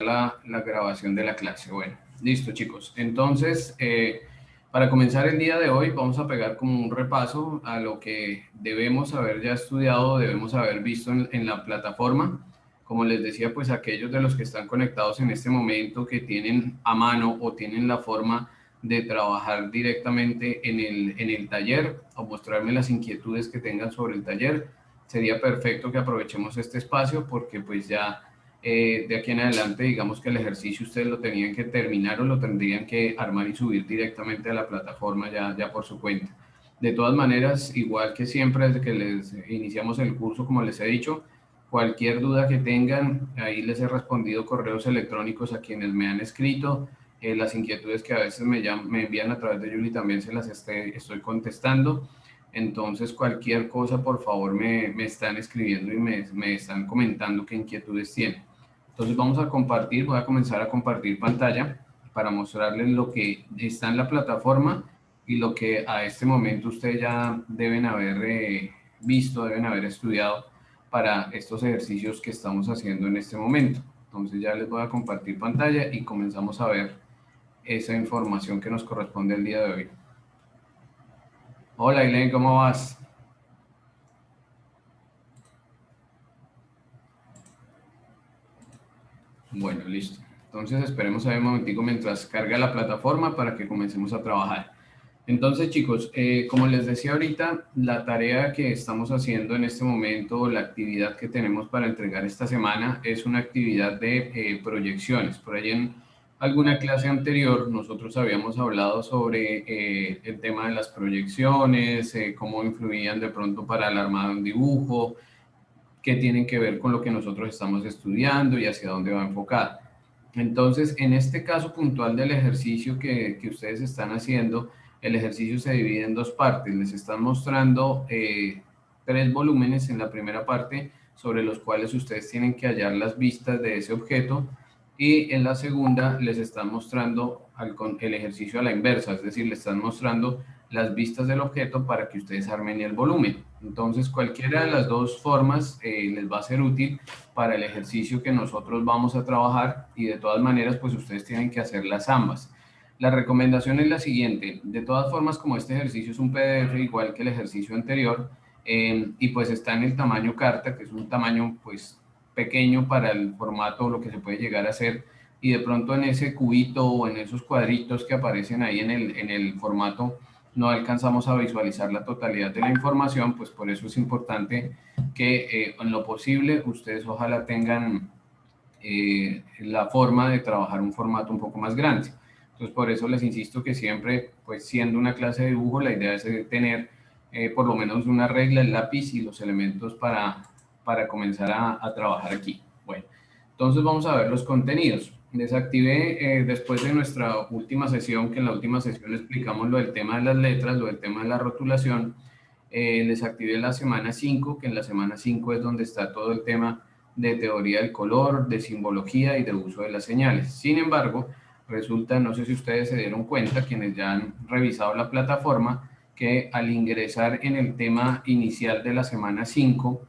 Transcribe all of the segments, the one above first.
la grabación de la clase. Bueno, listo chicos. Entonces, para comenzar el día de hoy vamos a pegar como un repaso a lo que debemos haber ya estudiado, debemos haber visto en la plataforma. Como les decía, pues aquellos de los que están conectados en este momento que tienen a mano o tienen la forma de trabajar directamente en el taller o mostrarme las inquietudes que tengan sobre el taller, sería perfecto que aprovechemos este espacio porque pues ya de aquí en adelante digamos que el ejercicio ustedes lo tenían que terminar o lo tendrían que armar y subir directamente a la plataforma ya por su cuenta. De todas maneras, igual que siempre desde que les iniciamos el curso, como les he dicho, cualquier duda que tengan, ahí les he respondido correos electrónicos a quienes me han escrito, las inquietudes que a veces me envían a través de Yuli también se las estoy contestando. Entonces, cualquier cosa, por favor, me están escribiendo y me están comentando qué inquietudes tienen. Entonces, vamos a compartir, voy a comenzar a compartir pantalla para mostrarles lo que está en la plataforma y lo que a este momento ustedes ya deben haber visto, deben haber estudiado para estos ejercicios que estamos haciendo en este momento. Entonces, ya les voy a compartir pantalla y comenzamos a ver esa información que nos corresponde el día de hoy. Hola, Aileen, ¿cómo vas? Bueno, listo. Entonces esperemos ahí un momentico mientras carga la plataforma para que comencemos a trabajar. Entonces, chicos, como les decía ahorita, la tarea que estamos haciendo en este momento, la actividad que tenemos para entregar esta semana es una actividad de proyecciones. Por ahí en alguna clase anterior nosotros habíamos hablado sobre el tema de las proyecciones, cómo influían de pronto para el armado de un dibujo, qué tienen que ver con lo que nosotros estamos estudiando y hacia dónde va enfocada. Entonces, en este caso puntual del ejercicio que ustedes están haciendo, el ejercicio se divide en dos partes. Les están mostrando tres volúmenes en la primera parte sobre los cuales ustedes tienen que hallar las vistas de ese objeto y en la segunda les están mostrando el ejercicio a la inversa, es decir, les están mostrando las vistas del objeto para que ustedes armen el volumen. Entonces, cualquiera de las dos formas les va a ser útil para el ejercicio que nosotros vamos a trabajar y de todas maneras, pues ustedes tienen que hacerlas ambas. La recomendación es la siguiente, de todas formas, como este ejercicio es un PDF igual que el ejercicio anterior, y pues está en el tamaño carta, que es un tamaño pues pequeño para el formato, lo que se puede llegar a hacer, y de pronto en ese cubito o en esos cuadritos que aparecen ahí en el formato, no alcanzamos a visualizar la totalidad de la información, pues por eso es importante que en lo posible ustedes ojalá tengan la forma de trabajar un formato un poco más grande. Entonces por eso les insisto que siempre, pues siendo una clase de dibujo, la idea es tener por lo menos una regla, el lápiz y los elementos para comenzar a trabajar aquí. Bueno, entonces vamos a ver los contenidos. Desactivé después de nuestra última sesión, que en la última sesión explicamos lo del tema de las letras, lo del tema de la rotulación, les activé la semana 5, que en la semana 5 es donde está todo el tema de teoría del color, de simbología y de uso de las señales. Sin embargo, resulta, no sé si ustedes se dieron cuenta, quienes ya han revisado la plataforma, que al ingresar en el tema inicial de la semana 5,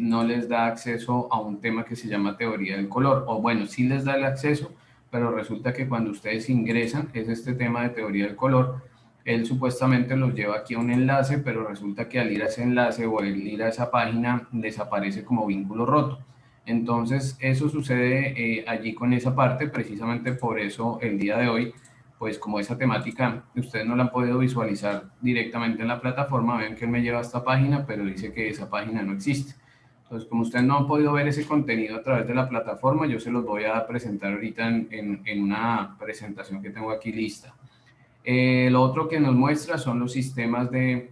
no les da acceso a un tema que se llama teoría del color, o bueno, sí les da el acceso, pero resulta que cuando ustedes ingresan, es este tema de teoría del color, él supuestamente los lleva aquí a un enlace, pero resulta que al ir a ese enlace o al ir a esa página desaparece como vínculo roto. Entonces, eso sucede allí con esa parte, precisamente por eso el día de hoy, pues como esa temática ustedes no la han podido visualizar directamente en la plataforma, ven que él me lleva a esta página, pero dice que esa página no existe. Entonces, como ustedes no han podido ver ese contenido a través de la plataforma, yo se los voy a presentar ahorita en una presentación que tengo aquí lista. Lo otro que nos muestra son los sistemas de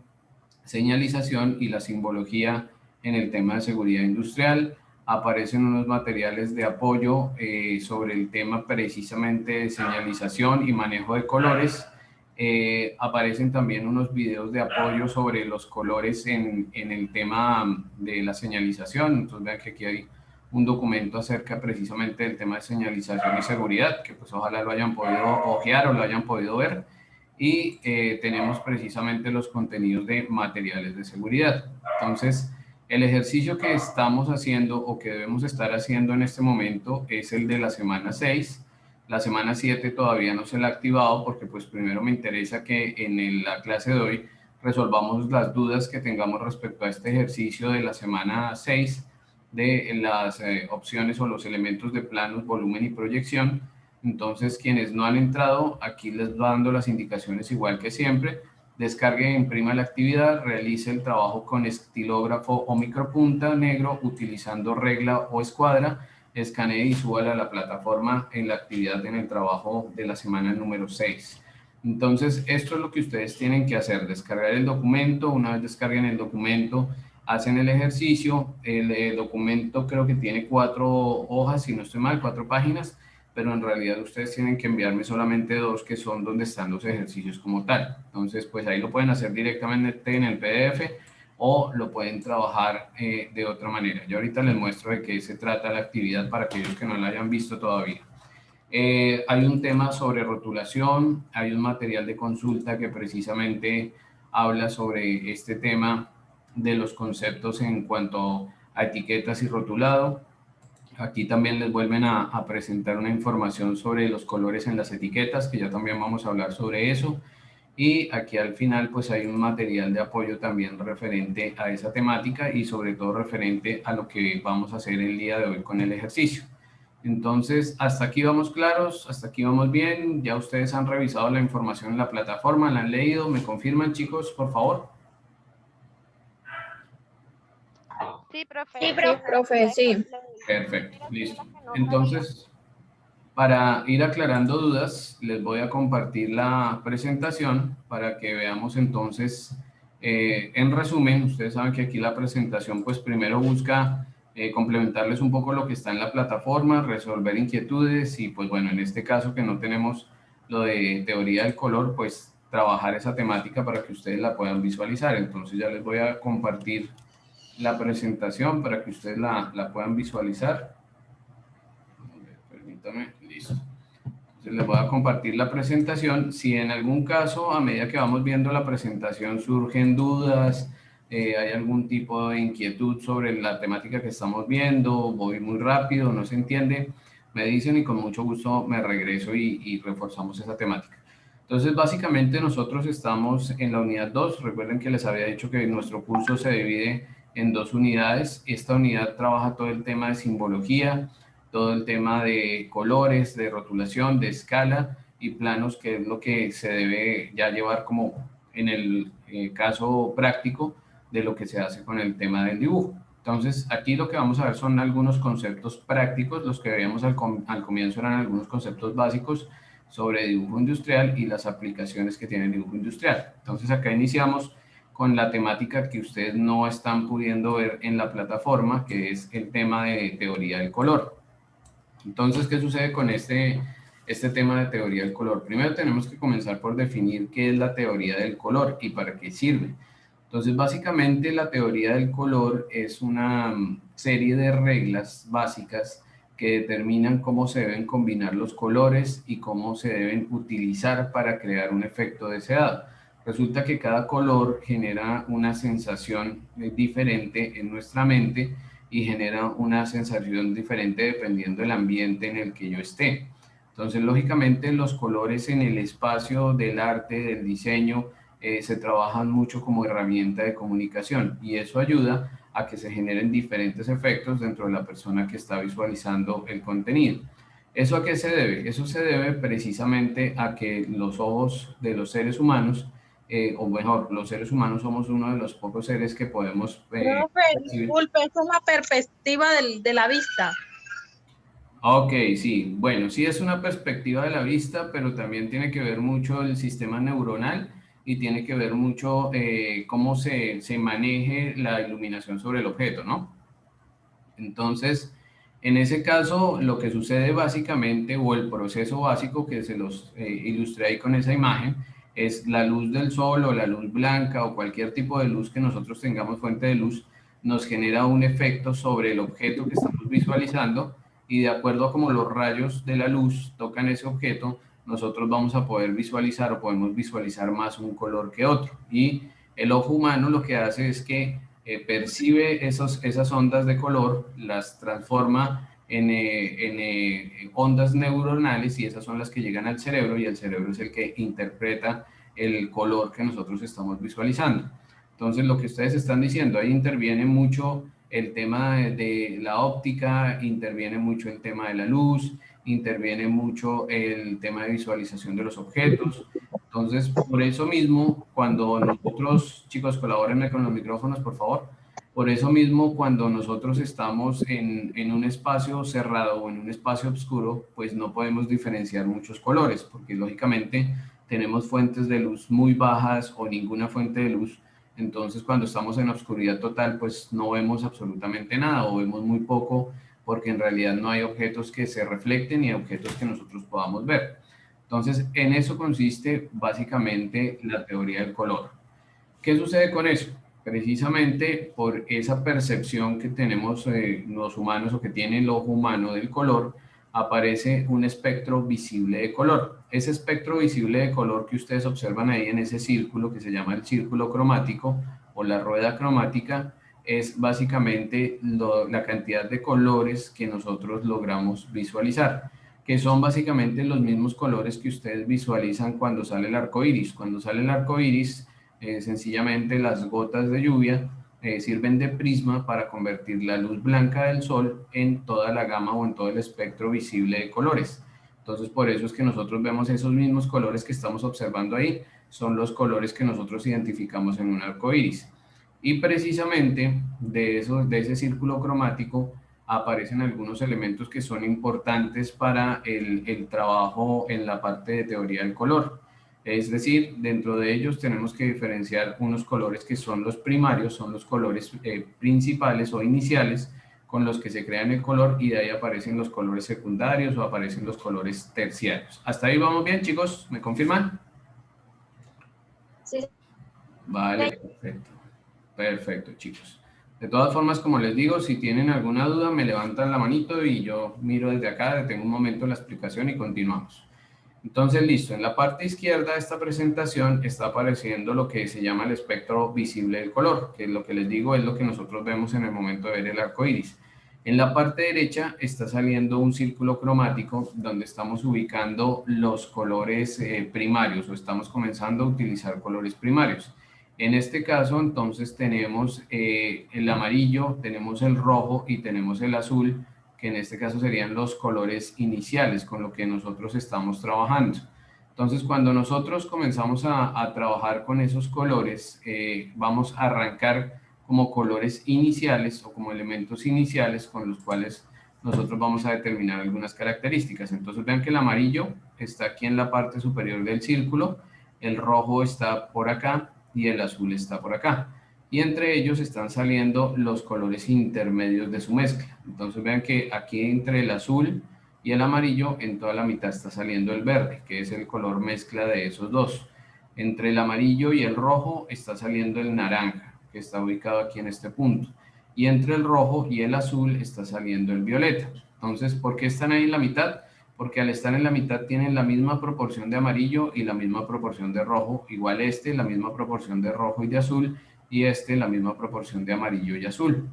señalización y la simbología en el tema de seguridad industrial. Aparecen unos materiales de apoyo sobre el tema precisamente de señalización y manejo de colores. Aparecen también unos videos de apoyo sobre los colores en el tema de la señalización. Entonces vean que aquí hay un documento acerca precisamente del tema de señalización y seguridad, que pues ojalá lo hayan podido ojear o lo hayan podido ver. Y tenemos precisamente los contenidos de materiales de seguridad. Entonces, El ejercicio que estamos haciendo o que debemos estar haciendo en este momento es el de la semana 6. La semana 7 todavía no se la ha activado porque pues primero me interesa que en la clase de hoy resolvamos las dudas que tengamos respecto a este ejercicio de la semana 6 de las opciones o los elementos de planos, volumen y proyección. Entonces, quienes no han entrado, aquí les va dando las indicaciones igual que siempre. Descargue e imprima la actividad, realice el trabajo con estilógrafo o micropunta negro utilizando regla o escuadra, escanee y súbala a la plataforma en la actividad en el trabajo de la semana número 6. Entonces, esto es lo que ustedes tienen que hacer, descargar el documento. Una vez descarguen el documento, hacen el ejercicio. El documento creo que tiene 4 hojas, si no estoy mal, 4 páginas, pero en realidad ustedes tienen que enviarme solamente 2, que son donde están los ejercicios como tal. Entonces, pues ahí lo pueden hacer directamente en el PDF o lo pueden trabajar de otra manera. Yo ahorita les muestro de qué se trata la actividad para aquellos que no la hayan visto todavía. Hay un tema sobre rotulación, hay un material de consulta que precisamente habla sobre este tema de los conceptos en cuanto a etiquetas y rotulado. Aquí también les vuelven a presentar una información sobre los colores en las etiquetas, que ya también vamos a hablar sobre eso. Y aquí al final pues hay un material de apoyo también referente a esa temática y sobre todo referente a lo que vamos a hacer el día de hoy con el ejercicio. Entonces, hasta aquí vamos claros, hasta aquí vamos bien. Ya ustedes han revisado la información en la plataforma, la han leído. ¿Me confirman, chicos, por favor? Sí, profe. Sí, profe, sí. Perfecto, listo. Entonces, para ir aclarando dudas, les voy a compartir la presentación para que veamos entonces, en resumen, ustedes saben que aquí la presentación pues primero busca complementarles un poco lo que está en la plataforma, resolver inquietudes y pues bueno, en este caso que no tenemos lo de teoría del color, pues trabajar esa temática para que ustedes la puedan visualizar. Entonces ya les voy a compartir la presentación para que ustedes la puedan visualizar. Permítame, listo. Entonces les voy a compartir la presentación. Si en algún caso, a medida que vamos viendo la presentación, surgen dudas, hay algún tipo de inquietud sobre la temática que estamos viendo, voy muy rápido, no se entiende, me dicen y con mucho gusto me regreso y reforzamos esa temática. Entonces, básicamente nosotros estamos en la unidad 2. Recuerden que les había dicho que nuestro curso se divide en 2 unidades. Esta unidad trabaja todo el tema de simbología, todo el tema de colores, de rotulación, de escala y planos, que es lo que se debe ya llevar como en el caso práctico de lo que se hace con el tema del dibujo. Entonces, aquí lo que vamos a ver son algunos conceptos prácticos. Los que veíamos al comienzo eran algunos conceptos básicos sobre dibujo industrial y las aplicaciones que tiene el dibujo industrial. Entonces, acá iniciamos con la temática que ustedes no están pudiendo ver en la plataforma, que es el tema de teoría del color. Entonces, ¿qué sucede con este tema de teoría del color? Primero tenemos que comenzar por definir qué es la teoría del color y para qué sirve. Entonces, básicamente la teoría del color es una serie de reglas básicas que determinan cómo se deben combinar los colores y cómo se deben utilizar para crear un efecto deseado. Resulta que cada color genera una sensación diferente en nuestra mente y genera una sensación diferente dependiendo del ambiente en el que yo esté. Entonces, lógicamente, los colores en el espacio del arte, del diseño, se trabajan mucho como herramienta de comunicación y eso ayuda a que se generen diferentes efectos dentro de la persona que está visualizando el contenido. ¿Eso a qué se debe? Eso se debe precisamente a que los ojos de los seres humanos, o mejor, los seres humanos somos uno de los pocos seres que podemos Profe, percibir. disculpe, esa es la perspectiva de la vista. Ok, sí, bueno, sí es una perspectiva de la vista, pero también tiene que ver mucho el sistema neuronal y tiene que ver mucho cómo se maneje la iluminación sobre el objeto, ¿no? Entonces, en ese caso, lo que sucede básicamente, o el proceso básico que se los ilustré ahí con esa imagen, es la luz del sol o la luz blanca o cualquier tipo de luz que nosotros tengamos fuente de luz, nos genera un efecto sobre el objeto que estamos visualizando y de acuerdo a cómo los rayos de la luz tocan ese objeto, nosotros vamos a poder visualizar o podemos visualizar más un color que otro. Y el ojo humano lo que hace es que percibe esas ondas de color, las transforma en ondas neuronales y esas son las que llegan al cerebro y el cerebro es el que interpreta el color que nosotros estamos visualizando. Entonces, lo que ustedes están diciendo, ahí interviene mucho el tema de la óptica, interviene mucho el tema de la luz, interviene mucho el tema de visualización de los objetos. Entonces, por eso mismo, cuando nosotros, chicos, colabórenme con los micrófonos, por favor. Por eso mismo, cuando nosotros estamos en un espacio cerrado o en un espacio oscuro, pues no podemos diferenciar muchos colores, porque lógicamente tenemos fuentes de luz muy bajas o ninguna fuente de luz. Entonces, cuando estamos en oscuridad total, pues no vemos absolutamente nada o vemos muy poco, porque en realidad no hay objetos que se reflecten ni objetos que nosotros podamos ver. Entonces, en eso consiste básicamente la teoría del color. ¿Qué sucede con eso? Precisamente por esa percepción que tenemos los humanos o que tiene el ojo humano del color, aparece un espectro visible de color. Ese espectro visible de color que ustedes observan ahí en ese círculo que se llama el círculo cromático o la rueda cromática, es básicamente la cantidad de colores que nosotros logramos visualizar, que son básicamente los mismos colores que ustedes visualizan cuando sale el arco iris. Cuando sale el arco iris, sencillamente las gotas de lluvia sirven de prisma para convertir la luz blanca del sol en toda la gama o en todo el espectro visible de colores. Entonces, por eso es que nosotros vemos esos mismos colores que estamos observando ahí, son los colores que nosotros identificamos en un arco iris. Y precisamente de ese círculo cromático aparecen algunos elementos que son importantes para el trabajo en la parte de teoría del color. Es decir, dentro de ellos tenemos que diferenciar unos colores que son los primarios, son los colores principales o iniciales con los que se crean el color y de ahí aparecen los colores secundarios o aparecen los colores terciarios. ¿Hasta ahí vamos bien, chicos? ¿Me confirman? Sí. Vale, perfecto. Perfecto, chicos. De todas formas, como les digo, si tienen alguna duda, me levantan la manito y yo miro desde acá, detengo un momento la explicación y continuamos. Entonces, listo, en la parte izquierda de esta presentación está apareciendo lo que se llama el espectro visible del color, que es lo que les digo, es lo que nosotros vemos en el momento de ver el arco iris. En la parte derecha está saliendo un círculo cromático donde estamos ubicando los colores primarios o estamos comenzando a utilizar colores primarios. En este caso, entonces, tenemos el amarillo, tenemos el rojo y tenemos el azul, que en este caso serían los colores iniciales con lo que nosotros estamos trabajando. Entonces, cuando nosotros comenzamos a trabajar con esos colores, vamos a arrancar como colores iniciales o como elementos iniciales con los cuales nosotros vamos a determinar algunas características. Entonces, vean que el amarillo está aquí en la parte superior del círculo, el rojo está por acá y el azul está por acá. Y entre ellos están saliendo los colores intermedios de su mezcla. Entonces vean que aquí entre el azul y el amarillo, en toda la mitad está saliendo el verde, que es el color mezcla de esos dos. Entre el amarillo y el rojo está saliendo el naranja, que está ubicado aquí en este punto. Y entre el rojo y el azul está saliendo el violeta. Entonces, ¿por qué están ahí en la mitad? Porque al estar en la mitad tienen la misma proporción de amarillo y la misma proporción de rojo, igual la misma proporción de rojo y de azul, y la misma proporción de amarillo y azul.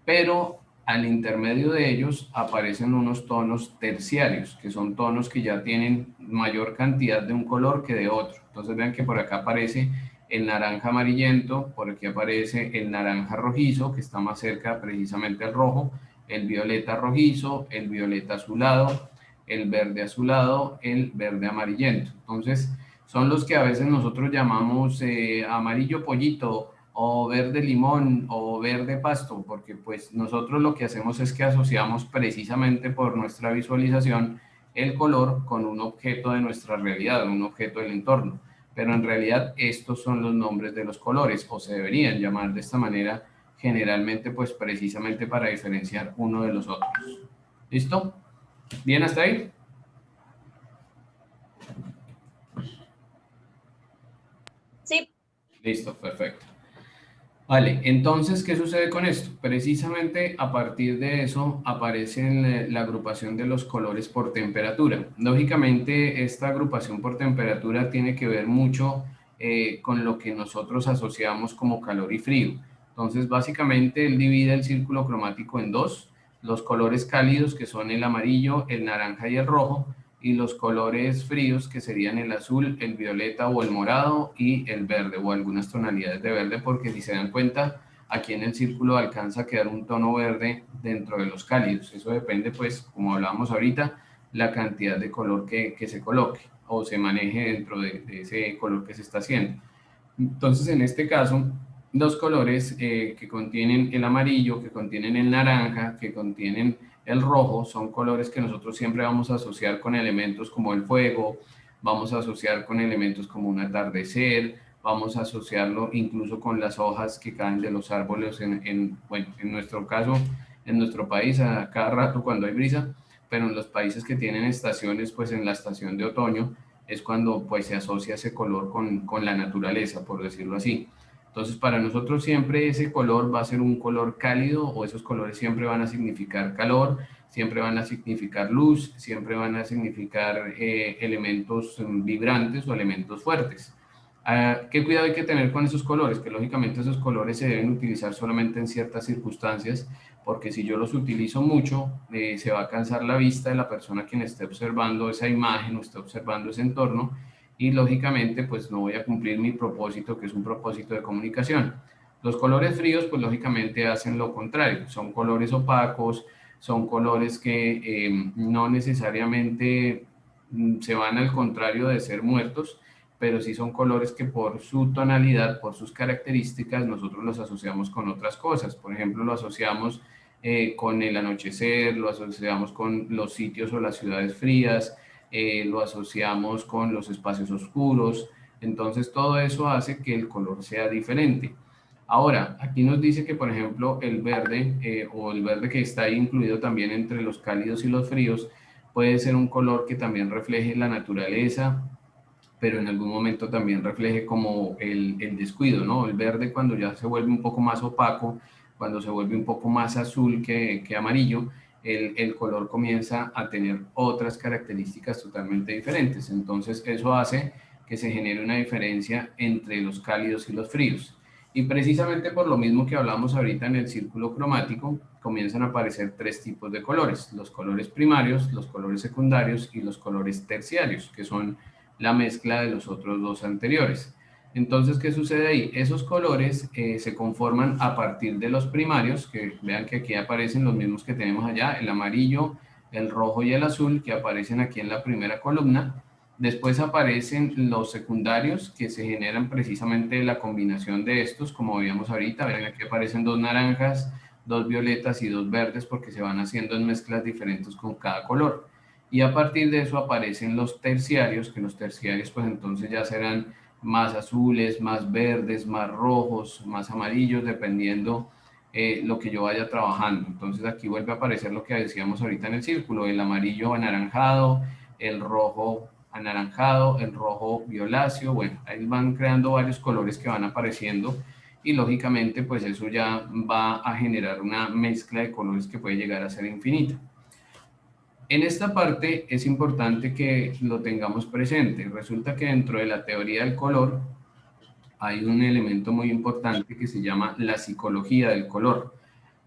Pero al intermedio de ellos aparecen unos tonos terciarios, que son tonos que ya tienen mayor cantidad de un color que de otro. Entonces vean que por acá aparece el naranja amarillento, por aquí aparece el naranja rojizo, que está más cerca precisamente al rojo, el violeta rojizo, el violeta azulado, el verde azulado, el verde amarillento. Entonces son los que a veces nosotros llamamos amarillo pollito, o verde limón o verde pasto, porque pues nosotros lo que hacemos es que asociamos precisamente por nuestra visualización el color con un objeto de nuestra realidad, un objeto del entorno, pero en realidad estos son los nombres de los colores o se deberían llamar de esta manera generalmente pues precisamente para diferenciar uno de los otros. ¿Listo? ¿Bien hasta ahí? Sí. Listo, perfecto. Vale, entonces, ¿qué sucede con esto? Precisamente a partir de eso aparece la agrupación de los colores por temperatura. Lógicamente, esta agrupación por temperatura tiene que ver mucho con lo que nosotros asociamos como calor y frío. Entonces, básicamente, él divide el círculo cromático en dos: los colores cálidos, que son el amarillo, el naranja y el rojo, y los colores fríos, que serían el azul, el violeta o el morado, y el verde, o algunas tonalidades de verde, porque si se dan cuenta, aquí en el círculo alcanza a quedar un tono verde dentro de los cálidos. Eso depende, pues, como hablábamos ahorita, la cantidad de color que se coloque o se maneje dentro de ese color que se está haciendo. Entonces, en este caso, los colores que contienen el amarillo, que contienen el naranja, que contienen el rojo, son colores que nosotros siempre vamos a asociar con elementos como el fuego, vamos a asociar con elementos como un atardecer, vamos a asociarlo incluso con las hojas que caen de los árboles bueno, en nuestro caso, en nuestro país, a cada rato cuando hay brisa, pero en los países que tienen estaciones, pues en la estación de otoño, es cuando pues se asocia ese color con la naturaleza, por decirlo así. Entonces, para nosotros siempre ese color va a ser un color cálido, o esos colores siempre van a significar calor, siempre van a significar luz, siempre van a significar elementos vibrantes o elementos fuertes. ¿Qué cuidado hay que tener con esos colores? Que lógicamente esos colores se deben utilizar solamente en ciertas circunstancias, porque si yo los utilizo mucho, se va a cansar la vista de la persona quien esté observando esa imagen o esté observando ese entorno, y lógicamente pues no voy a cumplir mi propósito, que es un propósito de comunicación. Los colores fríos pues lógicamente hacen lo contrario, son colores opacos, son colores que no necesariamente se van al contrario de ser muertos, pero sí son colores que por su tonalidad, por sus características, nosotros los asociamos con otras cosas. Por ejemplo, lo asociamos con el anochecer, lo asociamos con los sitios o las ciudades frías, lo asociamos con los espacios oscuros. Entonces, todo eso hace que el color sea diferente. Ahora, aquí nos dice que, por ejemplo, el verde o el verde que está ahí incluido también entre los cálidos y los fríos, puede ser un color que también refleje la naturaleza, pero en algún momento también refleje como el descuido, ¿no? El verde, cuando ya se vuelve un poco más opaco, cuando se vuelve un poco más azul que amarillo, el color comienza a tener otras características totalmente diferentes. Entonces eso hace que se genere una diferencia entre los cálidos y los fríos. Y precisamente por lo mismo que hablamos ahorita en el círculo cromático, comienzan a aparecer tres tipos de colores: los colores primarios, los colores secundarios y los colores terciarios, que son la mezcla de los otros dos anteriores. Entonces, ¿qué sucede ahí? Esos colores se conforman a partir de los primarios, que vean que aquí aparecen los mismos que tenemos allá: el amarillo, el rojo y el azul, que aparecen aquí en la primera columna. Después aparecen los secundarios, que se generan precisamente de la combinación de estos, como veíamos ahorita. Vean, aquí aparecen dos naranjas, dos violetas y dos verdes, porque se van haciendo en mezclas diferentes con cada color. Y a partir de eso aparecen los terciarios, que los terciarios pues entonces ya serán más azules, más verdes, más rojos, más amarillos, dependiendo lo que yo vaya trabajando. Entonces aquí vuelve a aparecer lo que decíamos ahorita en el círculo: el amarillo anaranjado, el rojo anaranjado, el rojo violáceo. Bueno, ahí van creando varios colores que van apareciendo, y lógicamente pues eso ya va a generar una mezcla de colores que puede llegar a ser infinita. En esta parte es importante que lo tengamos presente. Resulta que dentro de la teoría del color hay un elemento muy importante que se llama la psicología del color.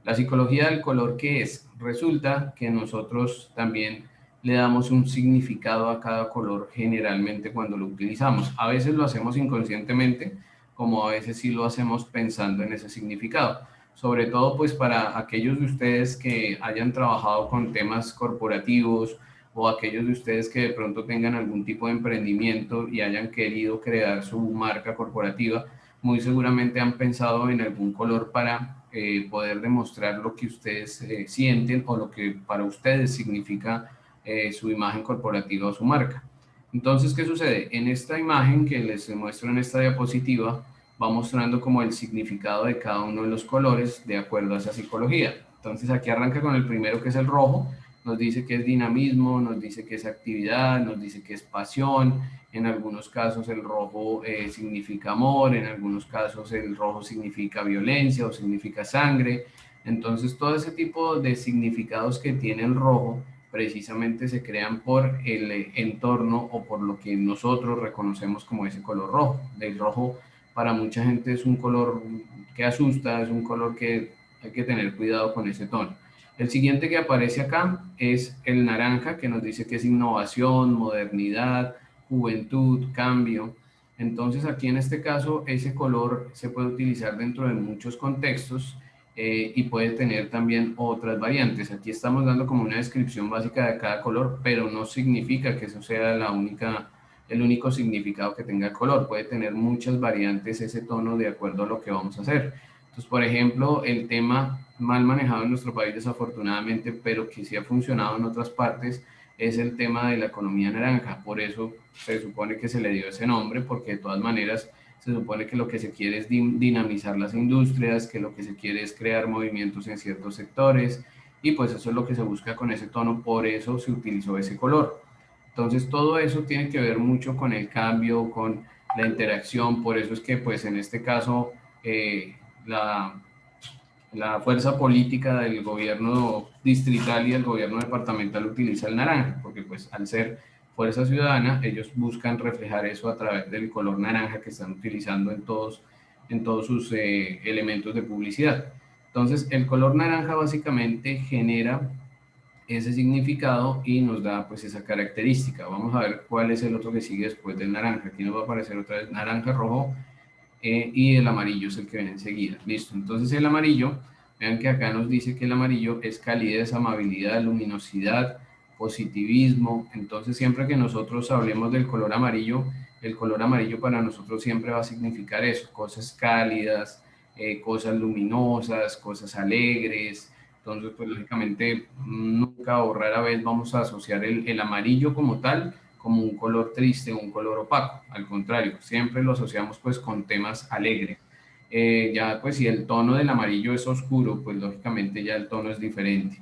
La psicología del color, ¿qué es? Resulta que nosotros también le damos un significado a cada color generalmente cuando lo utilizamos. A veces lo hacemos inconscientemente, como a veces sí lo hacemos pensando en ese significado. Sobre todo pues para aquellos de ustedes que hayan trabajado con temas corporativos, o aquellos de ustedes que de pronto tengan algún tipo de emprendimiento y hayan querido crear su marca corporativa, muy seguramente han pensado en algún color para poder demostrar lo que ustedes sienten, o lo que para ustedes significa su imagen corporativa o su marca. Entonces, ¿qué sucede? En esta imagen que les muestro en esta diapositiva, va mostrando como el significado de cada uno de los colores de acuerdo a esa psicología. Entonces aquí arranca con el primero, que es el rojo. Nos dice que es dinamismo, nos dice que es actividad, nos dice que es pasión. En algunos casos el rojo significa amor, en algunos casos el rojo significa violencia o significa sangre. Entonces todo ese tipo de significados que tiene el rojo precisamente se crean por el entorno o por lo que nosotros reconocemos como ese color rojo. El rojo para mucha gente es un color que asusta, es un color que hay que tener cuidado con ese tono. El siguiente que aparece acá es el naranja, que nos dice que es innovación, modernidad, juventud, cambio. Entonces aquí en este caso ese color se puede utilizar dentro de muchos contextos y puede tener también otras variantes. Aquí estamos dando como una descripción básica de cada color, pero no significa que eso sea el único significado que tenga el color. Puede tener muchas variantes ese tono de acuerdo a lo que vamos a hacer. Entonces, por ejemplo, el tema mal manejado en nuestro país desafortunadamente, pero que sí ha funcionado en otras partes, es el tema de la economía naranja. Por eso se supone que se le dio ese nombre, porque de todas maneras se supone que lo que se quiere es dinamizar las industrias, que lo que se quiere es crear movimientos en ciertos sectores, y pues eso es lo que se busca con ese tono, por eso se utilizó ese color. Entonces todo eso tiene que ver mucho con el cambio, con la interacción, por eso es que pues en este caso la, la fuerza política del gobierno distrital y el gobierno departamental utiliza el naranja, porque pues al ser fuerza ciudadana, ellos buscan reflejar eso a través del color naranja que están utilizando en todos sus elementos de publicidad. Entonces, el color naranja básicamente genera ese significado y nos da pues esa característica. Vamos a ver cuál es el otro que sigue después del naranja. Aquí nos va a aparecer otra vez naranja, rojo, y el amarillo es el que ven enseguida. Listo, entonces el amarillo, vean que acá nos dice que el amarillo es calidez, amabilidad, luminosidad, positivismo. Entonces siempre que nosotros hablemos del color amarillo, el color amarillo para nosotros siempre va a significar eso, cosas cálidas, cosas luminosas, cosas alegres. Entonces, pues lógicamente nunca o rara vez vamos a asociar el amarillo como tal como un color triste o un color opaco, al contrario, siempre lo asociamos pues con temas alegres. Ya pues si el tono del amarillo es oscuro, pues lógicamente ya el tono es diferente.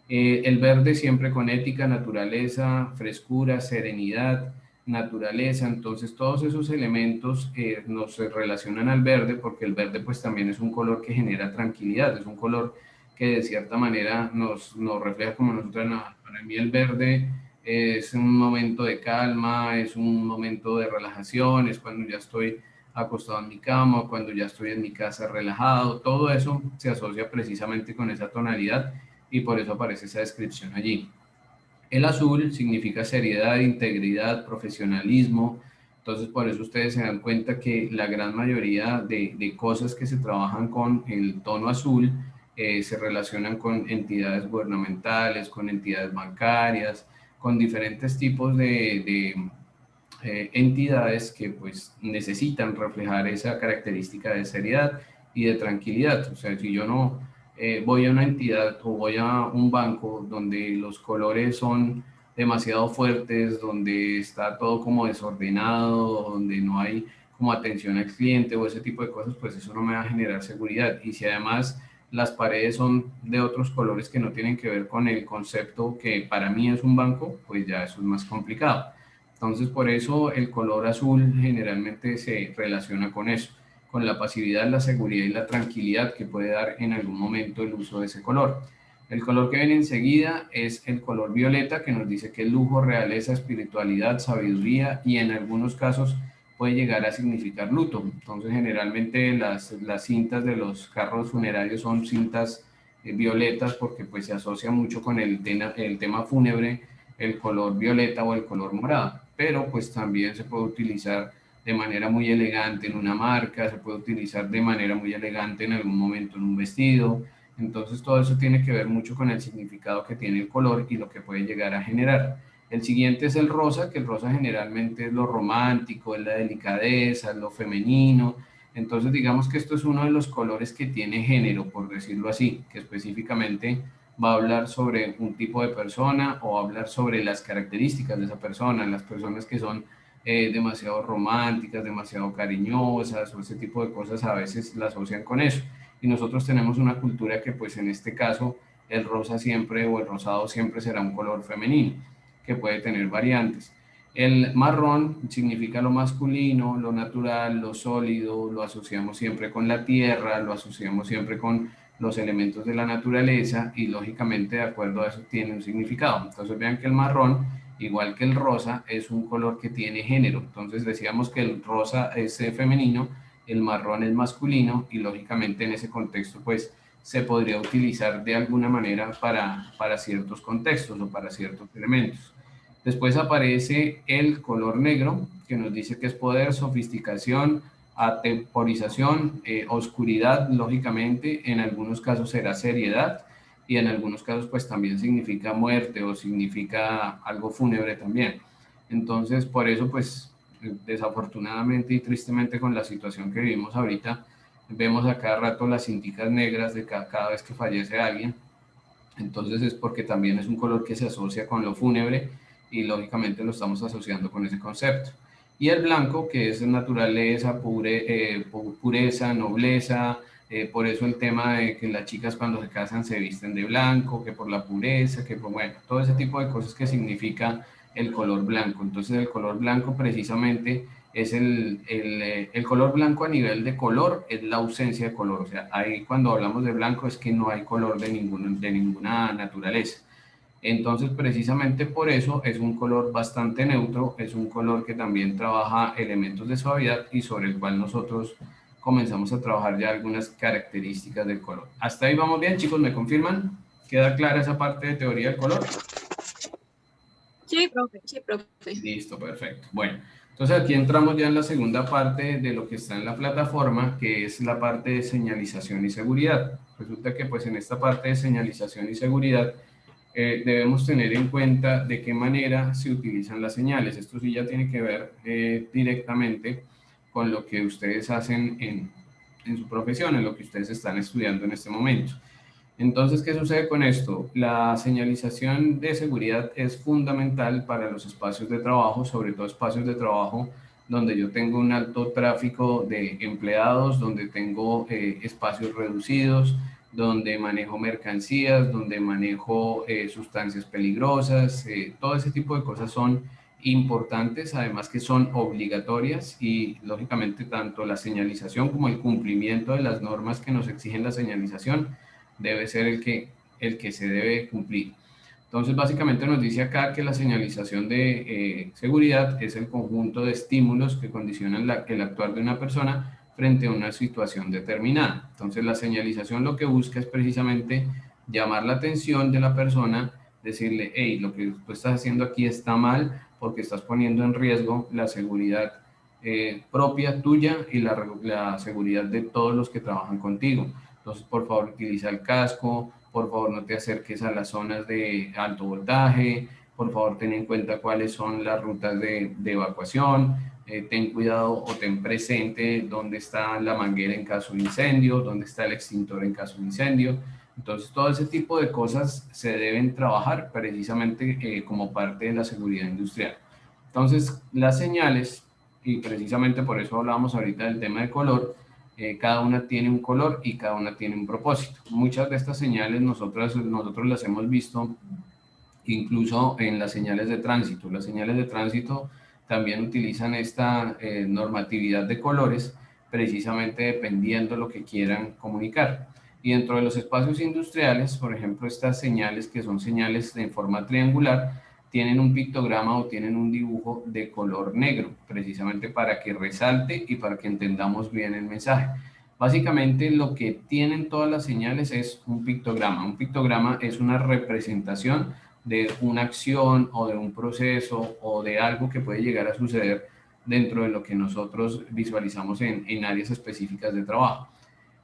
El verde siempre con ética, naturaleza, frescura, serenidad, naturaleza, entonces todos esos elementos nos relacionan al verde porque el verde pues también es un color que genera tranquilidad, es un color que de cierta manera nos refleja como nosotros, para mí el verde es un momento de calma, es un momento de relajación, es cuando ya estoy acostado en mi cama, cuando ya estoy en mi casa relajado, todo eso se asocia precisamente con esa tonalidad y por eso aparece esa descripción allí. El azul significa seriedad, integridad, profesionalismo, entonces por eso ustedes se dan cuenta que la gran mayoría de cosas que se trabajan con el tono azul se relacionan con entidades gubernamentales, con entidades bancarias, con diferentes tipos de entidades que pues necesitan reflejar esa característica de seriedad y de tranquilidad. O sea, si yo no voy a una entidad o voy a un banco donde los colores son demasiado fuertes, donde está todo como desordenado, donde no hay como atención al cliente o ese tipo de cosas, pues eso no me va a generar seguridad. Y si además las paredes son de otros colores que no tienen que ver con el concepto que para mí es un banco, pues ya eso es más complicado. Entonces, por eso el color azul generalmente se relaciona con eso, con la pasividad, la seguridad y la tranquilidad que puede dar en algún momento el uso de ese color. El color que viene enseguida es el color violeta, que nos dice que es lujo, realeza, espiritualidad, sabiduría y en algunos casos puede llegar a significar luto. Entonces, generalmente las cintas de los carros funerarios son cintas violetas porque pues se asocia mucho con el tema fúnebre, el color violeta o el color morado, pero pues también se puede utilizar de manera muy elegante en una marca, se puede utilizar de manera muy elegante en algún momento en un vestido. Entonces todo eso tiene que ver mucho con el significado que tiene el color y lo que puede llegar a generar. El siguiente es el rosa, que el rosa generalmente es lo romántico, es la delicadeza, es lo femenino. Entonces digamos que esto es uno de los colores que tiene género, por decirlo así, que específicamente va a hablar sobre un tipo de persona o hablar sobre las características de esa persona, las personas que son demasiado románticas, demasiado cariñosas o ese tipo de cosas a veces la asocian con eso. Y nosotros tenemos una cultura que pues en este caso el rosa siempre o el rosado siempre será un color femenino que puede tener variantes. El marrón significa lo masculino, lo natural, lo sólido, lo asociamos siempre con la tierra, lo asociamos siempre con los elementos de la naturaleza y lógicamente de acuerdo a eso tiene un significado. Entonces vean que el marrón, igual que el rosa, es un color que tiene género. Entonces decíamos que el rosa es femenino el marrón es masculino y lógicamente en ese contexto pues se podría utilizar de alguna manera para ciertos contextos o para ciertos elementos. Después aparece el color negro, que nos dice que es poder, sofisticación, atemporización, oscuridad, lógicamente, en algunos casos será seriedad y en algunos casos pues también significa muerte o significa algo fúnebre también. Entonces, por eso pues desafortunadamente y tristemente con la situación que vivimos ahorita, vemos a cada rato las cinticas negras de cada vez que fallece alguien. Entonces es porque también es un color que se asocia con lo fúnebre y lógicamente lo estamos asociando con ese concepto. Y el blanco, que es naturaleza, pureza, nobleza, por eso el tema de que las chicas cuando se casan se visten de blanco, que por la pureza, que por, bueno, todo ese tipo de cosas que significa el color blanco. Entonces el color blanco precisamente es el color blanco a nivel de color, es la ausencia de color. O sea, ahí cuando hablamos de blanco es que no hay color de ninguna naturaleza. Entonces, precisamente por eso es un color bastante neutro, es un color que también trabaja elementos de suavidad y sobre el cual nosotros comenzamos a trabajar ya algunas características del color. ¿Hasta ahí vamos bien, chicos? ¿Me confirman? ¿Queda clara esa parte de teoría del color? Sí, profe. Sí, profe. Listo, perfecto. Bueno, entonces aquí entramos ya en la segunda parte de lo que está en la plataforma, que es la parte de señalización y seguridad. Resulta que pues en esta parte de señalización y seguridad debemos tener en cuenta de qué manera se utilizan las señales. Esto sí ya tiene que ver directamente con lo que ustedes hacen en su profesión, en lo que ustedes están estudiando en este momento. Entonces, ¿qué sucede con esto? La señalización de seguridad es fundamental para los espacios de trabajo, sobre todo espacios de trabajo donde yo tengo un alto tráfico de empleados, donde tengo espacios reducidos, donde manejo mercancías, donde manejo sustancias peligrosas, todo ese tipo de cosas son importantes, además que son obligatorias y lógicamente tanto la señalización como el cumplimiento de las normas que nos exigen la señalización debe ser el que se debe cumplir. Entonces, básicamente nos dice acá que la señalización de seguridad es el conjunto de estímulos que condicionan el actuar de una persona frente a una situación determinada. Entonces, la señalización lo que busca es precisamente llamar la atención de la persona, decirle, hey, lo que tú estás haciendo aquí está mal porque estás poniendo en riesgo la seguridad propia tuya y la seguridad de todos los que trabajan contigo. Entonces, por favor, utiliza el casco, por favor, no te acerques a las zonas de alto voltaje, por favor, ten en cuenta cuáles son las rutas de evacuación, ten cuidado o ten presente dónde está la manguera en caso de incendio, dónde está el extintor en caso de incendio. Entonces, todo ese tipo de cosas se deben trabajar precisamente como parte de la seguridad industrial. Entonces, las señales, y precisamente por eso hablábamos ahorita del tema de color, cada una tiene un color y cada una tiene un propósito. Muchas de estas señales nosotros las hemos visto incluso en las señales de tránsito. Las señales de tránsito también utilizan esta normatividad de colores precisamente dependiendo lo que quieran comunicar. Y dentro de los espacios industriales, por ejemplo, estas señales que son señales en forma triangular, tienen un pictograma o tienen un dibujo de color negro, precisamente para que resalte y para que entendamos bien el mensaje. Básicamente lo que tienen todas las señales es un pictograma. Un pictograma es una representación de una acción o de un proceso o de algo que puede llegar a suceder dentro de lo que nosotros visualizamos en áreas específicas de trabajo.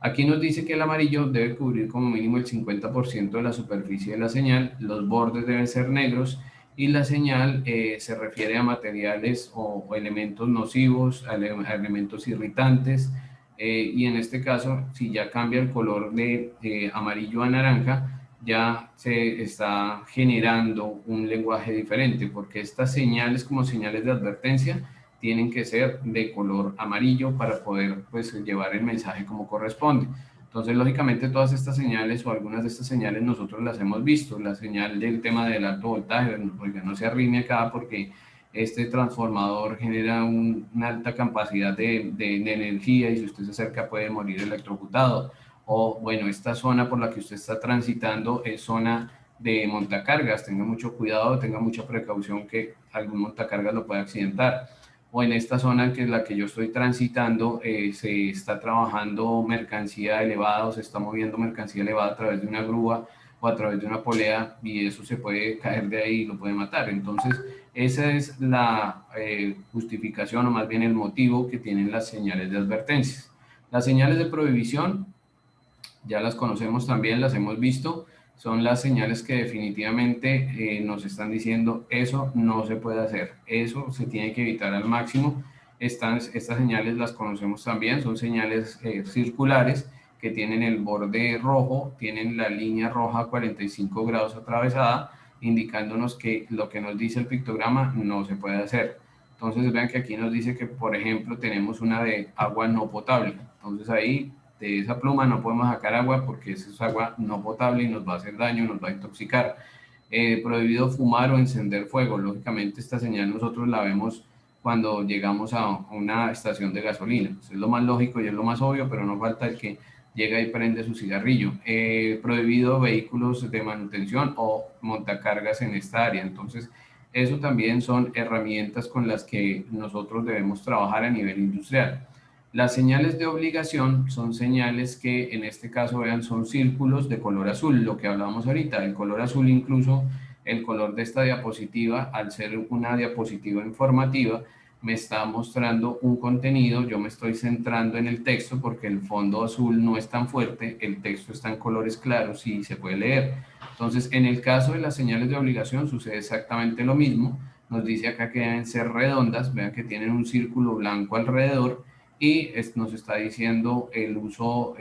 Aquí nos dice que el amarillo debe cubrir como mínimo el 50% de la superficie de la señal, los bordes deben ser negros y la señal se refiere a materiales o elementos nocivos, a elementos irritantes, y en este caso, si ya cambia el color de amarillo a naranja, ya se está generando un lenguaje diferente, porque estas señales como señales de advertencia tienen que ser de color amarillo para poder pues llevar el mensaje como corresponde. Entonces, lógicamente, todas estas señales o algunas de estas señales nosotros las hemos visto. La señal del tema del alto voltaje, oiga, no se arrime acá porque este transformador genera una alta capacidad de energía y si usted se acerca puede morir electrocutado. O bueno, esta zona por la que usted está transitando es zona de montacargas, tenga mucho cuidado, tenga mucha precaución que algún montacargas lo pueda accidentar. o en esta zona que es la que yo estoy transitando, se está trabajando mercancía elevada o se está moviendo mercancía elevada a través de una grúa o a través de una polea y eso se puede caer de ahí y lo puede matar. Entonces, esa es la justificación o más bien el motivo que tienen las señales de advertencias. Las señales de prohibición ya las conocemos también, las hemos visto, son las señales que definitivamente nos están diciendo eso no se puede hacer, eso se tiene que evitar al máximo. Estas señales las conocemos también, son señales circulares que tienen el borde rojo, tienen la línea roja a 45 grados atravesada, indicándonos que lo que nos dice el pictograma no se puede hacer. Entonces vean que aquí nos dice que, por ejemplo, tenemos una de agua no potable. Entonces ahí de esa pluma no podemos sacar agua porque esa es agua no potable y nos va a hacer daño, nos va a intoxicar. Prohibido fumar o encender fuego. Lógicamente esta señal nosotros la vemos cuando llegamos a una estación de gasolina. Eso es lo más lógico y es lo más obvio, pero no falta el que llega y prende su cigarrillo. Prohibido vehículos de manutención o montacargas en esta área. Entonces, eso también son herramientas con las que nosotros debemos trabajar a nivel industrial. Las señales de obligación son señales que en este caso, vean, son círculos de color azul, lo que hablábamos ahorita. El color azul, incluso el color de esta diapositiva, al ser una diapositiva informativa, me está mostrando un contenido. Yo me estoy centrando en el texto porque el fondo azul no es tan fuerte, el texto está en colores claros y se puede leer. Entonces, en el caso de las señales de obligación sucede exactamente lo mismo. Nos dice acá que deben ser redondas, vean que tienen un círculo blanco alrededor y nos está diciendo el uso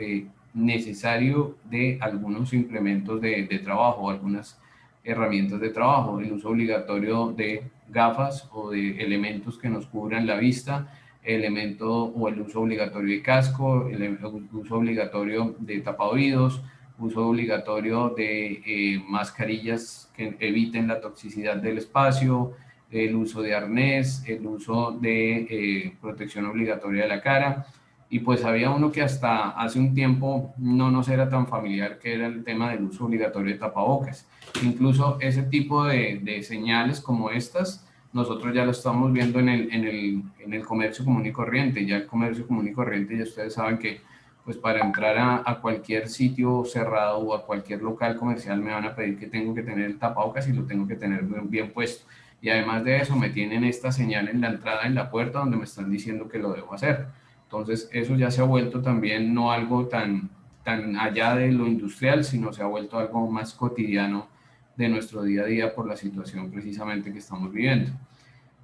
necesario de algunos implementos de trabajo, algunas herramientas de trabajo, el uso obligatorio de gafas o de elementos que nos cubran la vista, elemento o el uso obligatorio de casco, el uso obligatorio de tapaoídos, uso obligatorio de mascarillas que eviten la toxicidad del espacio, el uso de arnés, el uso de protección obligatoria de la cara. Y pues había uno que hasta hace un tiempo no nos era tan familiar, que era el tema del uso obligatorio de tapabocas. Incluso ese tipo de señales como estas, nosotros ya lo estamos viendo en el comercio común y corriente. Ya el comercio común y corriente, ya ustedes saben que pues para entrar a cualquier sitio cerrado o a cualquier local comercial me van a pedir que tengo que tener el tapabocas y lo tengo que tener bien puesto. Y además de eso me tienen esta señal en la entrada, en la puerta, donde me están diciendo que lo debo hacer. Entonces eso ya se ha vuelto también no algo tan allá de lo industrial, sino se ha vuelto algo más cotidiano de nuestro día a día por la situación precisamente que estamos viviendo.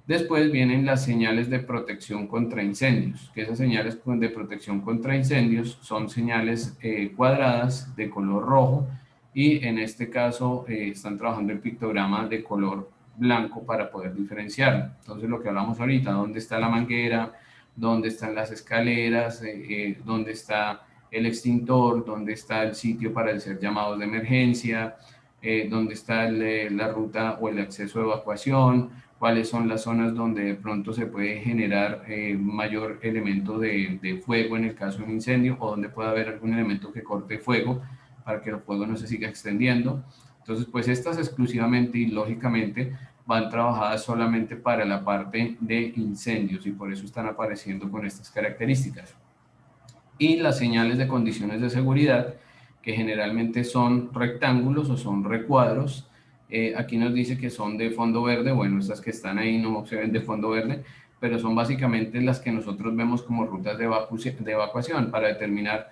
Después vienen las señales de protección contra incendios, que esas señales de protección contra incendios son señales cuadradas de color rojo y en este caso están trabajando el pictograma de color blanco para poder diferenciar. Entonces lo que hablamos ahorita, dónde está la manguera, dónde están las escaleras, dónde está el extintor, dónde está el sitio para hacer llamados de emergencia, dónde está la ruta o el acceso de evacuación, cuáles son las zonas donde de pronto se puede generar mayor elemento de fuego en el caso de un incendio o donde puede haber algún elemento que corte fuego para que el fuego no se siga extendiendo. Entonces, pues estas exclusivamente y lógicamente van trabajadas solamente para la parte de incendios y por eso están apareciendo con estas características. Y las señales de condiciones de seguridad, que generalmente son rectángulos o son recuadros. Aquí nos dice que son de fondo verde. Bueno, estas que están ahí no se ven de fondo verde, pero son básicamente las que nosotros vemos como rutas de evacuación para determinar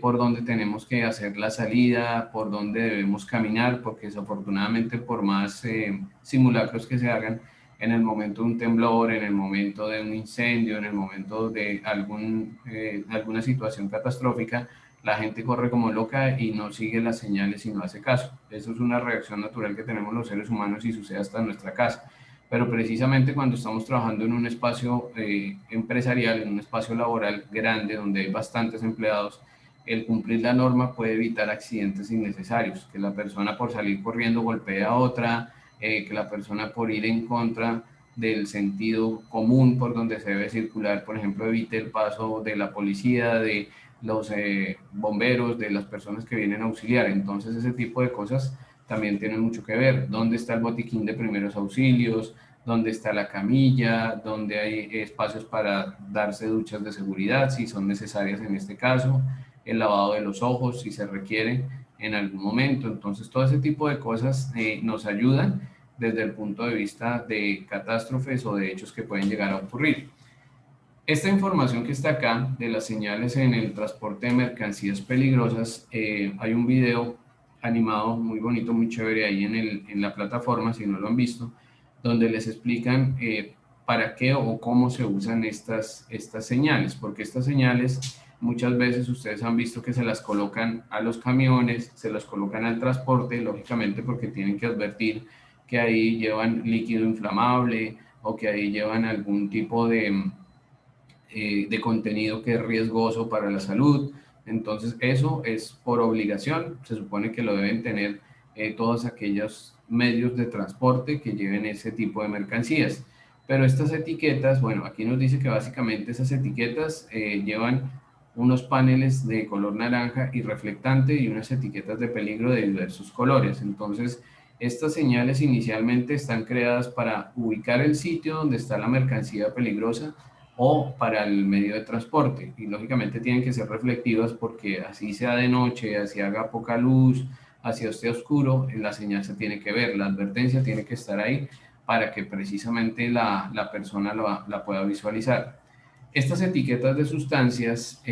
por dónde tenemos que hacer la salida, por dónde debemos caminar, porque desafortunadamente por más simulacros que se hagan, en el momento de un temblor, en el momento de un incendio, en el momento de alguna situación catastrófica, la gente corre como loca y no sigue las señales y no hace caso. Eso es una reacción natural que tenemos los seres humanos y sucede hasta en nuestra casa. Pero precisamente cuando estamos trabajando en un espacio empresarial, en un espacio laboral grande donde hay bastantes empleados, el cumplir la norma puede evitar accidentes innecesarios, que la persona por salir corriendo golpee a otra, que la persona por ir en contra del sentido común por donde se debe circular, por ejemplo, evite el paso de la policía, de los bomberos, de las personas que vienen a auxiliar. Entonces ese tipo de cosas también tienen mucho que ver. ¿Dónde está el botiquín de primeros auxilios? donde está la camilla, donde hay espacios para darse duchas de seguridad si son necesarias en este caso, el lavado de los ojos si se requiere en algún momento. Entonces todo ese tipo de cosas nos ayudan desde el punto de vista de catástrofes o de hechos que pueden llegar a ocurrir. Esta información que está acá de las señales en el transporte de mercancías peligrosas, hay un video animado muy bonito, muy chévere ahí en la plataforma, si no lo han visto, donde les explican para qué o cómo se usan estas señales, porque estas señales muchas veces ustedes han visto que se las colocan a los camiones, se las colocan al transporte, lógicamente porque tienen que advertir que ahí llevan líquido inflamable o que ahí llevan algún tipo de contenido que es riesgoso para la salud. Entonces eso es por obligación, se supone que lo deben tener todos aquellos medios de transporte que lleven ese tipo de mercancías. Pero estas etiquetas, bueno, aquí nos dice que básicamente esas etiquetas llevan unos paneles de color naranja y reflectante y unas etiquetas de peligro de diversos colores. Entonces, estas señales inicialmente están creadas para ubicar el sitio donde está la mercancía peligrosa o para el medio de transporte, y lógicamente tienen que ser reflectivas porque así sea de noche, así haga poca luz, así esté oscuro, la señal se tiene que ver, la advertencia tiene que estar ahí para que precisamente la persona la pueda visualizar. Estas etiquetas de sustancias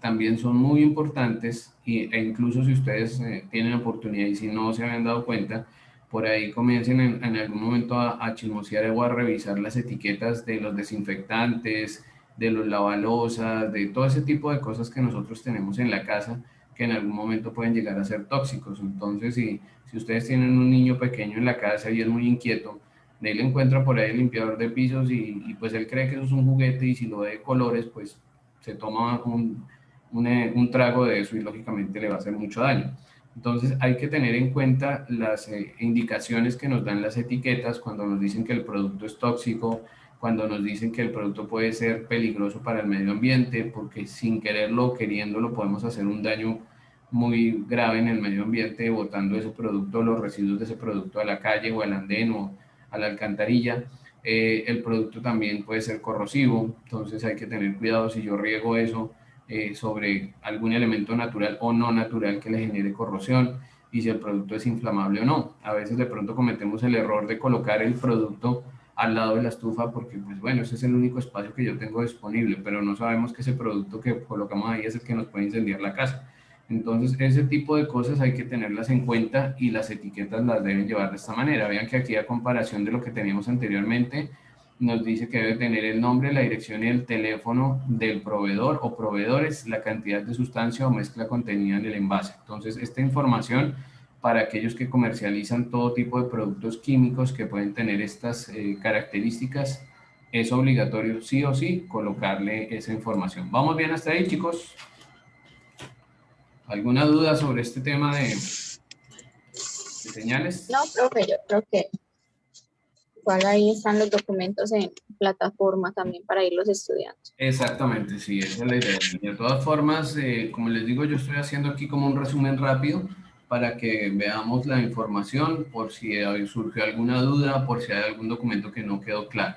también son muy importantes e incluso si ustedes tienen oportunidad y si no se habían dado cuenta, por ahí comiencen en algún momento a chismosear o a revisar las etiquetas de los desinfectantes, de los lavalosas, de todo ese tipo de cosas que nosotros tenemos en la casa que en algún momento pueden llegar a ser tóxicos. Entonces, si ustedes tienen un niño pequeño en la casa y es muy inquieto, él encuentra por ahí el limpiador de pisos y pues él cree que eso es un juguete y si lo ve de colores, pues se toma un trago de eso y lógicamente le va a hacer mucho daño. Entonces hay que tener en cuenta las indicaciones que nos dan las etiquetas cuando nos dicen que el producto es tóxico, cuando nos dicen que el producto puede ser peligroso para el medio ambiente, porque sin quererlo o queriéndolo podemos hacer un daño muy grave en el medio ambiente botando ese producto, los residuos de ese producto a la calle o al andén o a la alcantarilla. El producto también puede ser corrosivo, entonces hay que tener cuidado si yo riego eso sobre algún elemento natural o no natural que le genere corrosión y si el producto es inflamable o no. A veces de pronto cometemos el error de colocar el producto al lado de la estufa porque pues bueno, ese es el único espacio que yo tengo disponible, pero no sabemos que ese producto que colocamos ahí es el que nos puede incendiar la casa. Entonces ese tipo de cosas hay que tenerlas en cuenta y las etiquetas las deben llevar de esta manera. Vean que aquí a comparación de lo que teníamos anteriormente, nos dice que debe tener el nombre, la dirección y el teléfono del proveedor o proveedores, la cantidad de sustancia o mezcla contenida en el envase. Entonces, esta información para aquellos que comercializan todo tipo de productos químicos que pueden tener estas características, es obligatorio sí o sí colocarle esa información. ¿Vamos bien hasta ahí, chicos? ¿Alguna duda sobre este tema de señales? No, profe, yo creo que igual ahí están los documentos en plataforma también para ir los estudiando. Exactamente, sí, esa es la idea. De todas formas, como les digo, yo estoy haciendo aquí como un resumen rápido para que veamos la información por si surgió alguna duda, por si hay algún documento que no quedó claro.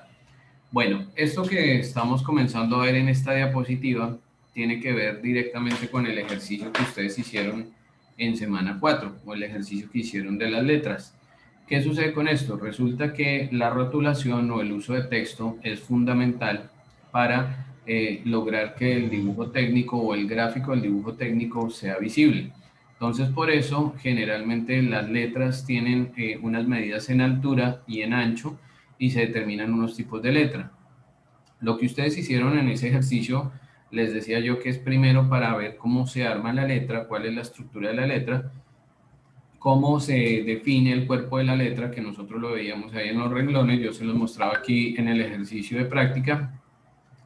Bueno, esto que estamos comenzando a ver en esta diapositiva tiene que ver directamente con el ejercicio que ustedes hicieron en semana 4 o el ejercicio que hicieron de las letras. ¿Qué sucede con esto? Resulta que la rotulación o el uso de texto es fundamental para lograr que el dibujo técnico o el gráfico del dibujo técnico sea visible. Entonces, por eso, generalmente las letras tienen unas medidas en altura y en ancho y se determinan unos tipos de letra. Lo que ustedes hicieron en ese ejercicio, les decía yo que es primero para ver cómo se arma la letra, cuál es la estructura de la letra, cómo se define el cuerpo de la letra, que nosotros lo veíamos ahí en los renglones, yo se los mostraba aquí en el ejercicio de práctica,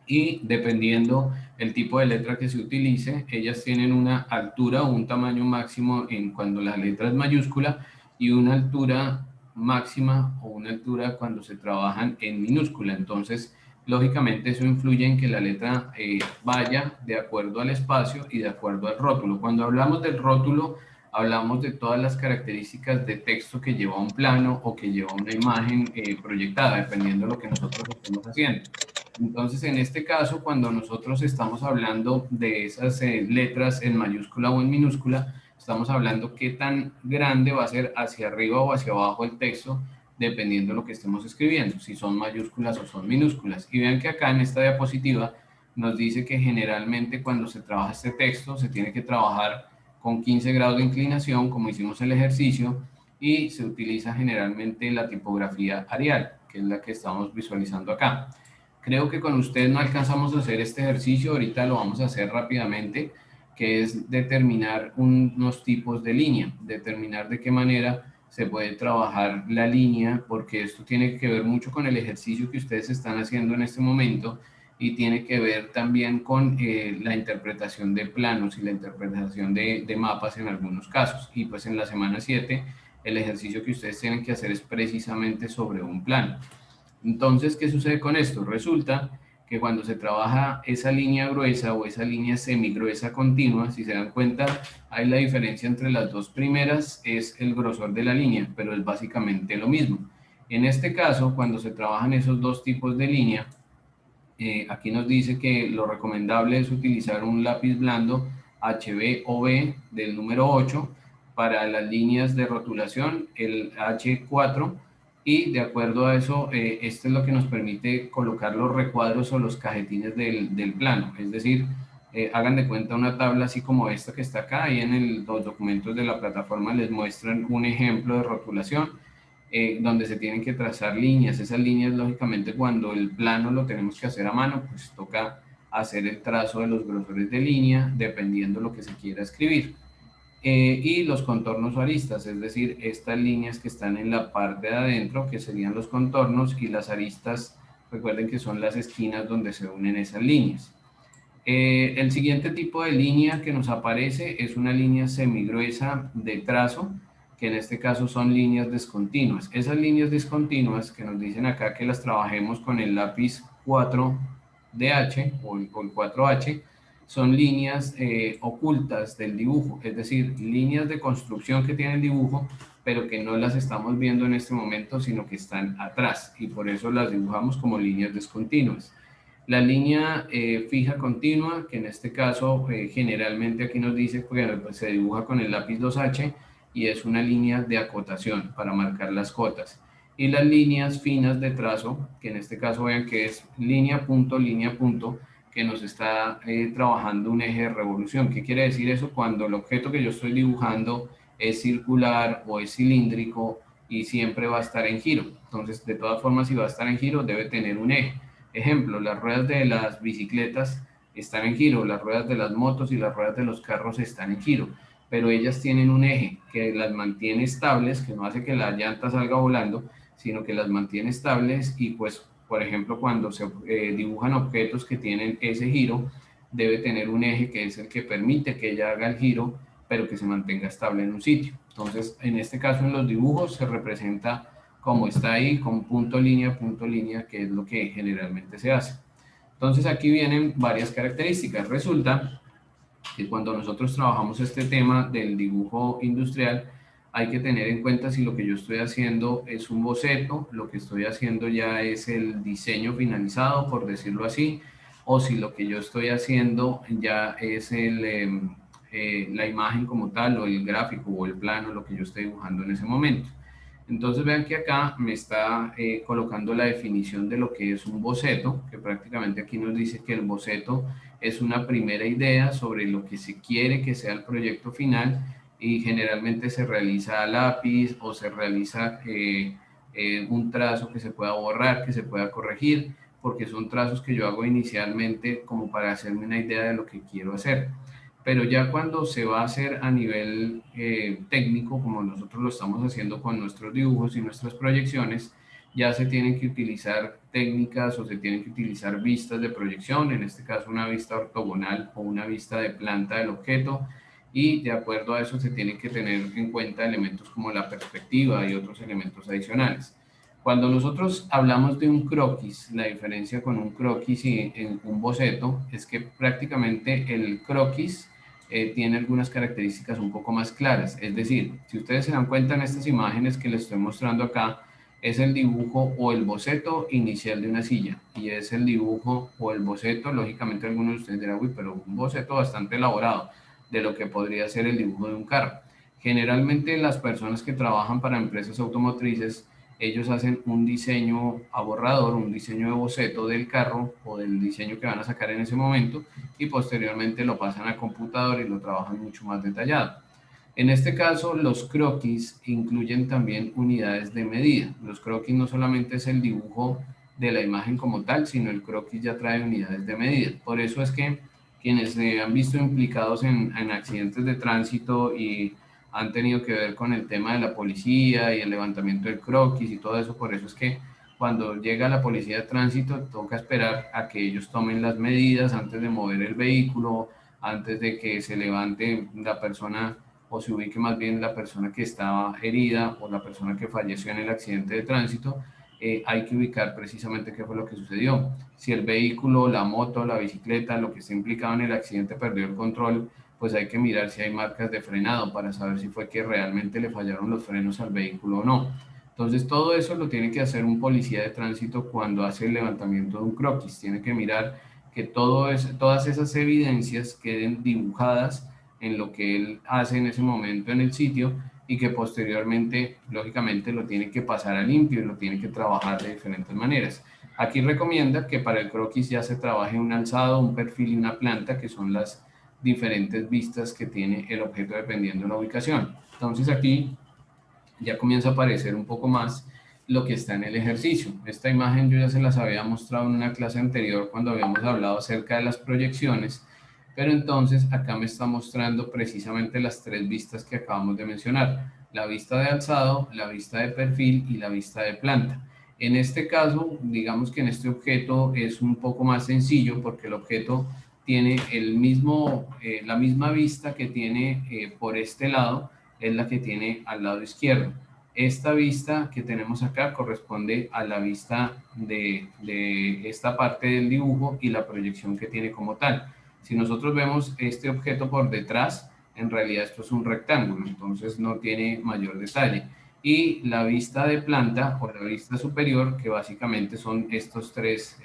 y dependiendo el tipo de letra que se utilice, ellas tienen una altura o un tamaño máximo en cuando la letra es mayúscula y una altura máxima o una altura cuando se trabajan en minúscula. Entonces, lógicamente eso influye en que la letra vaya de acuerdo al espacio y de acuerdo al rótulo. Cuando hablamos del rótulo, hablamos de todas las características de texto que lleva un plano o que lleva una imagen proyectada, dependiendo de lo que nosotros estemos haciendo. Entonces, en este caso, cuando nosotros estamos hablando de esas letras en mayúscula o en minúscula, estamos hablando qué tan grande va a ser hacia arriba o hacia abajo el texto, dependiendo de lo que estemos escribiendo, si son mayúsculas o son minúsculas. Y vean que acá en esta diapositiva nos dice que generalmente cuando se trabaja este texto se tiene que trabajar con 15 grados de inclinación, como hicimos el ejercicio, y se utiliza generalmente la tipografía Arial, que es la que estamos visualizando acá. Creo que con ustedes no alcanzamos a hacer este ejercicio, ahorita lo vamos a hacer rápidamente, que es determinar unos tipos de línea, determinar de qué manera se puede trabajar la línea, porque esto tiene que ver mucho con el ejercicio que ustedes están haciendo en este momento y tiene que ver también con la interpretación de planos y la interpretación de mapas en algunos casos. Y pues en la semana 7 el ejercicio que ustedes tienen que hacer es precisamente sobre un plano. Entonces, ¿qué sucede con esto? Resulta que cuando se trabaja esa línea gruesa o esa línea semigruesa continua, si se dan cuenta, hay la diferencia entre las dos primeras, es el grosor de la línea, pero es básicamente lo mismo. En este caso, cuando se trabajan esos dos tipos de línea, aquí nos dice que lo recomendable es utilizar un lápiz blando HB o B del número 8 para las líneas de rotulación, el H4, y de acuerdo a eso, esto es lo que nos permite colocar los recuadros o los cajetines del plano, es decir, hagan de cuenta una tabla así como esta que está acá, y en los documentos de la plataforma les muestran un ejemplo de rotulación, donde se tienen que trazar líneas. Esas líneas, lógicamente, cuando el plano lo tenemos que hacer a mano, pues toca hacer el trazo de los grosores de línea, dependiendo lo que se quiera escribir. Y los contornos o aristas, es decir, estas líneas que están en la parte de adentro, que serían los contornos, y las aristas, recuerden que son las esquinas donde se unen esas líneas. El siguiente tipo de línea que nos aparece es una línea semigruesa de trazo, que en este caso son líneas discontinuas. Esas líneas discontinuas que nos dicen acá que las trabajemos con el lápiz 4DH o el 4H, son líneas ocultas del dibujo, es decir, líneas de construcción que tiene el dibujo, pero que no las estamos viendo en este momento, sino que están atrás, y por eso las dibujamos como líneas discontinuas. La línea fija continua, que en este caso generalmente aquí nos dice que pues, se dibuja con el lápiz 2H y es una línea de acotación para marcar las cotas. Y las líneas finas de trazo, que en este caso vean que es línea, punto, que nos está trabajando un eje de revolución. ¿Qué quiere decir eso? Cuando el objeto que yo estoy dibujando es circular o es cilíndrico y siempre va a estar en giro. Entonces, de todas formas, si va a estar en giro, debe tener un eje. Ejemplo, las ruedas de las bicicletas están en giro, las ruedas de las motos y las ruedas de los carros están en giro, pero ellas tienen un eje que las mantiene estables, que no hace que la llanta salga volando, sino que las mantiene estables y pues, por ejemplo, cuando se dibujan objetos que tienen ese giro, debe tener un eje que es el que permite que ella haga el giro, pero que se mantenga estable en un sitio. Entonces, en este caso, en los dibujos se representa como está ahí, con punto, línea, que es lo que generalmente se hace. Entonces aquí vienen varias características. Resulta que cuando nosotros trabajamos este tema del dibujo industrial, hay que tener en cuenta si lo que yo estoy haciendo es un boceto, lo que estoy haciendo ya es el diseño finalizado, por decirlo así, o si lo que yo estoy haciendo ya es la imagen como tal, o el gráfico, o el plano, lo que yo estoy dibujando en ese momento. Entonces vean que acá me está colocando la definición de lo que es un boceto, que prácticamente aquí nos dice que el boceto es una primera idea sobre lo que se quiere que sea el proyecto final y generalmente se realiza a lápiz o se realiza un trazo que se pueda borrar, que se pueda corregir, porque son trazos que yo hago inicialmente como para hacerme una idea de lo que quiero hacer. Pero ya cuando se va a hacer a nivel técnico, como nosotros lo estamos haciendo con nuestros dibujos y nuestras proyecciones, ya se tienen que utilizar técnicas o se tienen que utilizar vistas de proyección, en este caso una vista ortogonal o una vista de planta del objeto, y de acuerdo a eso se tienen que tener en cuenta elementos como la perspectiva y otros elementos adicionales. Cuando nosotros hablamos de un croquis, la diferencia con un croquis y un boceto es que prácticamente el croquis tiene algunas características un poco más claras. Es decir, si ustedes se dan cuenta en estas imágenes que les estoy mostrando acá, es el dibujo o el boceto inicial de una silla, y es el dibujo o el boceto, lógicamente algunos de ustedes dirán, uy, pero un boceto bastante elaborado de lo que podría ser el dibujo de un carro. Generalmente las personas que trabajan para empresas automotrices, ellos hacen un diseño a borrador, un diseño de boceto del carro o del diseño que van a sacar en ese momento, y posteriormente lo pasan a computador y lo trabajan mucho más detallado. En este caso, los croquis incluyen también unidades de medida. Los croquis no solamente es el dibujo de la imagen como tal, sino el croquis ya trae unidades de medida. Por eso es que quienes se han visto implicados en accidentes de tránsito y han tenido que ver con el tema de la policía y el levantamiento del croquis y todo eso, por eso es que cuando llega la policía de tránsito toca esperar a que ellos tomen las medidas antes de mover el vehículo, antes de que se levante la persona o se ubique más bien la persona que estaba herida o la persona que falleció en el accidente de tránsito. Hay que ubicar precisamente qué fue lo que sucedió. Si el vehículo, la moto, la bicicleta, lo que está implicado en el accidente perdió el control, pues hay que mirar si hay marcas de frenado para saber si fue que realmente le fallaron los frenos al vehículo o no. Entonces todo eso lo tiene que hacer un policía de tránsito cuando hace el levantamiento de un croquis. Tiene que mirar que todas esas evidencias queden dibujadas en lo que él hace en ese momento en el sitio, y que posteriormente, lógicamente, lo tiene que pasar a limpio y lo tiene que trabajar de diferentes maneras. Aquí recomienda que para el croquis ya se trabaje un alzado, un perfil y una planta, que son las diferentes vistas que tiene el objeto dependiendo de la ubicación. Entonces aquí ya comienza a aparecer un poco más lo que está en el ejercicio. Esta imagen yo ya se las había mostrado en una clase anterior cuando habíamos hablado acerca de las proyecciones, pero entonces acá me está mostrando precisamente las tres vistas que acabamos de mencionar: la vista de alzado, la vista de perfil y la vista de planta. En este caso, digamos que en este objeto es un poco más sencillo porque el objeto tiene la misma vista que tiene por este lado, es la que tiene al lado izquierdo. Esta vista que tenemos acá corresponde a la vista de esta parte del dibujo y la proyección que tiene como tal. Si nosotros vemos este objeto por detrás, en realidad esto es un rectángulo, entonces no tiene mayor detalle. Y la vista de planta o la vista superior, que básicamente son estos tres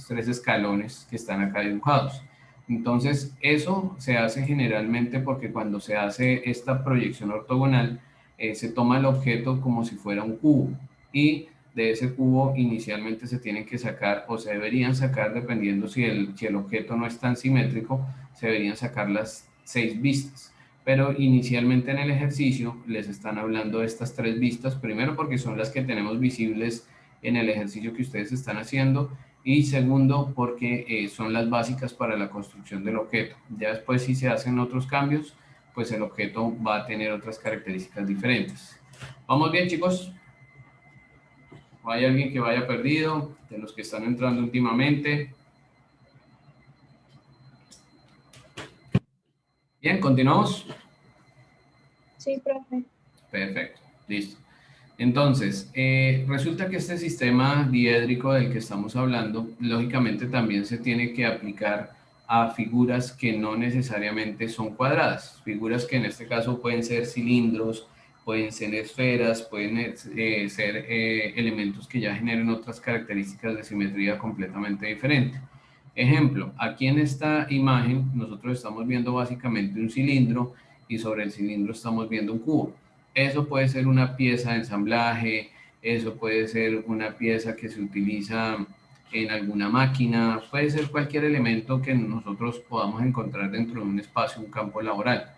escalones que están acá dibujados. Entonces, eso se hace generalmente porque cuando se hace esta proyección ortogonal, se toma el objeto como si fuera un cubo, y de ese cubo inicialmente se tienen que sacar, o se deberían sacar, dependiendo si el objeto no es tan simétrico, se deberían sacar las 6 vistas. Pero inicialmente en el ejercicio les están hablando de estas 3 vistas, primero porque son las que tenemos visibles en el ejercicio que ustedes están haciendo, y segundo porque son las básicas para la construcción del objeto. Ya después, si se hacen otros cambios, pues el objeto va a tener otras características diferentes. ¿Vamos bien, chicos? ¿O hay alguien que vaya perdido de los que están entrando últimamente? Bien, ¿continuamos? Sí, profe. Perfecto, listo. Entonces, resulta que este sistema diédrico del que estamos hablando, lógicamente también se tiene que aplicar a figuras que no necesariamente son cuadradas, figuras que en este caso pueden ser cilindros, pueden ser esferas, pueden ser elementos que ya generen otras características de simetría completamente diferente. Ejemplo, aquí en esta imagen nosotros estamos viendo básicamente un cilindro, y sobre el cilindro estamos viendo un cubo. Eso puede ser una pieza de ensamblaje, eso puede ser una pieza que se utiliza en alguna máquina, puede ser cualquier elemento que nosotros podamos encontrar dentro de un espacio, un campo laboral.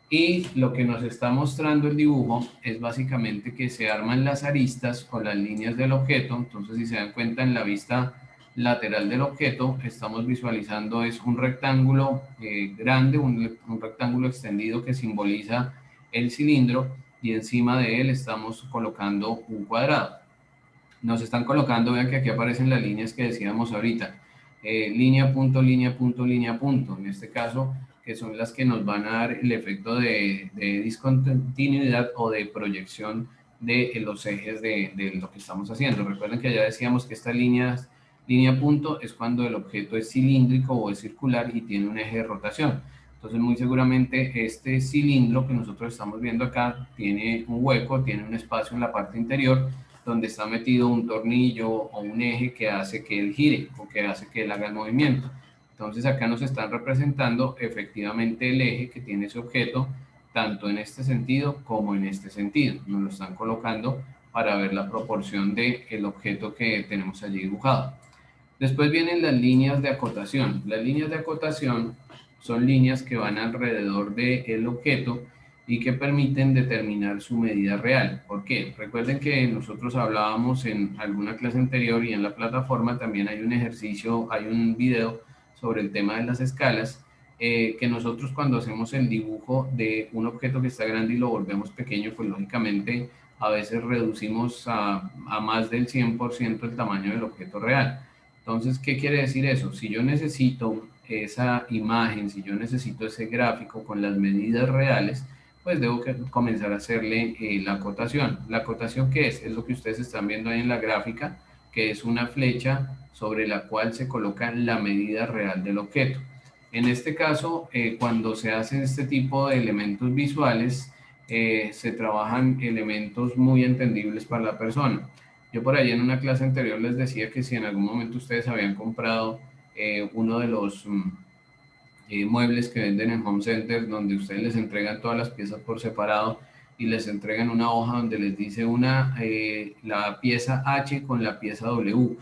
Y lo que nos está mostrando el dibujo es básicamente que se arman las aristas o las líneas del objeto. Entonces, si se dan cuenta, en la vista lateral del objeto estamos visualizando es un rectángulo grande, un rectángulo extendido que simboliza el cilindro, y encima de él estamos colocando un cuadrado. Nos están colocando, vean que aquí aparecen las líneas que decíamos ahorita, línea, punto, línea, punto, línea, punto. En este caso, que son las que nos van a dar el efecto de discontinuidad o de proyección de los ejes de lo que estamos haciendo. Recuerden que ya decíamos que estas líneas, línea punto, es cuando el objeto es cilíndrico o es circular y tiene un eje de rotación. Entonces, muy seguramente este cilindro que nosotros estamos viendo acá tiene un hueco, tiene un espacio en la parte interior donde está metido un tornillo o un eje que hace que él gire o que hace que él haga el movimiento. Entonces, acá nos están representando efectivamente el eje que tiene ese objeto, tanto en este sentido como en este sentido. Nos lo están colocando para ver la proporción del objeto que tenemos allí dibujado. Después vienen las líneas de acotación. Las líneas de acotación son líneas que van alrededor del objeto y que permiten determinar su medida real. ¿Por qué? Recuerden que nosotros hablábamos en alguna clase anterior y en la plataforma también hay un ejercicio, hay un video sobre el tema de las escalas, que nosotros cuando hacemos el dibujo de un objeto que está grande y lo volvemos pequeño, pues lógicamente a veces reducimos a más del 100% el tamaño del objeto real. Entonces, ¿qué quiere decir eso? Si yo necesito esa imagen, si yo necesito ese gráfico con las medidas reales, pues debo comenzar a hacerle la acotación. ¿La acotación qué es? Es lo que ustedes están viendo ahí en la gráfica, que es una flecha sobre la cual se coloca la medida real del objeto. En este caso, cuando se hacen este tipo de elementos visuales, se trabajan elementos muy entendibles para la persona. Yo por ahí en una clase anterior les decía que si en algún momento ustedes habían comprado uno de los muebles que venden en Home Center, donde ustedes les entregan todas las piezas por separado y les entregan una hoja donde les dice la pieza H con la pieza W,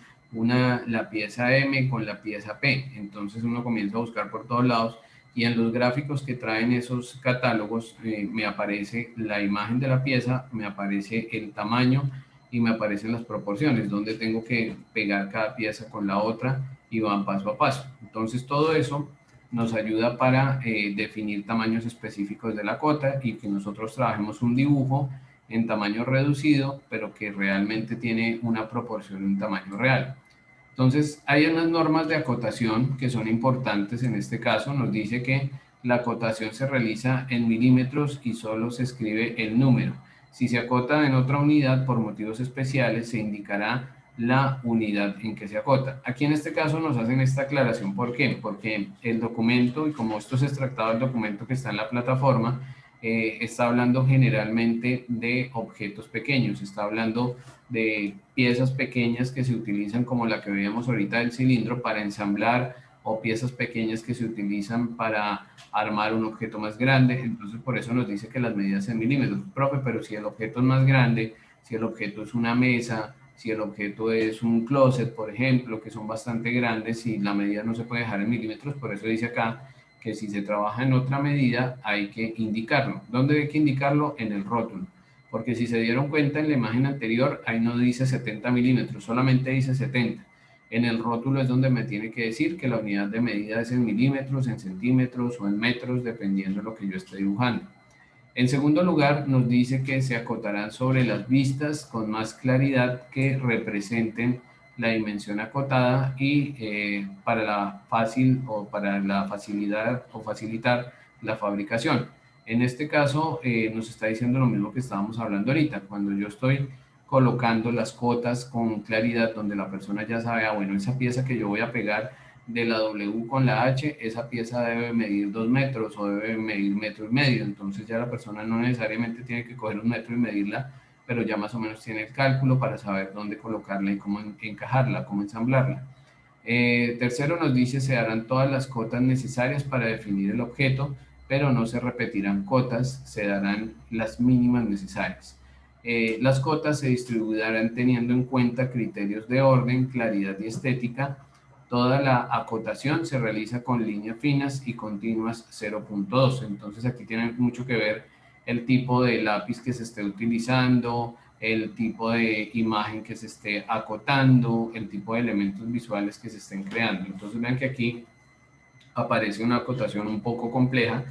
la pieza M con la pieza P. Entonces uno comienza a buscar por todos lados y en los gráficos que traen esos catálogos me aparece la imagen de la pieza, me aparece el tamaño y me aparecen las proporciones, donde tengo que pegar cada pieza con la otra y van paso a paso. Entonces todo eso nos ayuda para definir tamaños específicos de la cota y que nosotros trabajemos un dibujo en tamaño reducido, pero que realmente tiene una proporción en tamaño real. Entonces, hay unas normas de acotación que son importantes en este caso. Nos dice que la acotación se realiza en milímetros y solo se escribe el número. Si se acota en otra unidad por motivos especiales, se indicará la unidad en que se acota. Aquí en este caso nos hacen esta aclaración. ¿Por qué? Porque el documento, y como esto es extractado del documento que está en la plataforma, está hablando generalmente de objetos pequeños, está hablando de piezas pequeñas que se utilizan como la que veíamos ahorita del cilindro para ensamblar o piezas pequeñas que se utilizan para armar un objeto más grande. Entonces por eso nos dice que las medidas en milímetros. Profe, pero si el objeto es más grande, si el objeto es una mesa, si el objeto es un closet, por ejemplo, que son bastante grandes y la medida no se puede dejar en milímetros, por eso dice acá que si se trabaja en otra medida hay que indicarlo. ¿Dónde hay que indicarlo? En el rótulo. Porque si se dieron cuenta en la imagen anterior, ahí no dice 70 milímetros, solamente dice 70. En el rótulo es donde me tiene que decir que la unidad de medida es en milímetros, en centímetros o en metros, dependiendo de lo que yo esté dibujando. En segundo lugar, nos dice que se acotarán sobre las vistas con más claridad que representen la dimensión acotada y para la facilidad o facilitar la fabricación. En este caso, nos está diciendo lo mismo que estábamos hablando ahorita. Cuando yo estoy colocando las cotas con claridad, donde la persona ya sabe, bueno, esa pieza que yo voy a pegar de la W con la H, esa pieza debe medir 2 metros o debe medir 1,5 metros. Entonces ya la persona no necesariamente tiene que coger 1 metro y medirla, pero ya más o menos tiene el cálculo para saber dónde colocarla y cómo encajarla, cómo ensamblarla. Tercero nos dice, se darán todas las cotas necesarias para definir el objeto, pero no se repetirán cotas, se darán las mínimas necesarias. Las cotas se distribuirán teniendo en cuenta criterios de orden, claridad y estética. Toda la acotación se realiza con líneas finas y continuas 0.2. Entonces aquí tiene mucho que ver el tipo de lápiz que se esté utilizando, el tipo de imagen que se esté acotando, el tipo de elementos visuales que se estén creando. Entonces vean que aquí aparece una acotación un poco compleja,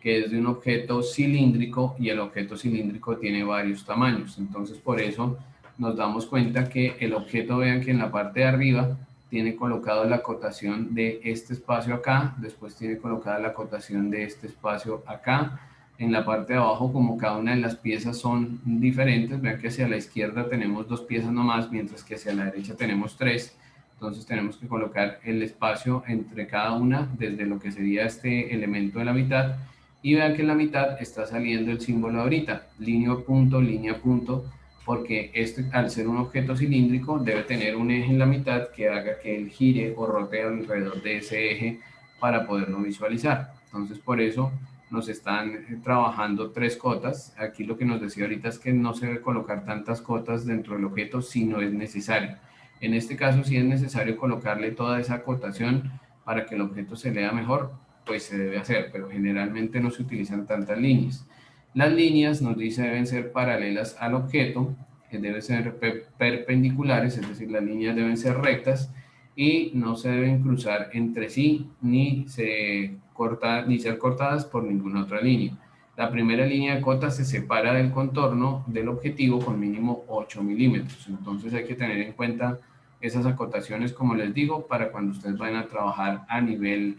que es de un objeto cilíndrico y el objeto cilíndrico tiene varios tamaños. Entonces por eso nos damos cuenta que el objeto, vean que en la parte de arriba tiene colocado la acotación de este espacio acá, después tiene colocada la acotación de este espacio acá. En la parte de abajo, como cada una de las piezas son diferentes, vean que hacia la izquierda tenemos 2 piezas nomás, mientras que hacia la derecha tenemos 3. Entonces tenemos que colocar el espacio entre cada una desde lo que sería este elemento de la mitad, y vean que en la mitad está saliendo el símbolo ahorita, línea punto, porque este, al ser un objeto cilíndrico, debe tener un eje en la mitad que haga que él gire o rote alrededor de ese eje para poderlo visualizar. Entonces por eso nos están trabajando 3 cotas. Aquí lo que nos decía ahorita es que no se debe colocar tantas cotas dentro del objeto si no es necesario. En este caso, si es necesario colocarle toda esa acotación para que el objeto se lea mejor, pues se debe hacer, pero generalmente no se utilizan tantas líneas. Las líneas, nos dice, deben ser paralelas al objeto, que deben ser perpendiculares, es decir, las líneas deben ser rectas y no se deben cruzar entre sí ni ser cortadas por ninguna otra línea. La primera línea de cota se separa del contorno del objetivo con mínimo 8 milímetros. Entonces hay que tener en cuenta esas acotaciones, como les digo, para cuando ustedes vayan a trabajar a nivel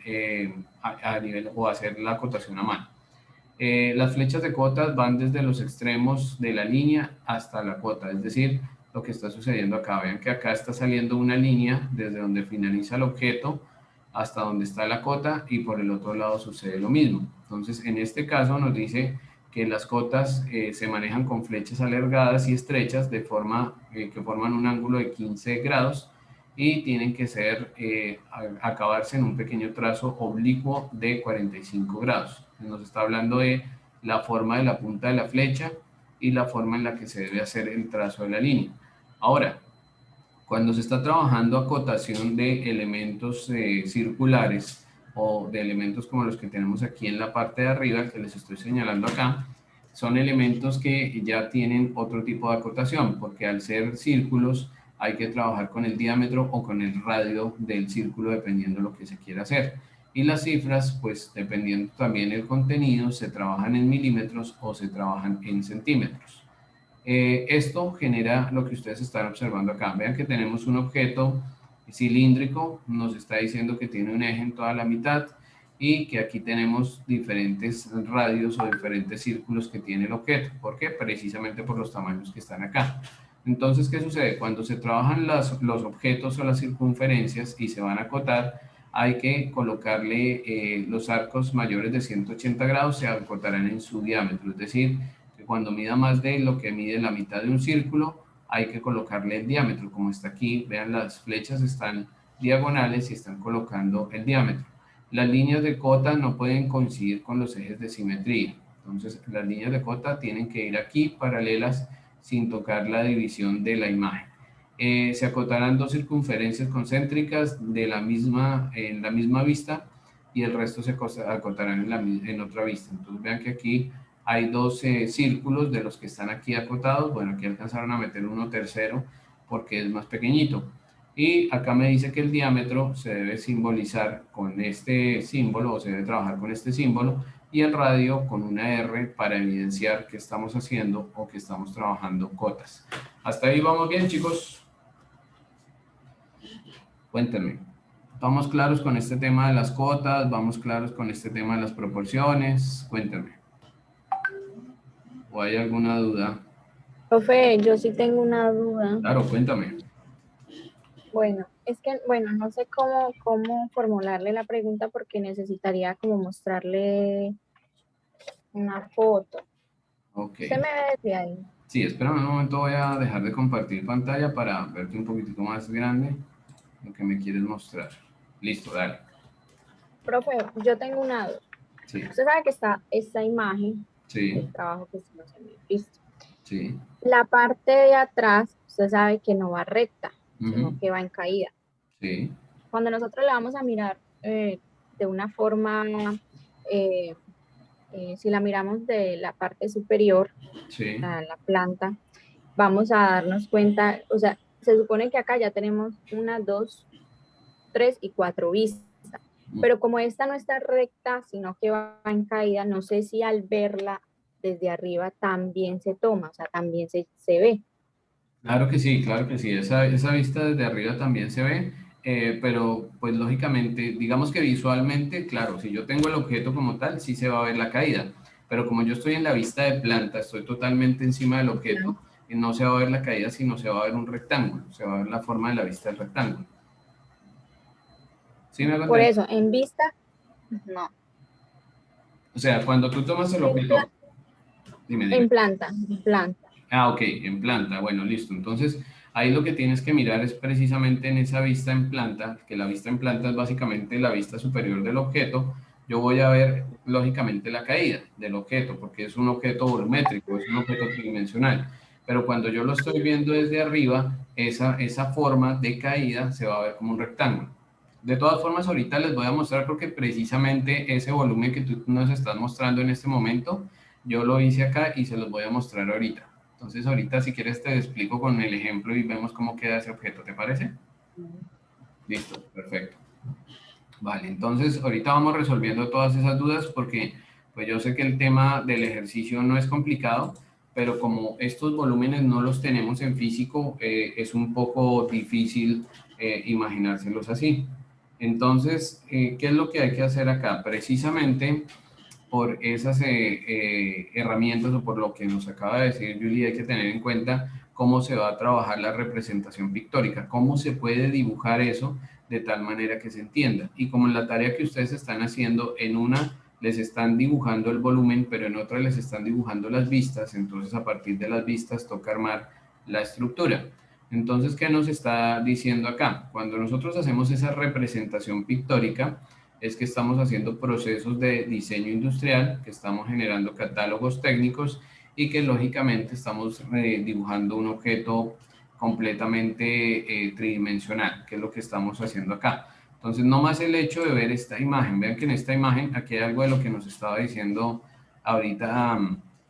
o hacer la acotación a mano. Las flechas de cotas van desde los extremos de la línea hasta la cota, es decir, lo que está sucediendo acá. Vean que acá está saliendo una línea desde donde finaliza el objeto hasta donde está la cota, y por el otro lado sucede lo mismo. Entonces, en este caso nos dice que las cotas se manejan con flechas alargadas y estrechas de forma que forman un ángulo de 15 grados y tienen que ser, acabarse en un pequeño trazo oblicuo de 45 grados. Nos está hablando de la forma de la punta de la flecha y la forma en la que se debe hacer el trazo de la línea. Ahora, cuando se está trabajando acotación de elementos circulares o de elementos como los que tenemos aquí en la parte de arriba, que les estoy señalando acá, son elementos que ya tienen otro tipo de acotación, porque al ser círculos hay que trabajar con el diámetro o con el radio del círculo, dependiendo de lo que se quiera hacer. Y las cifras, pues dependiendo también el contenido, se trabajan en milímetros o se trabajan en centímetros. Esto genera lo que ustedes están observando acá. Vean que tenemos un objeto cilíndrico, nos está diciendo que tiene un eje en toda la mitad y que aquí tenemos diferentes radios o diferentes círculos que tiene el objeto. ¿Por qué? Precisamente por los tamaños que están acá. Entonces, ¿qué sucede? Cuando se trabajan los objetos o las circunferencias y se van a acotar, hay que colocarle los arcos mayores de 180 grados, se acotarán en su diámetro, es decir, cuando mida más de lo que mide la mitad de un círculo, hay que colocarle el diámetro. Como está aquí, vean, las flechas están diagonales y están colocando el diámetro. Las líneas de cota no pueden coincidir con los ejes de simetría. Entonces, las líneas de cota tienen que ir aquí paralelas sin tocar la división de la imagen. Se acotarán 2 circunferencias concéntricas en la misma vista, y el resto se acotarán en otra vista. Entonces, vean que aquí hay 12 círculos de los que están aquí acotados. Bueno, aquí alcanzaron a meter uno tercero porque es más pequeñito. Y acá me dice que el diámetro se debe simbolizar con este símbolo, o se debe trabajar con este símbolo, y el radio con una R para evidenciar que estamos haciendo o que estamos trabajando cotas. ¿Hasta ahí vamos bien, chicos? Cuéntenme. ¿Vamos claros con este tema de las cotas? ¿Vamos claros con este tema de las proporciones? Cuéntenme. ¿O hay alguna duda? Profe, yo sí tengo una duda. Claro, cuéntame. Bueno, es que, bueno, no sé cómo formularle la pregunta porque necesitaría como mostrarle una foto. Ok. ¿Usted me ve desde ahí? Sí, espérame un momento, voy a dejar de compartir pantalla para verte un poquitico más grande lo que me quieres mostrar. Listo, dale. Profe, yo tengo una duda. Sí, Usted sabe que está esta imagen sí, del trabajo que hicimos en el visto. sí. La parte de atrás, usted sabe que no va recta, sino Ujú, que va en caída. sí, Cuando nosotros la vamos a mirar de una forma, eh, si la miramos de la parte superior, sí. la planta, vamos a darnos cuenta, o sea, se supone que acá ya tenemos 1, 2, 3 y 4 vistas, pero como esta no está recta, sino que va en caída, no sé si al verla desde arriba también se toma, o sea, también se ve. Claro que sí, claro que sí. Esa vista desde arriba también se ve, pero pues lógicamente, digamos que visualmente, claro, si yo tengo el objeto como tal, sí se va a ver la caída, pero como yo estoy en la vista de planta, estoy totalmente encima del objeto, y no se va a ver la caída, sino se va a ver un rectángulo, se va a ver la forma de la vista del rectángulo. ¿Sí me hago Por entender? eso, en vista, no. O sea, cuando tú tomas el En, objeto, dime, en dime. planta, en planta. Ah, ok, en planta, bueno, listo. Entonces, ahí lo que tienes que mirar es precisamente en esa vista en planta, que la vista en planta es básicamente la vista superior del objeto. Yo voy a ver, lógicamente, la caída del objeto, porque es un objeto volumétrico, es un objeto tridimensional. Pero cuando yo lo estoy viendo desde arriba, esa forma de caída se va a ver como un rectángulo. De todas formas, ahorita les voy a mostrar porque precisamente ese volumen que tú nos estás mostrando en este momento, yo lo hice acá y se los voy a mostrar ahorita. Entonces ahorita si quieres te explico con el ejemplo y vemos cómo queda ese objeto, ¿te parece? Listo, perfecto. Vale, entonces ahorita vamos resolviendo todas esas dudas porque pues yo sé que el tema del ejercicio no es complicado, pero como estos volúmenes no los tenemos en físico, es un poco difícil imaginárselos así. Entonces, ¿qué es lo que hay que hacer acá? Precisamente por esas herramientas o por lo que nos acaba de decir Julie, hay que tener en cuenta cómo se va a trabajar la representación pictórica, cómo se puede dibujar eso de tal manera que se entienda. Y como en la tarea que ustedes están haciendo, en una les están dibujando el volumen, pero en otra les están dibujando las vistas, entonces a partir de las vistas toca armar la estructura. Entonces, ¿qué nos está diciendo acá? Cuando nosotros hacemos esa representación pictórica, es que estamos haciendo procesos de diseño industrial, que estamos generando catálogos técnicos y que lógicamente estamos dibujando un objeto completamente tridimensional, que es lo que estamos haciendo acá. Entonces, no más el hecho de ver esta imagen. Vean que en esta imagen, aquí hay algo de lo que nos estaba diciendo ahorita,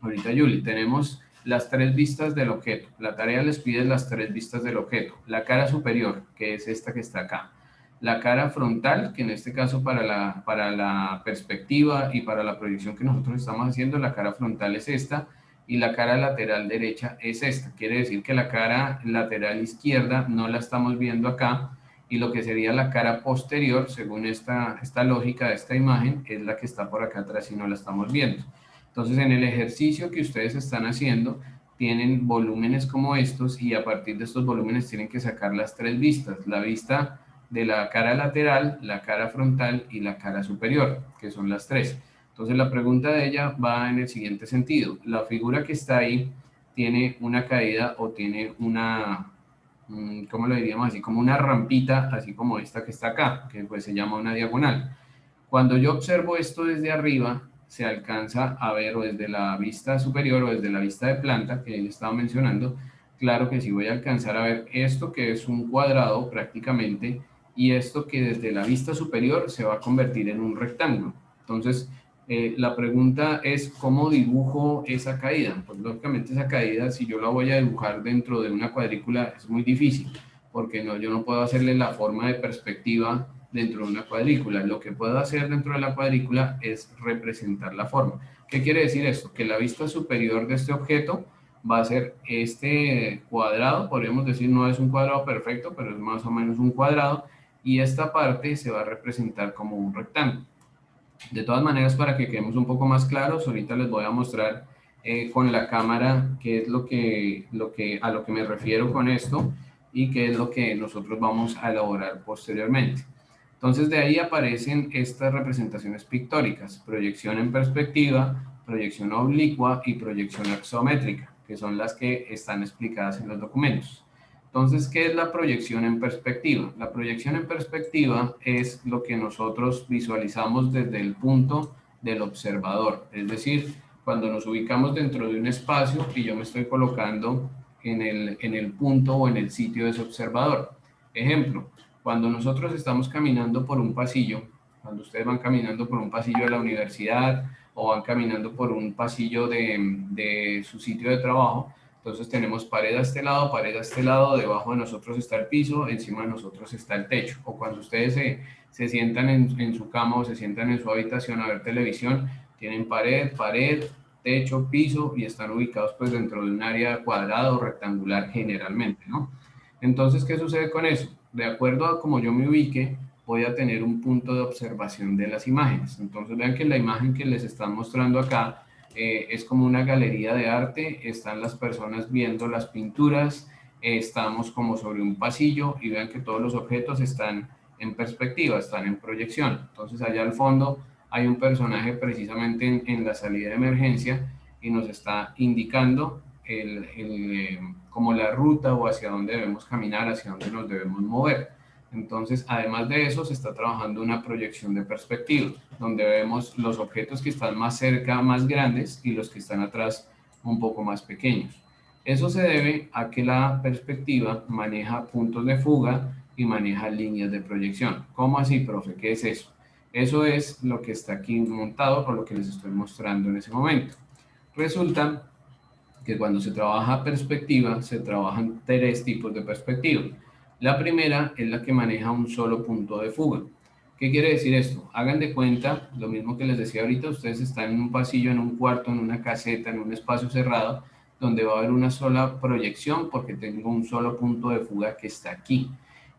ahorita Yuli. Tenemos las tres vistas del objeto. La tarea les pide las tres vistas del objeto. La cara superior, que es esta que está acá, la cara frontal, que en este caso para la perspectiva y para la proyección que nosotros estamos haciendo, la cara frontal es esta, y la cara lateral derecha es esta. Quiere decir que la cara lateral izquierda no la estamos viendo acá, y lo que sería la cara posterior, según esta lógica de esta imagen, es la que está por acá atrás y no la estamos viendo. Entonces, en el ejercicio que ustedes están haciendo, tienen volúmenes como estos, y a partir de estos volúmenes tienen que sacar las tres vistas. La vista de la cara lateral, la cara frontal y la cara superior, que son las tres. Entonces la pregunta de ella va en el siguiente sentido. La figura que está ahí tiene una caída o tiene una, ¿cómo lo diríamos así? Como una rampita, así como esta que está acá, que pues se llama una diagonal. Cuando yo observo esto desde arriba, se alcanza a ver, o desde la vista superior o desde la vista de planta que él estaba mencionando, claro que sí voy a alcanzar a ver esto que es un cuadrado prácticamente, y esto que desde la vista superior se va a convertir en un rectángulo. Entonces, la pregunta es, ¿cómo dibujo esa caída? Pues lógicamente esa caída, si yo la voy a dibujar dentro de una cuadrícula, es muy difícil, porque no, yo no puedo hacerle la forma de perspectiva dentro de una cuadrícula. Lo que puedo hacer dentro de la cuadrícula es representar la forma. ¿Qué quiere decir esto? Que la vista superior de este objeto va a ser este cuadrado, podríamos decir, no es un cuadrado perfecto, pero es más o menos un cuadrado, y esta parte se va a representar como un rectángulo. De todas maneras, para que quedemos un poco más claros, ahorita les voy a mostrar con la cámara qué es a lo que me refiero con esto y qué es lo que nosotros vamos a elaborar posteriormente. Entonces, de ahí aparecen estas representaciones pictóricas: proyección en perspectiva, proyección oblicua y proyección axométrica, que son las que están explicadas en los documentos. Entonces, ¿qué es la proyección en perspectiva? La proyección en perspectiva es lo que nosotros visualizamos desde el punto del observador. Es decir, cuando nos ubicamos dentro de un espacio y yo me estoy colocando en el punto o en el sitio de ese observador. Ejemplo, cuando nosotros estamos caminando por un pasillo, cuando ustedes van caminando por un pasillo de la universidad o van caminando por un pasillo de su sitio de trabajo, entonces tenemos pared a este lado, debajo de nosotros está el piso, encima de nosotros está el techo. O cuando ustedes se sientan en su cama o se sientan en su habitación a ver televisión, tienen pared, techo, piso, y están ubicados pues dentro de un área cuadrada o rectangular generalmente, ¿no? Entonces, ¿qué sucede con eso? De acuerdo a cómo yo me ubique, voy a tener un punto de observación de las imágenes. Entonces, vean que la imagen que les están mostrando acá es como una galería de arte, están las personas viendo las pinturas, estamos como sobre un pasillo, y vean que todos los objetos están en perspectiva, están en proyección. Entonces allá al fondo hay un personaje precisamente en la salida de emergencia y nos está indicando como la ruta o hacia dónde debemos caminar, hacia dónde nos debemos mover. Entonces, además de eso, se está trabajando una proyección de perspectiva, donde vemos los objetos que están más cerca, más grandes, y los que están atrás, un poco más pequeños. Eso se debe a que la perspectiva maneja puntos de fuga y maneja líneas de proyección. ¿Cómo así, profe? ¿Qué es eso? Eso es lo que está aquí montado o lo que les estoy mostrando en ese momento. Resulta que cuando se trabaja perspectiva, se trabajan tres tipos de perspectiva. La primera es la que maneja un solo punto de fuga. ¿Qué quiere decir esto? Hagan de cuenta, lo mismo que les decía ahorita, ustedes están en un pasillo, en un cuarto, en una caseta, en un espacio cerrado, donde va a haber una sola proyección porque tengo un solo punto de fuga que está aquí.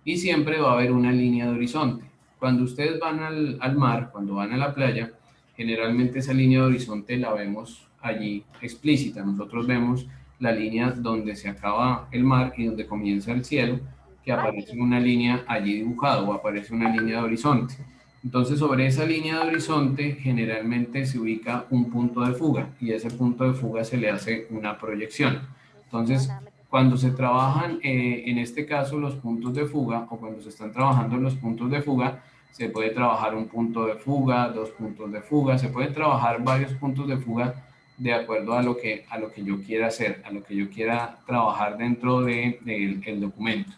Y siempre va a haber una línea de horizonte. Cuando ustedes van al mar, cuando van a la playa, generalmente esa línea de horizonte la vemos allí explícita. Nosotros vemos la línea donde se acaba el mar y donde comienza el cielo, que aparece una línea allí dibujada o aparece una línea de horizonte. Entonces, sobre esa línea de horizonte generalmente se ubica un punto de fuga y a ese punto de fuga se le hace una proyección. Entonces, cuando se trabajan, en este caso, los puntos de fuga o cuando se están trabajando los puntos de fuga, se puede trabajar un punto de fuga, dos puntos de fuga, se pueden trabajar varios puntos de fuga de acuerdo a lo que yo quiera hacer, a lo que yo quiera trabajar dentro del documento.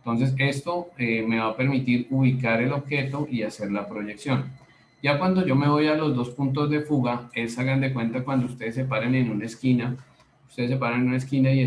Entonces, esto me va a permitir ubicar el objeto y hacer la proyección. Ya cuando yo me voy a los dos puntos de fuga, hagan de cuenta cuando ustedes se paran en una esquina, y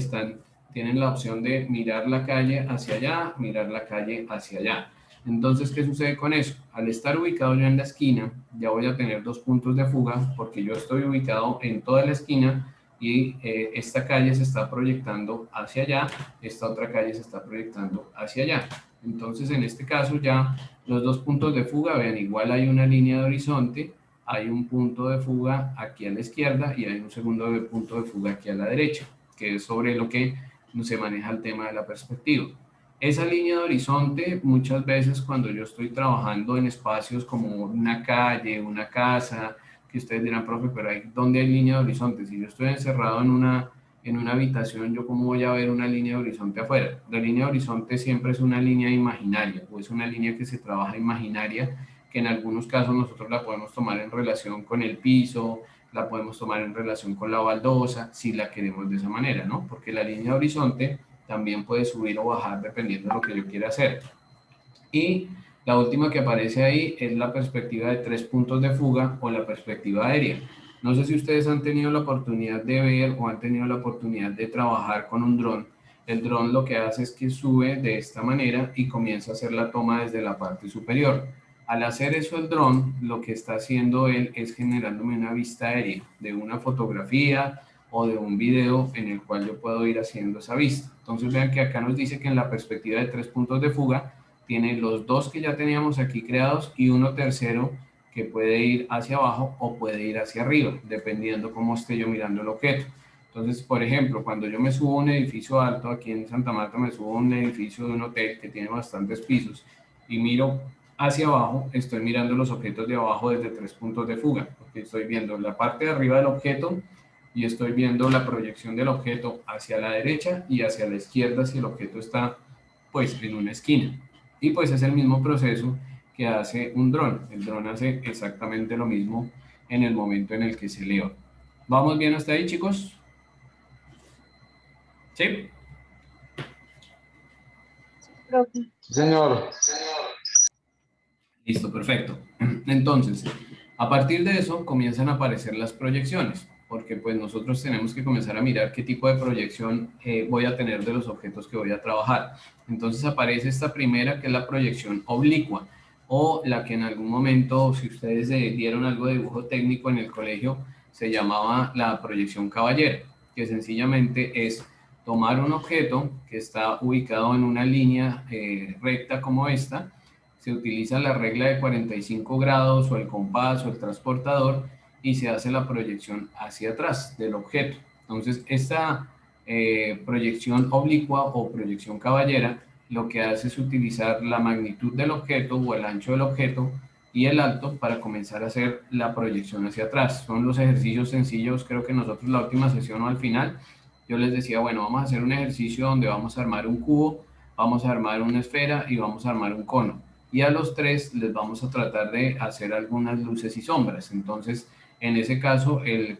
tienen la opción de mirar la calle hacia allá, mirar la calle hacia allá. Entonces, ¿qué sucede con eso? Al estar ubicado yo en la esquina, ya voy a tener dos puntos de fuga porque yo estoy ubicado en toda la esquina y esta calle se está proyectando hacia allá, esta otra calle se está proyectando hacia allá. Entonces, en este caso ya los dos puntos de fuga, vean, igual hay una línea de horizonte, hay un punto de fuga aquí a la izquierda y hay un segundo punto de fuga aquí a la derecha, que es sobre lo que se maneja el tema de la perspectiva. Esa línea de horizonte, muchas veces cuando yo estoy trabajando en espacios como una calle, una casa, que ustedes dirán, profe, pero ¿dónde hay línea de horizonte? Si yo estoy encerrado en una habitación, ¿yo cómo voy a ver una línea de horizonte afuera? La línea de horizonte siempre es una línea imaginaria, o es una línea que se trabaja imaginaria, que en algunos casos nosotros la podemos tomar en relación con el piso, la podemos tomar en relación con la baldosa, si la queremos de esa manera, ¿no? Porque la línea de horizonte también puede subir o bajar dependiendo de lo que yo quiera hacer. Y la última que aparece ahí es la perspectiva de tres puntos de fuga o la perspectiva aérea. No sé si ustedes han tenido la oportunidad de ver o han tenido la oportunidad de trabajar con un dron. El dron lo que hace es que sube de esta manera y comienza a hacer la toma desde la parte superior. Al hacer eso el dron, lo que está haciendo él es generándome una vista aérea de una fotografía o de un video en el cual yo puedo ir haciendo esa vista. Entonces vean que acá nos dice que en la perspectiva de tres puntos de fuga tiene los dos que ya teníamos aquí creados y uno tercero que puede ir hacia abajo o puede ir hacia arriba, dependiendo cómo esté yo mirando el objeto. Entonces, por ejemplo, cuando yo me subo a un edificio alto, aquí en Santa Marta me subo a un edificio de un hotel que tiene bastantes pisos y miro hacia abajo, estoy mirando los objetos de abajo desde tres puntos de fuga, porque estoy viendo la parte de arriba del objeto y estoy viendo la proyección del objeto hacia la derecha y hacia la izquierda si el objeto está pues en una esquina. Y pues es el mismo proceso que hace un dron. El dron hace exactamente lo mismo en el momento en el que se eleva. ¿Vamos bien hasta ahí, chicos? ¿Sí? Sí, señor. Listo, perfecto. Entonces, a partir de eso comienzan a aparecer las proyecciones, porque pues nosotros tenemos que comenzar a mirar qué tipo de proyección voy a tener de los objetos que voy a trabajar. Entonces aparece esta primera, que es la proyección oblicua, o la que en algún momento, si ustedes dieron algo de dibujo técnico en el colegio, se llamaba la proyección caballera, que sencillamente es tomar un objeto que está ubicado en una línea recta como esta. Se utiliza la regla de 45 grados o el compás o el transportador y se hace la proyección hacia atrás del objeto. Entonces, esta proyección oblicua o proyección caballera lo que hace es utilizar la magnitud del objeto o el ancho del objeto y el alto para comenzar a hacer la proyección hacia atrás. Son los ejercicios sencillos. Creo que nosotros la última sesión o al final yo les decía, bueno, vamos a hacer un ejercicio donde vamos a armar un cubo, vamos a armar una esfera y vamos a armar un cono. Y a los tres les vamos a tratar de hacer algunas luces y sombras. Entonces, en ese caso, el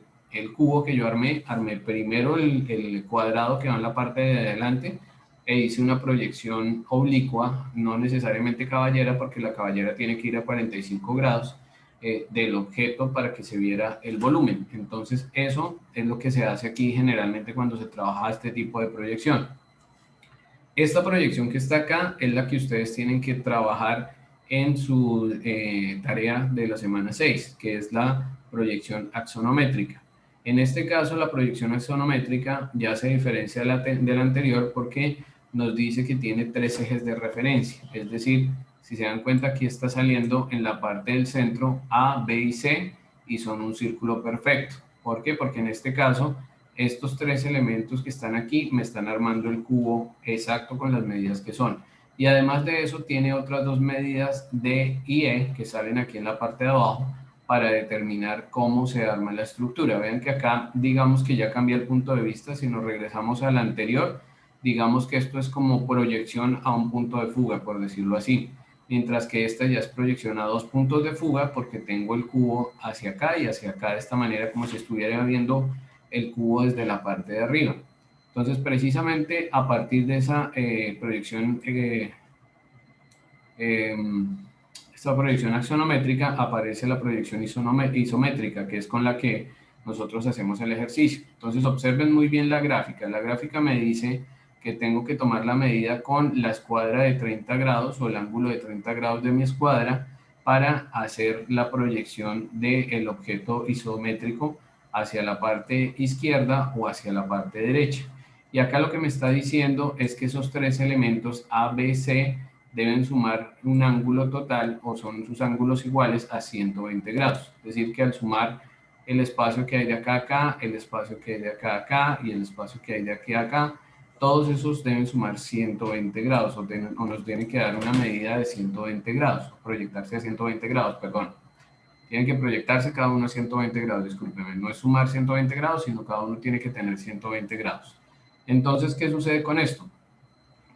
cubo que yo armé primero el cuadrado que va en la parte de adelante e hice una proyección oblicua, no necesariamente caballera, porque la caballera tiene que ir a 45 grados del objeto para que se viera el volumen. Entonces, eso es lo que se hace aquí generalmente cuando se trabaja este tipo de proyección. Esta proyección que está acá es la que ustedes tienen que trabajar en su tarea de la semana 6, que es la proyección axonométrica. En este caso, la proyección axonométrica ya se diferencia de la anterior porque nos dice que tiene 3 ejes de referencia. Es decir, si se dan cuenta, aquí está saliendo en la parte del centro A, B y C y son un círculo perfecto. ¿Por qué? Porque en este caso, estos 3 elementos que están aquí me están armando el cubo exacto con las medidas que son. Y además de eso tiene otras 2 medidas D y E que salen aquí en la parte de abajo para determinar cómo se arma la estructura. Vean que acá digamos que ya cambia el punto de vista. Si nos regresamos al anterior, digamos que esto es como proyección a un punto de fuga, por decirlo así. Mientras que esta ya es proyección a 2 puntos de fuga porque tengo el cubo hacia acá y hacia acá de esta manera como si estuviera viendo el cubo desde la parte de arriba. Entonces, precisamente a partir de esa proyección, esta proyección axonométrica, aparece la proyección isométrica, que es con la que nosotros hacemos el ejercicio. Entonces, observen muy bien la gráfica. La gráfica me dice que tengo que tomar la medida con la escuadra de 30 grados o el ángulo de 30 grados de mi escuadra para hacer la proyección del objeto isométrico hacia la parte izquierda o hacia la parte derecha. Y acá lo que me está diciendo es que esos 3 elementos A, B, C deben sumar un ángulo total o son sus ángulos iguales a 120 grados. Es decir, que al sumar el espacio que hay de acá a acá, el espacio que hay de acá a acá y el espacio que hay de aquí a acá, todos esos deben sumar 120 grados o nos tienen que dar una medida de 120 grados, proyectarse a 120 grados, perdón. Tienen que proyectarse cada uno a 120 grados, discúlpeme. No es sumar 120 grados, sino cada uno tiene que tener 120 grados. Entonces, ¿qué sucede con esto?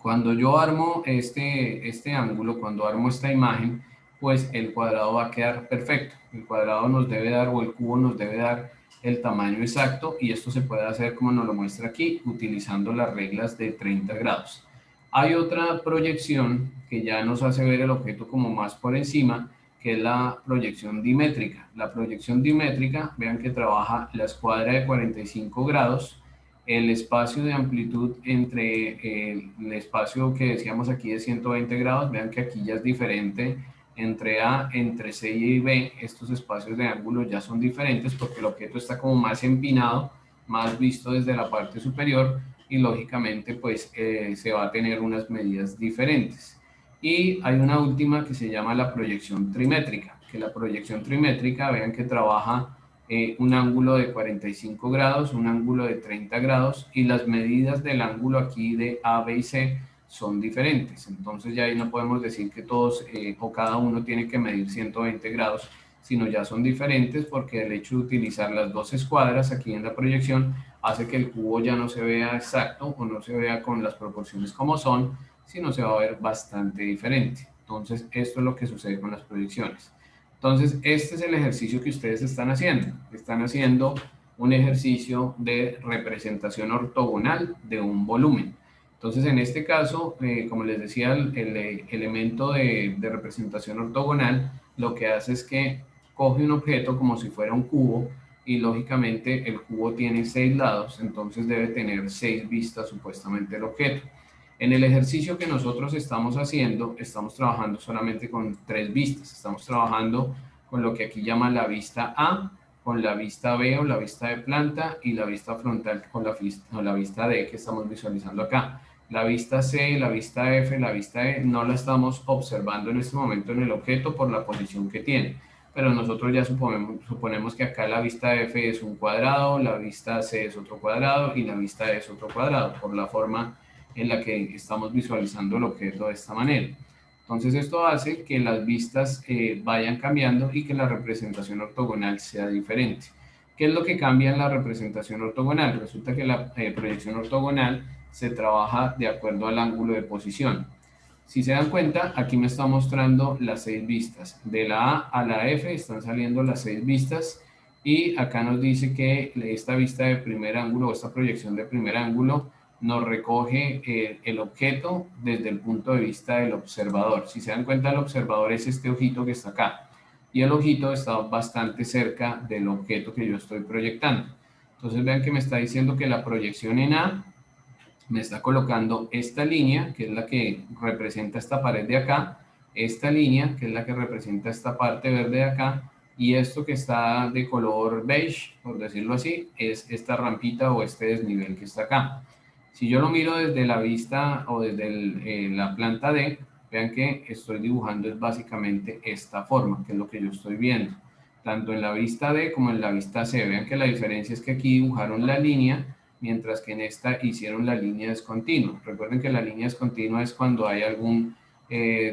Cuando yo armo este ángulo, cuando armo esta imagen, pues el cuadrado va a quedar perfecto. El cuadrado nos debe dar, o el cubo nos debe dar el tamaño exacto, y esto se puede hacer como nos lo muestra aquí, utilizando las reglas de 30 grados. Hay otra proyección que ya nos hace ver el objeto como más por encima, que es la proyección dimétrica. La proyección dimétrica, vean que trabaja la escuadra de 45 grados, el espacio de amplitud entre el espacio que decíamos aquí de 120 grados, vean que aquí ya es diferente entre A, entre C y B, estos espacios de ángulo ya son diferentes porque el objeto está como más empinado, más visto desde la parte superior y lógicamente pues se va a tener unas medidas diferentes. Y hay una última que se llama la proyección trimétrica, que la proyección trimétrica, vean que trabaja un ángulo de 45 grados, un ángulo de 30 grados y las medidas del ángulo aquí de A, B y C son diferentes. Entonces ya ahí no podemos decir que todos o cada uno tiene que medir 120 grados, sino ya son diferentes porque el hecho de utilizar las 2 escuadras aquí en la proyección hace que el cubo ya no se vea exacto o no se vea con las proporciones como son, sino se va a ver bastante diferente. Entonces esto es lo que sucede con las proyecciones. Entonces, este es el ejercicio que ustedes están haciendo. Están haciendo un ejercicio de representación ortogonal de un volumen. Entonces, en este caso, como les decía, el elemento de representación ortogonal lo que hace es que coge un objeto como si fuera un cubo y lógicamente el cubo tiene 6 lados, entonces debe tener 6 vistas supuestamente el objeto. En el ejercicio que nosotros estamos haciendo, estamos trabajando solamente con 3 vistas. Estamos trabajando con lo que aquí llaman la vista A, con la vista B o la vista de planta y la vista frontal con la vista D que estamos visualizando acá. La vista C, la vista F, la vista E no la estamos observando en este momento en el objeto por la posición que tiene. Pero nosotros ya suponemos que acá la vista F es un cuadrado, la vista C es otro cuadrado y la vista E es otro cuadrado por la forma en la que estamos visualizando el objeto de esta manera. Entonces esto hace que las vistas vayan cambiando y que la representación ortogonal sea diferente. ¿Qué es lo que cambia en la representación ortogonal? Resulta que la proyección ortogonal se trabaja de acuerdo al ángulo de posición. Si se dan cuenta, aquí me está mostrando las 6 vistas. De la A a la F están saliendo las 6 vistas y acá nos dice que esta vista de primer ángulo o esta proyección de primer ángulo nos recoge el objeto desde el punto de vista del observador. Si se dan cuenta, el observador es este ojito que está acá y el ojito está bastante cerca del objeto que yo estoy proyectando. Entonces vean que me está diciendo que la proyección en A me está colocando esta línea, que es la que representa esta pared de acá, esta línea, que es la que representa esta parte verde de acá, y esto que está de color beige, por decirlo así, es esta rampita o este desnivel que está acá. Si yo lo miro desde la vista o desde la planta D, vean que estoy dibujando es básicamente esta forma, que es lo que yo estoy viendo, tanto en la vista D como en la vista C. Vean que la diferencia es que aquí dibujaron la línea, mientras que en esta hicieron la línea discontinua. Recuerden que la línea discontinua es cuando hay algún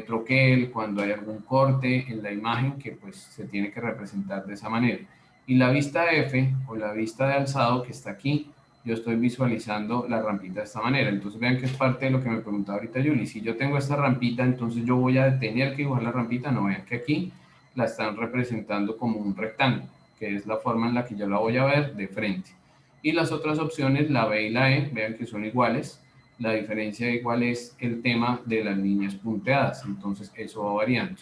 troquel, cuando hay algún corte en la imagen que pues se tiene que representar de esa manera. Y la vista F o la vista de alzado que está aquí, yo estoy visualizando la rampita de esta manera. Entonces vean que es parte de lo que me preguntaba ahorita Yuli. Si yo tengo esta rampita, entonces yo voy a tener que dibujar la rampita. No, vean que aquí la están representando como un rectángulo, que es la forma en la que yo la voy a ver de frente. Y las otras opciones, la B y la E, vean que son iguales. La diferencia igual es el tema de las líneas punteadas, entonces eso va variando.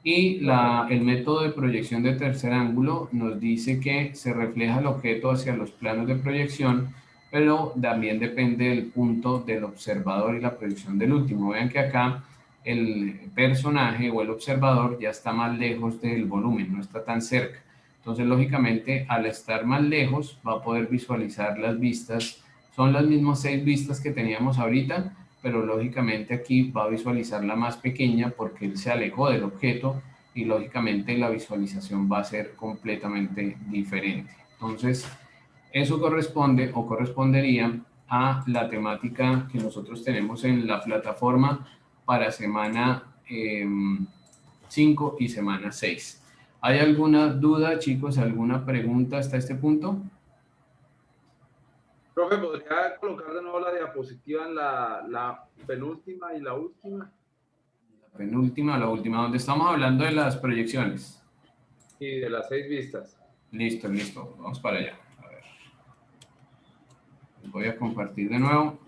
Y el método de proyección de tercer ángulo nos dice que se refleja el objeto hacia los planos de proyección, pero también depende del punto del observador y la proyección del último. Vean que acá el personaje o el observador ya está más lejos del volumen, no está tan cerca. Entonces, lógicamente, al estar más lejos, va a poder visualizar las vistas. Son las mismas 6 vistas que teníamos ahorita, pero lógicamente aquí va a visualizar la más pequeña porque él se alejó del objeto y lógicamente la visualización va a ser completamente diferente. Entonces, eso corresponde o correspondería a la temática que nosotros tenemos en la plataforma para semana 5 y semana 6. ¿Hay alguna duda, chicos? ¿Alguna pregunta hasta este punto? Profe, ¿podría colocar de nuevo la diapositiva en la penúltima y la última? La penúltima, la última, donde estamos hablando de las proyecciones. Y de las 6 vistas. Listo, listo. Vamos para allá. A ver. Voy a compartir de nuevo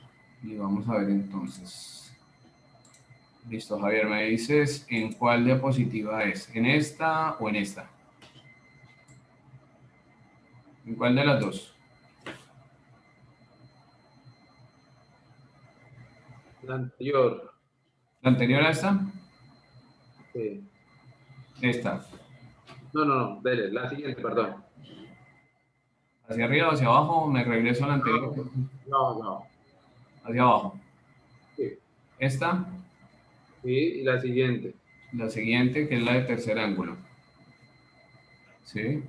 y vamos a ver entonces. Listo, Javier, me dices en cuál diapositiva es. ¿En esta o en esta? ¿En cuál de las dos? La anterior. ¿La anterior a esta? Sí. Esta. No, dele, la siguiente, perdón. ¿Hacia arriba o hacia abajo? Me regreso a la anterior. No. Hacia abajo. Sí. Esta. Sí, y la siguiente. La siguiente, que es la de tercer ángulo. ¿Sí?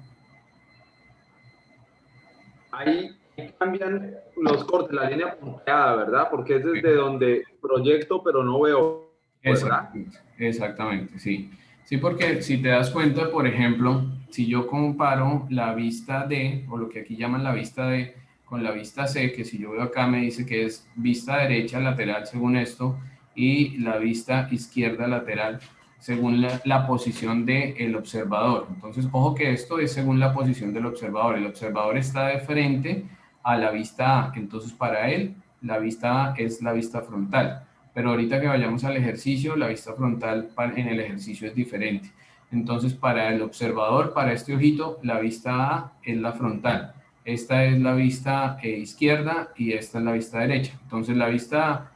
Ahí cambian los cortes, la línea punteada, ¿verdad? Porque es desde donde proyecto, pero no veo, ¿verdad? Exactamente, sí. Sí, porque si te das cuenta, por ejemplo, si yo comparo la vista D, o lo que aquí llaman la vista D, con la vista C, que si yo veo acá me dice que es vista derecha lateral según esto, y la vista izquierda lateral según la posición del observador. Entonces, ojo que esto es según la posición del observador. El observador está de frente a la vista A, entonces para él la vista A es la vista frontal. Pero ahorita que vayamos al ejercicio, la vista frontal en el ejercicio es diferente. Entonces, para el observador, para este ojito, la vista A es la frontal. Esta es la vista izquierda y esta es la vista derecha. Entonces, la vista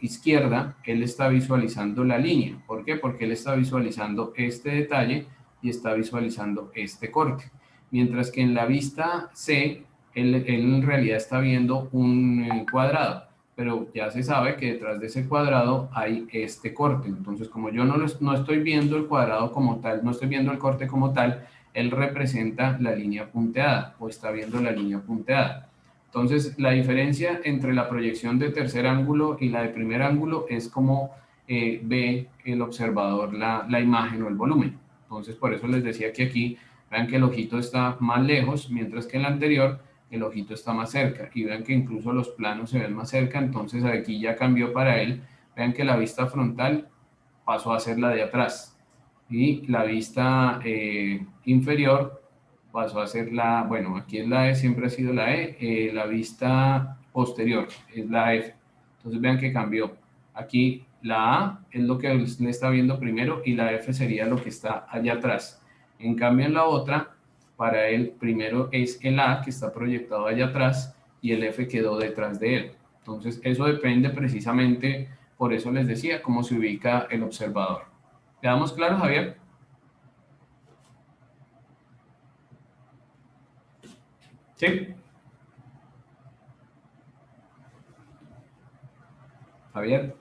izquierda, él está visualizando la línea. ¿Por qué? Porque él está visualizando este detalle y está visualizando este corte. Mientras que en la vista C, él en realidad está viendo un cuadrado, pero ya se sabe que detrás de ese cuadrado hay este corte. Entonces, como yo no estoy viendo el cuadrado como tal, no estoy viendo el corte como tal, él representa la línea punteada o está viendo la línea punteada. Entonces, la diferencia entre la proyección de tercer ángulo y la de primer ángulo es cómo ve el observador la imagen o el volumen. Entonces, por eso les decía que aquí, vean que el ojito está más lejos, mientras que en la anterior el ojito está más cerca. Y vean que incluso los planos se ven más cerca, entonces aquí ya cambió para él. Vean que la vista frontal pasó a ser la de atrás. Y la vista inferior pasó a ser la, bueno, aquí es la E, siempre ha sido la E, la vista posterior es la F. Entonces vean que cambió. Aquí la A es lo que usted está viendo primero y la F sería lo que está allá atrás. En cambio en la otra, para él primero es el A que está proyectado allá atrás y el F quedó detrás de él. Entonces eso depende precisamente, por eso les decía, cómo se ubica el observador. ¿Quedamos claros, Javier? ¿Sí? Javier.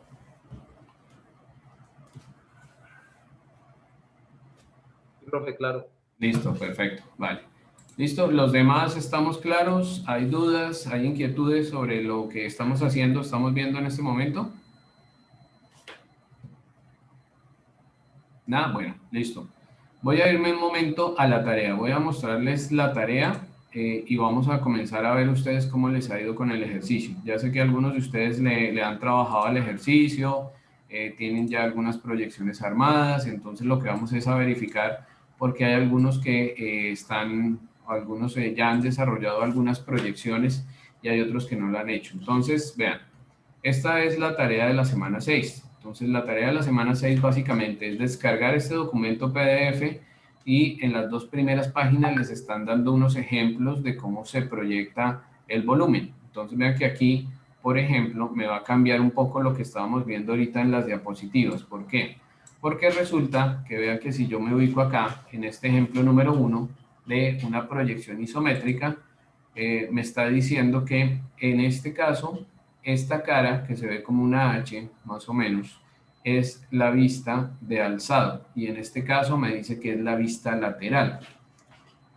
Profe, claro. Listo, perfecto, vale. Listo, los demás estamos claros, ¿hay dudas, hay inquietudes sobre lo que estamos haciendo, estamos viendo en este momento? Nada, bueno, listo. Voy a irme un momento a la tarea, voy a mostrarles la tarea y vamos a comenzar a ver ustedes cómo les ha ido con el ejercicio. Ya sé que algunos de ustedes le han trabajado al ejercicio, tienen ya algunas proyecciones armadas, entonces lo que vamos es a verificar porque hay algunos que algunos ya han desarrollado algunas proyecciones y hay otros que no lo han hecho. Entonces, vean, esta es la tarea de la semana 6. Entonces, la tarea de la semana 6 básicamente es descargar este documento PDF y en las dos primeras páginas les están dando unos ejemplos de cómo se proyecta el volumen. Entonces, vean que aquí, por ejemplo, me va a cambiar un poco lo que estábamos viendo ahorita en las diapositivas. ¿Por qué? Porque resulta que vean que si yo me ubico acá, en este ejemplo número 1 de una proyección isométrica, me está diciendo que en este caso, esta cara que se ve como una H, más o menos, es la vista de alzado. Y en este caso me dice que es la vista lateral.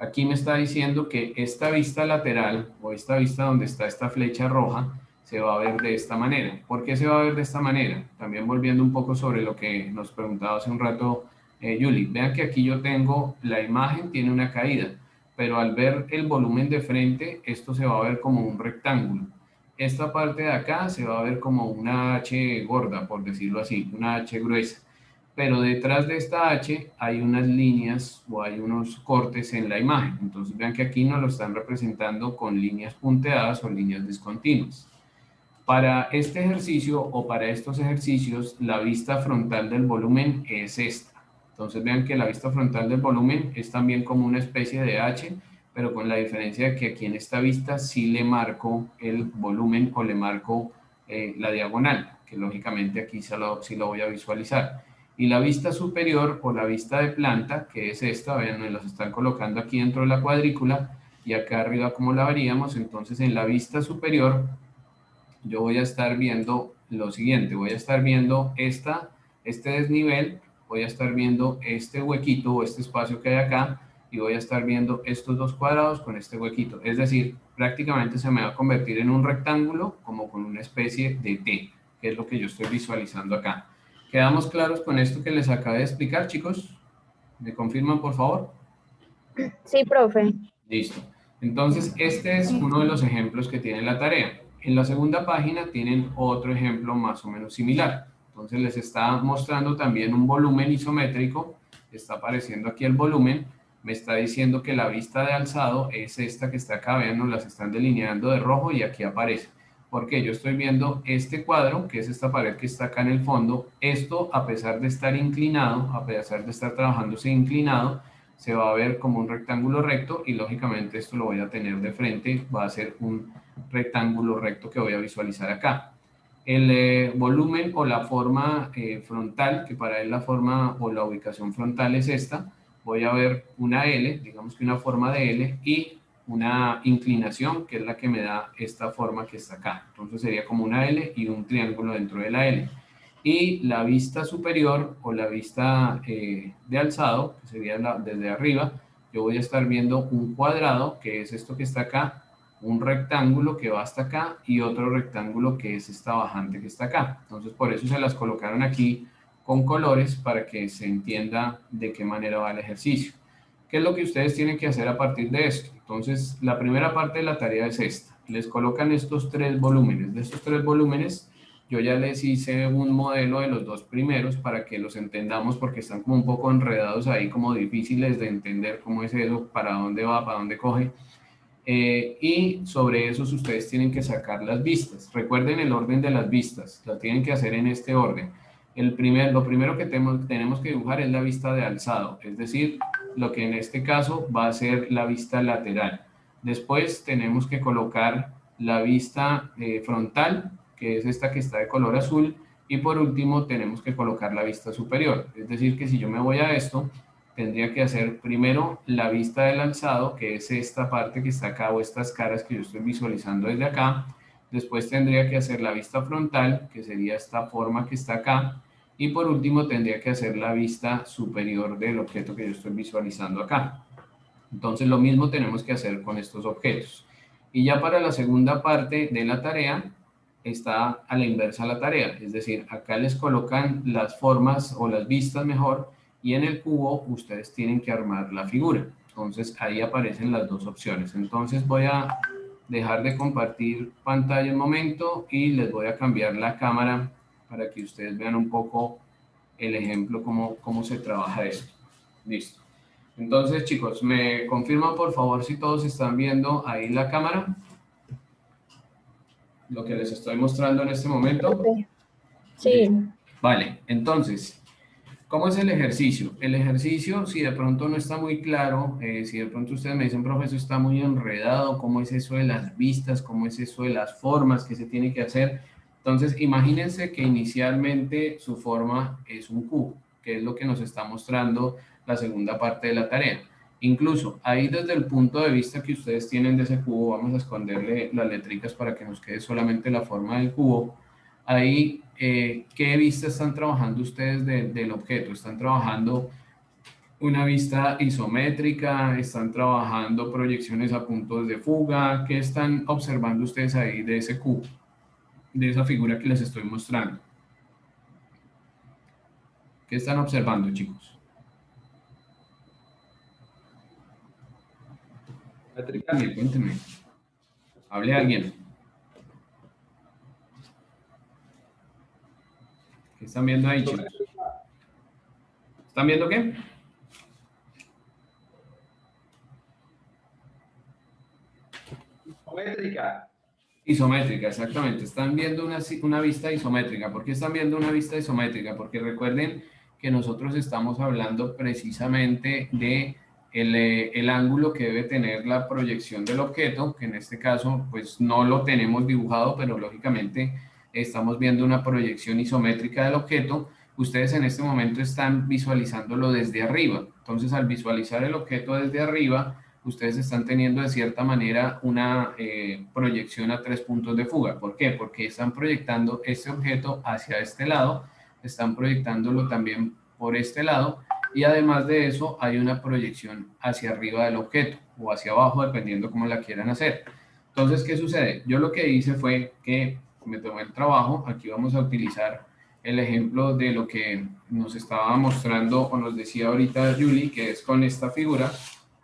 Aquí me está diciendo que esta vista lateral, o esta vista donde está esta flecha roja, se va a ver de esta manera. ¿Por qué se va a ver de esta manera? También volviendo un poco sobre lo que nos preguntaba hace un rato Yuli. Vean que aquí yo tengo la imagen, tiene una caída, pero al ver el volumen de frente, esto se va a ver como un rectángulo. Esta parte de acá se va a ver como una H gorda, por decirlo así, una H gruesa. Pero detrás de esta H hay unas líneas o hay unos cortes en la imagen. Entonces vean que aquí nos lo están representando con líneas punteadas o líneas discontinuas. Para este ejercicio o para estos ejercicios, la vista frontal del volumen es esta. Entonces vean que la vista frontal del volumen es también como una especie de H, pero con la diferencia de que aquí en esta vista sí le marco el volumen o le marco la diagonal, que lógicamente aquí sí lo voy a visualizar. Y la vista superior o la vista de planta, que es esta, vean, nos las están colocando aquí dentro de la cuadrícula y acá arriba como la veríamos. Entonces en la vista superior yo voy a estar viendo lo siguiente, voy a estar viendo este desnivel, voy a estar viendo este huequito o este espacio que hay acá y voy a estar viendo estos dos cuadrados con este huequito. Es decir, prácticamente se me va a convertir en un rectángulo como con una especie de T, que es lo que yo estoy visualizando acá. ¿Quedamos claros con esto que les acabé de explicar, chicos? ¿Me confirman, por favor? Sí, profe. Listo. Entonces, este es uno de los ejemplos que tiene la tarea. En la segunda página tienen otro ejemplo más o menos similar. Entonces, les está mostrando también un volumen isométrico. Está apareciendo aquí el volumen. Me está diciendo que la vista de alzado es esta que está acá. Vean, nos las están delineando de rojo y aquí aparece. Porque yo estoy viendo este cuadro, que es esta pared que está acá en el fondo. Esto, a pesar de estar inclinado, a pesar de estar trabajándose inclinado, se va a ver como un rectángulo recto y lógicamente esto lo voy a tener de frente, va a ser un rectángulo recto que voy a visualizar acá. El volumen o la forma frontal, que para él la forma o la ubicación frontal es esta, voy a ver una L, digamos que una forma de L y una inclinación que es la que me da esta forma que está acá. Entonces sería como una L y un triángulo dentro de la L. Y la vista superior o la vista de alzado, que sería desde arriba, yo voy a estar viendo un cuadrado, que es esto que está acá, un rectángulo que va hasta acá y otro rectángulo que es esta bajante que está acá. Entonces por eso se las colocaron aquí con colores para que se entienda de qué manera va el ejercicio. ¿Qué es lo que ustedes tienen que hacer a partir de esto? Entonces la primera parte de la tarea es esta. Les colocan estos 3 volúmenes. De estos 3 volúmenes yo ya les hice un modelo de los 2 primeros para que los entendamos porque están como un poco enredados ahí, como difíciles de entender cómo es eso, para dónde va, para dónde coge. Y sobre esos ustedes tienen que sacar las vistas. Recuerden el orden de las vistas, las tienen que hacer en este orden. Lo primero que tenemos que dibujar es la vista de alzado, es decir, lo que en este caso va a ser la vista lateral. Después tenemos que colocar la vista frontal, que es esta que está de color azul, y por último tenemos que colocar la vista superior. Es decir, que si yo me voy a esto, tendría que hacer primero la vista del alzado, que es esta parte que está acá o estas caras que yo estoy visualizando desde acá. Después tendría que hacer la vista frontal, que sería esta forma que está acá. Y por último tendría que hacer la vista superior del objeto que yo estoy visualizando acá. Entonces lo mismo tenemos que hacer con estos objetos. Y ya para la segunda parte de la tarea está a la inversa la tarea, es decir, acá les colocan las formas o las vistas mejor y en el cubo ustedes tienen que armar la figura. Entonces ahí aparecen las dos opciones. Entonces voy a dejar de compartir pantalla un momento y les voy a cambiar la cámara para que ustedes vean un poco el ejemplo, cómo se trabaja esto. Listo. Entonces, chicos, ¿me confirman por favor si todos están viendo ahí la cámara? Lo que les estoy mostrando en este momento. Sí. Vale, entonces, ¿cómo es el ejercicio? El ejercicio, si de pronto no está muy claro, si de pronto ustedes me dicen, profesor, está muy enredado, ¿cómo es eso de las vistas? ¿Cómo es eso de las formas que se tiene que hacer? Entonces, imagínense que inicialmente su forma es un cubo, que es lo que nos está mostrando la segunda parte de la tarea. Incluso ahí desde el punto de vista que ustedes tienen de ese cubo, vamos a esconderle las letricas para que nos quede solamente la forma del cubo. Ahí, ¿qué vista están trabajando ustedes del objeto? ¿Están trabajando una vista isométrica? ¿Están trabajando proyecciones a puntos de fuga? ¿Qué están observando ustedes ahí de ese cubo, de esa figura que les estoy mostrando? ¿Qué están observando, chicos? Cuéntenme. Hable a alguien. ¿Qué están viendo ahí, chicos? ¿Están viendo qué? Isométrica. Isométrica, exactamente. Están viendo una vista isométrica. ¿Por qué están viendo una vista isométrica? Porque recuerden que nosotros estamos hablando precisamente de el ángulo que debe tener la proyección del objeto, que en este caso pues no lo tenemos dibujado, pero lógicamente estamos viendo una proyección isométrica del objeto. Ustedes en este momento están visualizándolo desde arriba. Entonces, al visualizar el objeto desde arriba, ustedes están teniendo de cierta manera una proyección a 3 puntos de fuga. ¿Por qué? Porque están proyectando este objeto hacia este lado, están proyectándolo también por este lado y además de eso hay una proyección hacia arriba del objeto o hacia abajo, dependiendo cómo la quieran hacer. Entonces, ¿qué sucede? Yo lo que hice fue que me tomé el trabajo, aquí vamos a utilizar el ejemplo de lo que nos estaba mostrando o nos decía ahorita Julie, que es con esta figura.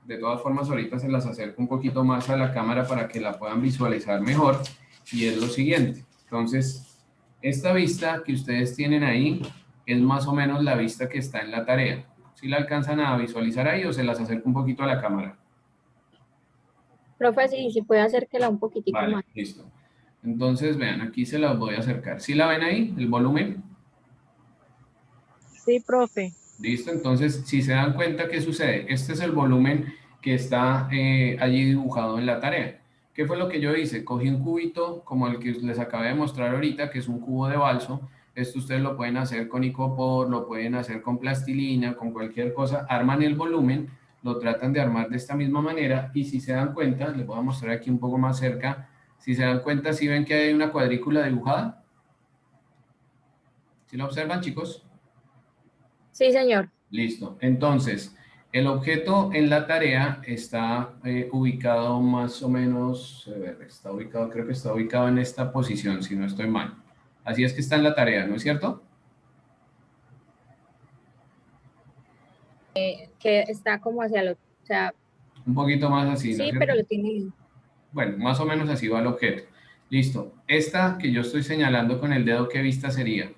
De todas formas, ahorita se las acerco un poquito más a la cámara para que la puedan visualizar mejor. Y es lo siguiente. Entonces, esta vista que ustedes tienen ahí es más o menos la vista que está en la tarea. ¿Sí la alcanzan a visualizar ahí o se las acerco un poquito a la cámara? Profe, sí, si puede hacérquela un poquitico Vale, más. listo. Entonces, vean, aquí se las voy a acercar. ¿Sí la ven ahí, el volumen? Sí, profe. Listo, entonces si se dan cuenta, ¿qué sucede? Este es el volumen que está allí dibujado en la tarea. ¿Qué fue lo que yo hice? Cogí un cubito como el que les acabé de mostrar ahorita, que es un cubo de balso. Esto ustedes lo pueden hacer con icopor, lo pueden hacer con plastilina, con cualquier cosa. Arman el volumen, lo tratan de armar de esta misma manera y si se dan cuenta, les voy a mostrar aquí un poco más cerca. Si se dan cuenta, ¿sí ven que hay una cuadrícula dibujada? ¿Sí la observan, chicos? Sí, señor. Listo. Entonces, El objeto en la tarea está ubicado más o menos, a ver, está ubicado, creo que está ubicado en esta posición, si no estoy mal. Así es que está en la tarea, ¿no es cierto? Que está como hacia lo, o sea, Un poquito más así, ¿no es sí, cierto? pero lo tiene Bueno, más o menos así va el objeto. Listo. Esta que yo estoy señalando con el dedo, ¿qué vista sería?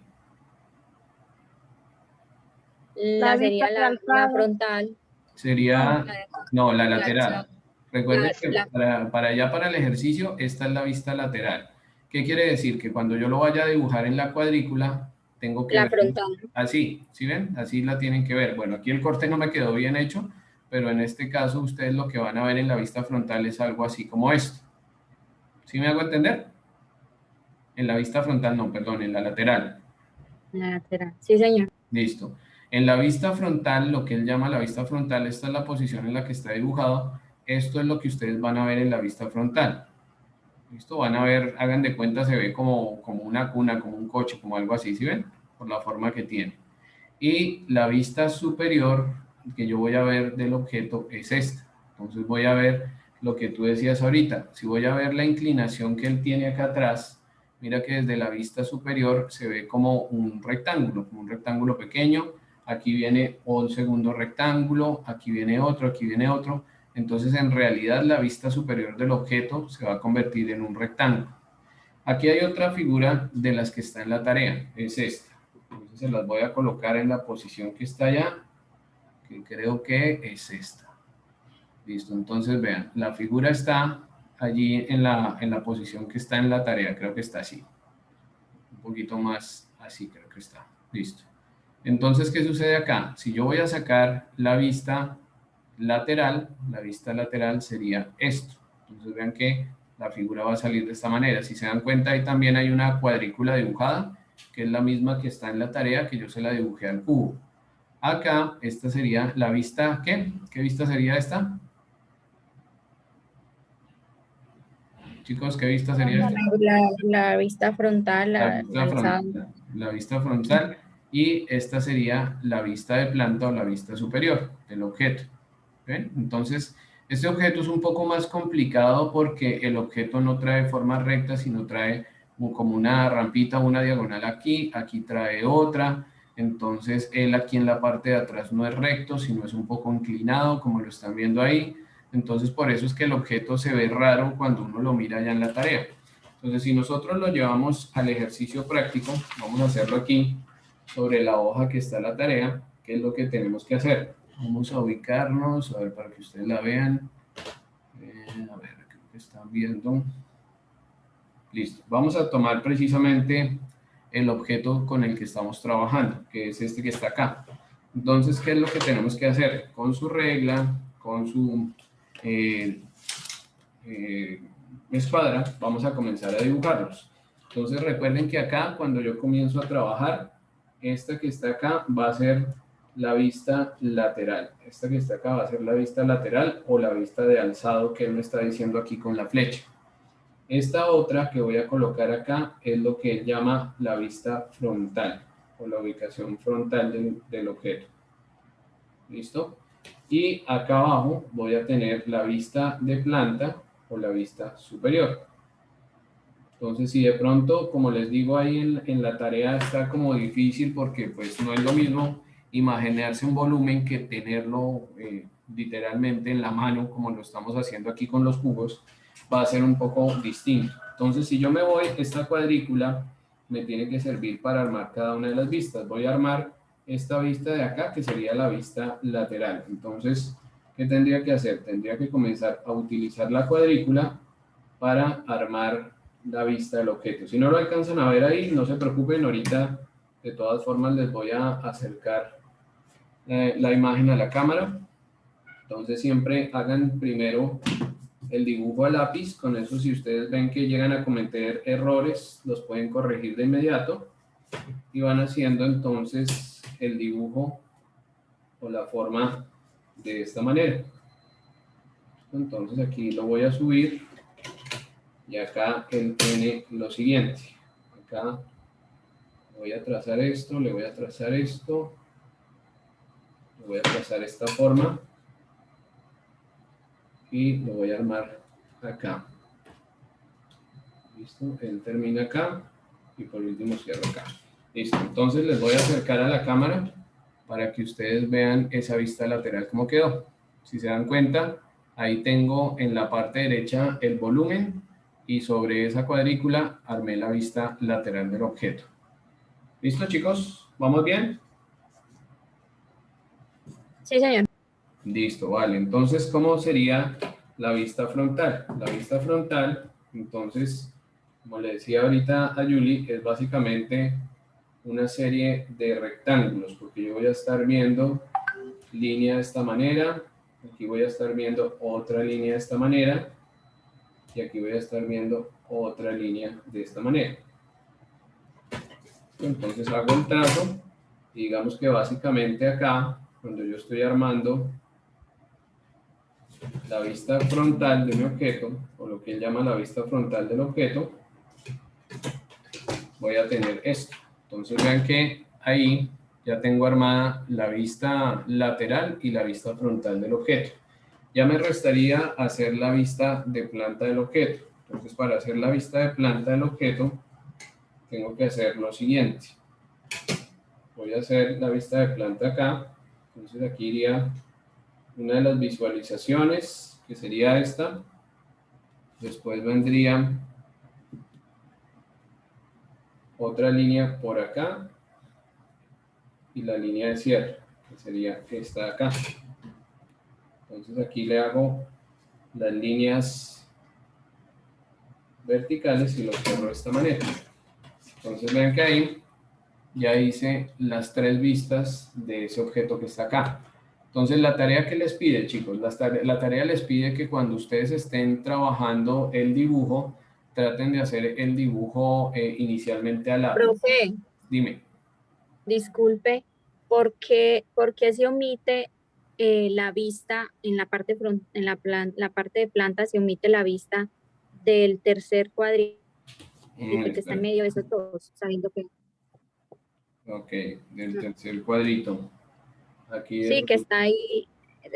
La vista sería de la alzado. frontal, no, Sería, no, la la alzada, lateral. Recuerden que la, para allá, para el ejercicio, esta es la vista lateral. ¿Qué quiere decir? Que cuando yo lo vaya a dibujar en la cuadrícula, tengo que la ver frontal. así, ¿sí ven? Así la tienen que ver. Bueno, aquí el corte no me quedó bien hecho, pero en este caso ustedes lo que van a ver en la vista frontal es algo así como esto. ¿Sí me hago entender? En la vista frontal, no, perdón, en la lateral. La lateral. Sí, señor. Listo. En la vista frontal, lo que él llama la vista frontal, esta es la posición en la que está dibujado. Esto es lo que ustedes van a ver en la vista frontal. Listo, van a ver, hagan de cuenta, se ve como una cuna, como un coche, como algo así, ¿sí ven? Por la forma que tiene. Y la vista superior que yo voy a ver del objeto es esta. Entonces voy a ver lo que tú decías ahorita. Si voy a ver la inclinación que él tiene acá atrás, mira que desde la vista superior se ve como un rectángulo pequeño. Aquí viene un segundo rectángulo, aquí viene otro, aquí viene otro. Entonces en realidad la vista superior del objeto se va a convertir en un rectángulo. Aquí hay otra figura de las que está en la tarea, es esta. Entonces se las voy a colocar en la posición que está allá, que creo que es esta. Listo, entonces vean, la figura está allí en la posición que está en la tarea, creo que está así. Un poquito más así creo que está. Listo. Entonces, ¿qué sucede acá? Si yo voy a sacar la vista lateral sería esto. Entonces vean que la figura va a salir de esta manera. Si se dan cuenta, ahí también hay una cuadrícula dibujada, que es la misma que está en la tarea, que yo se la dibujé al cubo. Acá, esta sería la vista, ¿qué? ¿Qué vista sería esta? Chicos, ¿qué vista sería esta? La vista frontal, la alzada. La vista frontal, y esta sería la vista de planta o la vista superior del objeto. ¿Ven? Entonces, este objeto es un poco más complicado porque el objeto no trae forma recta, sino trae como una rampita, una diagonal aquí, aquí trae otra. Entonces, él aquí en la parte de atrás no es recto, sino es un poco inclinado, como lo están viendo ahí. Entonces, por eso es que el objeto se ve raro cuando uno lo mira ya en la tarea. Entonces, si nosotros lo llevamos al ejercicio práctico, vamos a hacerlo aquí sobre la hoja que está la tarea, ¿qué es lo que tenemos que hacer? Vamos a ubicarnos, a ver, para que ustedes la vean. A ver, creo que están viendo. Listo. Vamos a tomar precisamente el objeto con el que estamos trabajando, que es este que está acá. Entonces, ¿qué es lo que tenemos que hacer? Con su regla, con su eh, escuadra, vamos a comenzar a dibujarlos. Entonces, recuerden que acá, cuando yo comienzo a trabajar, esta que está acá va a ser la vista lateral. Esta que está acá va a ser la vista lateral o la vista de alzado que él me está diciendo aquí con la flecha. Esta otra que voy a colocar acá es lo que él llama la vista frontal o la ubicación frontal del objeto. ¿Listo? Y acá abajo voy a tener la vista de planta o la vista superior. Entonces, si de pronto, como les digo ahí en la tarea está como difícil porque pues no es lo mismo imaginarse un volumen que tenerlo literalmente en la mano como lo estamos haciendo aquí con los cubos, va a ser un poco distinto. Entonces, si yo me voy, esta cuadrícula me tiene que servir para armar cada una de las vistas. Voy a armar esta vista de acá, que sería la vista lateral. Entonces, ¿qué tendría que hacer? Tendría que comenzar a utilizar la cuadrícula para armar la vista del objeto. Si no lo alcanzan a ver ahí, no se preocupen, ahorita de todas formas les voy a acercar la imagen a la cámara. Entonces siempre hagan primero el dibujo a lápiz, con eso si ustedes ven que llegan a cometer errores, los pueden corregir de inmediato y van haciendo entonces el dibujo o la forma de esta manera. Entonces aquí lo voy a subir y acá él tiene lo siguiente. Acá voy a trazar esto, le voy a trazar esto, le voy a trazar esta forma y lo voy a armar acá. Listo, él termina acá y por último cierro acá. Listo, entonces les voy a acercar a la cámara para que ustedes vean esa vista lateral como quedó. Si se dan cuenta, ahí tengo en la parte derecha el volumen y sobre esa cuadrícula armé la vista lateral del objeto. ¿Listo, chicos? ¿Vamos bien? Sí, señor. Listo, vale. Entonces, ¿cómo sería la vista frontal? La vista frontal, entonces, como le decía ahorita a Julie, es básicamente una serie de rectángulos, porque yo voy a estar viendo línea de esta manera, aquí voy a estar viendo otra línea de esta manera, y aquí voy a estar viendo otra línea de esta manera. Entonces hago el trazo, y digamos que básicamente acá, cuando yo estoy armando la vista frontal de mi objeto, o lo que él llama la vista frontal del objeto, voy a tener esto. Entonces vean que ahí ya tengo armada la vista lateral y la vista frontal del objeto. Ya me restaría hacer la vista de planta del objeto. Entonces para hacer la vista de planta del objeto, tengo que hacer lo siguiente. Voy a hacer la vista de planta acá. Entonces aquí iría una de las visualizaciones, que sería esta. Después vendría otra línea por acá y la línea de cierre, que sería esta de acá. Entonces aquí le hago las líneas verticales y los cierro de esta manera. Entonces vean que ahí ya hice las tres vistas de ese objeto que está acá. Entonces la tarea que les pide, chicos, la tarea les pide que cuando ustedes estén trabajando el dibujo, traten de hacer el dibujo inicialmente al lápiz. Profe, Dime. disculpe, por qué se omite la vista en la parte la parte de planta, se omite la vista del tercer cuadrito que está en medio de esos dos, sabiendo que... Ok, del tercer cuadrito. Aquí Sí, que está ahí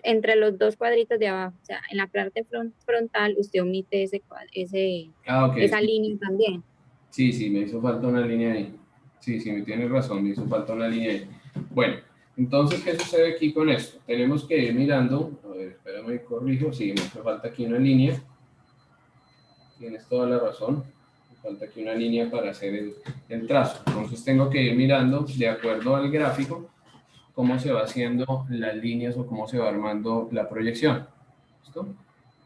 entre los dos cuadritos de abajo, o sea, en la parte frontal usted omite okay, esa sí. línea también. Sí, sí, me hizo falta una línea ahí. Sí, sí, me tienes razón, me hizo falta una línea ahí. Bueno, entonces, ¿qué sucede aquí con esto? Tenemos que ir mirando, a ver, espérame, corrijo, sí, me hace falta aquí una línea. Tienes toda la razón, me falta aquí una línea para hacer el trazo. Entonces tengo que ir mirando, de acuerdo al gráfico, cómo se va haciendo las líneas o cómo se va armando la proyección. ¿Listo?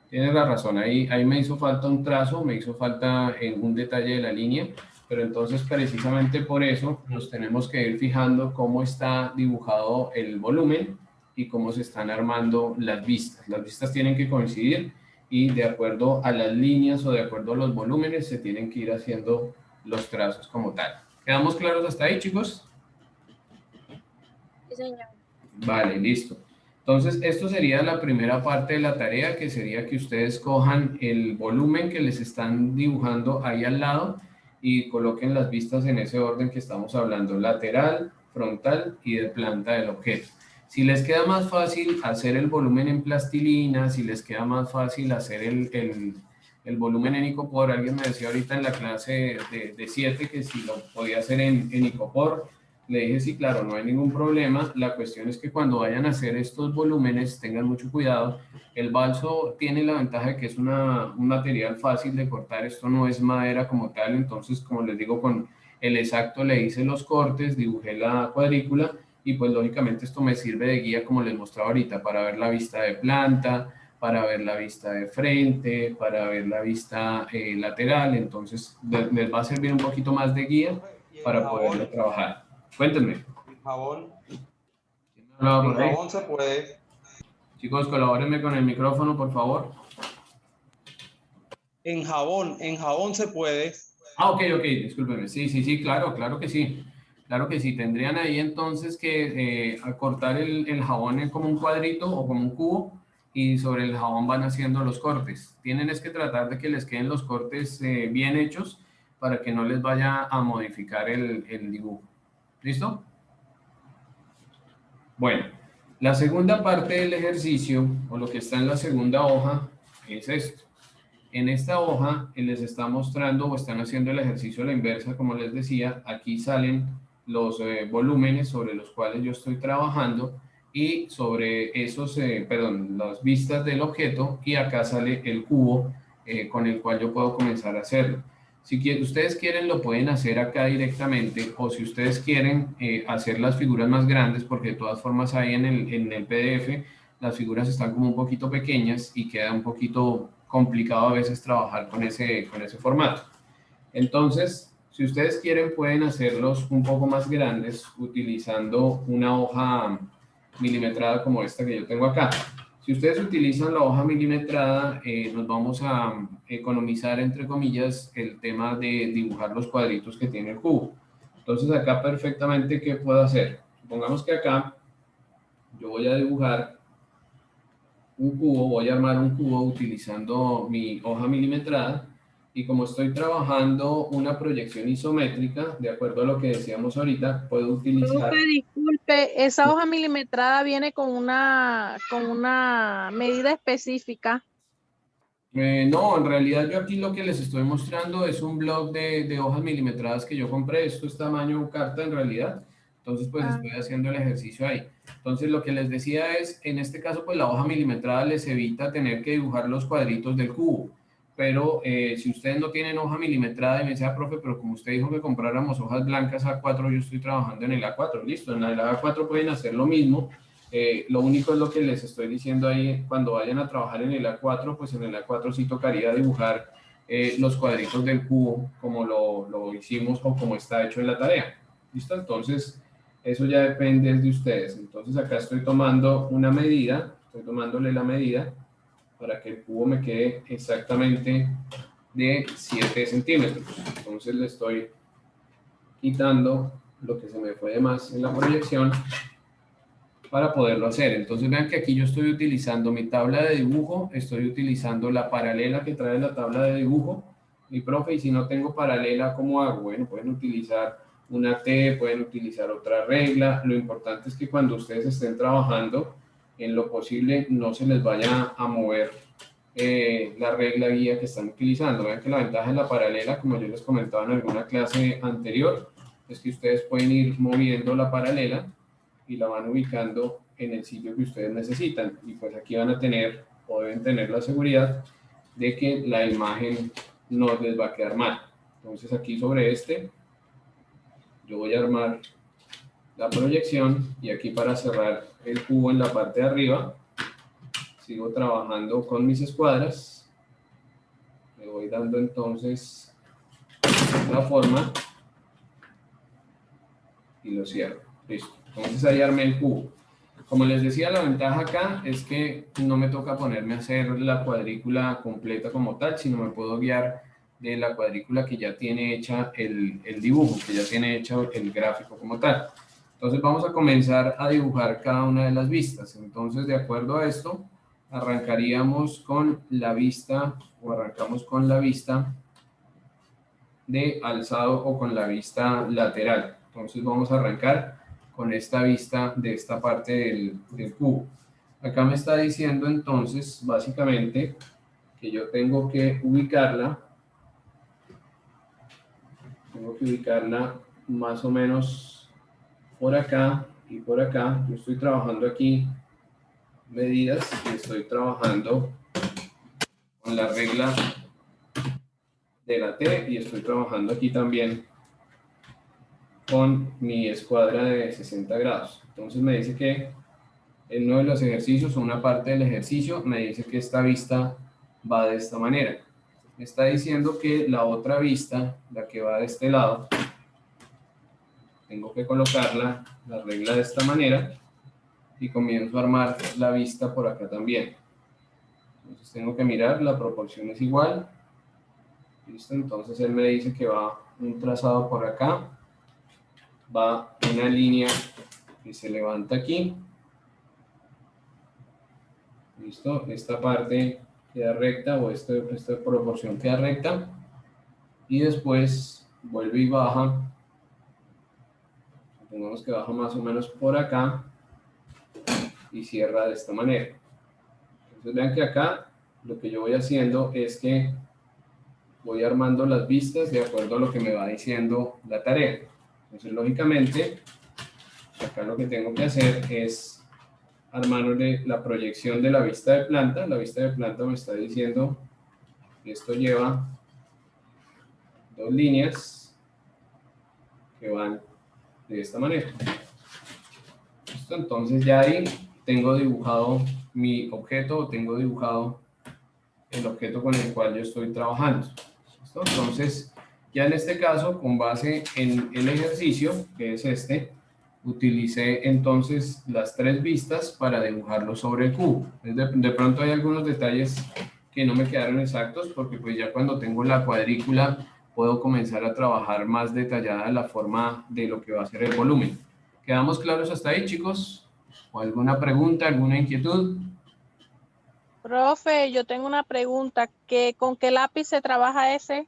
Tienes la razón, ahí me hizo falta un trazo, me hizo falta un detalle de la línea, pero entonces precisamente por eso nos tenemos que ir fijando cómo está dibujado el volumen y cómo se están armando las vistas. Las vistas tienen que coincidir y de acuerdo a las líneas o de acuerdo a los volúmenes se tienen que ir haciendo los trazos como tal. ¿Quedamos claros hasta ahí, chicos? Sí, señor. Vale, listo. Entonces, esto sería la primera parte de la tarea, que sería que ustedes cojan el volumen que les están dibujando ahí al lado y coloquen las vistas en ese orden que estamos hablando, lateral, frontal y de planta del objeto. Si les queda más fácil hacer el volumen en plastilina, si les queda más fácil hacer el volumen en icopor, alguien me decía ahorita en la clase de 7 que si lo podía hacer en icopor. Le dije, sí, claro, no hay ningún problema. La cuestión es que cuando vayan a hacer estos volúmenes tengan mucho cuidado. El balso tiene la ventaja de que es un material fácil de cortar. Esto no es madera como tal. Entonces, como les digo, con el exacto le hice los cortes, dibujé la cuadrícula y pues lógicamente esto me sirve de guía, como les mostraba ahorita, para ver la vista de planta, para ver la vista de frente, para ver la vista lateral. Entonces, les va a servir un poquito más de guía para poderlo trabajar. Cuéntenme. El jabón. Hola, El jabón se puede. Chicos, colabórenme con el micrófono, por favor. En jabón se puede. Ah, ok, discúlpenme. Sí, sí, sí, claro, claro que sí. Claro que sí. Tendrían ahí entonces que cortar el jabón como un cuadrito o como un cubo y sobre el jabón van haciendo los cortes. Tienen es que tratar de que les queden los cortes bien hechos para que no les vaya a modificar el dibujo. ¿Listo? Bueno, La segunda parte del ejercicio, o lo que está en la segunda hoja, es esto. En esta hoja les está mostrando o están haciendo el ejercicio a la inversa, como les decía. Aquí salen los volúmenes sobre los cuales yo estoy trabajando y sobre esos, las vistas del objeto, y acá sale el cubo con el cual yo puedo comenzar a hacerlo. Si ustedes quieren, lo pueden hacer acá directamente, o si ustedes quieren hacer las figuras más grandes, porque de todas formas ahí en el PDF las figuras están como un poquito pequeñas y queda un poquito complicado a veces trabajar con ese formato. Entonces, si ustedes quieren, pueden hacerlos un poco más grandes utilizando una hoja milimetrada como esta que yo tengo acá. Si ustedes utilizan la hoja milimetrada, nos vamos a economizar, entre comillas, el tema de dibujar los cuadritos que tiene el cubo. Entonces, acá perfectamente, ¿qué puedo hacer? Supongamos que acá yo voy a dibujar un cubo, voy a armar un cubo utilizando mi hoja milimetrada, y como estoy trabajando una proyección isométrica, de acuerdo a lo que decíamos ahorita, puedo utilizar... Profe, disculpe, esa hoja milimetrada viene con una medida específica. No, en realidad yo aquí lo que les estoy mostrando es un blog de hojas milimetradas que yo compré. Esto es tamaño carta en realidad. Entonces pues estoy haciendo el ejercicio ahí. Entonces lo que les decía es, en este caso pues la hoja milimetrada les evita tener que dibujar los cuadritos del cubo. Pero si ustedes no tienen hoja milimetrada y me decía, profe, pero como usted dijo que compráramos hojas blancas A4, yo estoy trabajando en el A4. Listo, en el A4 pueden hacer lo mismo. Lo único es lo que les estoy diciendo ahí: cuando vayan a trabajar en el A4, pues en el A4 sí tocaría dibujar los cuadritos del cubo como lo hicimos o como está hecho en la tarea. ¿Listo? Entonces, eso ya depende de ustedes. Entonces, acá estoy tomando una medida, estoy tomándole la medida para que el cubo me quede exactamente de 7 centímetros. Entonces, le estoy quitando lo que se me fue de más en la proyección para poderlo hacer. Entonces vean que aquí yo estoy utilizando mi tabla de dibujo, estoy utilizando la paralela que trae la tabla de dibujo. Mi profe, y si no tengo paralela, ¿cómo hago? Bueno, pueden utilizar una T, pueden utilizar otra regla. Lo importante es que cuando ustedes estén trabajando, en lo posible no se les vaya a mover la regla guía que están utilizando. Vean que la ventaja de la paralela, como yo les comentaba en alguna clase anterior, es que ustedes pueden ir moviendo la paralela y la van ubicando en el sitio que ustedes necesitan. Y pues aquí van a tener, o deben tener, la seguridad de que la imagen no les va a quedar mal. Entonces aquí sobre este, yo voy a armar la proyección, y aquí para cerrar el cubo en la parte de arriba, sigo trabajando con mis escuadras. Le voy dando entonces la forma y lo cierro. Listo. Entonces ahí armé el cubo. Como les decía, la ventaja acá es que no me toca ponerme a hacer la cuadrícula completa como tal, sino me puedo guiar de la cuadrícula que ya tiene hecha el dibujo, que ya tiene hecho el gráfico como tal. Entonces vamos a comenzar a dibujar cada una de las vistas. Entonces, de acuerdo a esto, arrancaríamos con la vista, o arrancamos con la vista de alzado o con la vista lateral. Entonces vamos a arrancar con esta vista de esta parte del cubo. Acá me está diciendo entonces básicamente que yo tengo que ubicarla más o menos por acá y por acá. Yo estoy trabajando aquí medidas y estoy trabajando con la regla de la T, y estoy trabajando aquí también con mi escuadra de 60 grados. Entonces me dice que en uno de los ejercicios, o una parte del ejercicio, me dice que esta vista va de esta manera. Me está diciendo que la otra vista, la que va de este lado, tengo que colocarla, la regla de esta manera, y comienzo a armar la vista por acá también. Entonces tengo que mirar, la proporción es igual. ¿Listo? Entonces él me dice que va un trazado por acá, va una línea que se levanta aquí. ¿Listo? Esta parte queda recta, o esta proporción queda recta, y después vuelve y baja. Supongamos que baja más o menos por acá, y cierra de esta manera. Entonces vean que acá lo que yo voy haciendo es que voy armando las vistas de acuerdo a lo que me va diciendo la tarea. Entonces lógicamente acá lo que tengo que hacer es armarle la proyección de la vista de planta. La vista de planta me está diciendo que esto lleva dos líneas que van de esta manera. ¿Listo? Entonces ya ahí tengo dibujado mi objeto o tengo dibujado el objeto con el cual yo estoy trabajando. ¿Listo? Entonces ya en este caso, con base en el ejercicio, que es este, utilicé entonces las tres vistas para dibujarlo sobre el cubo. De pronto hay algunos detalles que no me quedaron exactos porque pues ya cuando tengo la cuadrícula puedo comenzar a trabajar más detallada la forma de lo que va a ser el volumen. ¿Quedamos claros hasta ahí, chicos? ¿O alguna pregunta, alguna inquietud? Profe, yo tengo una pregunta, ¿con qué lápiz se trabaja ese?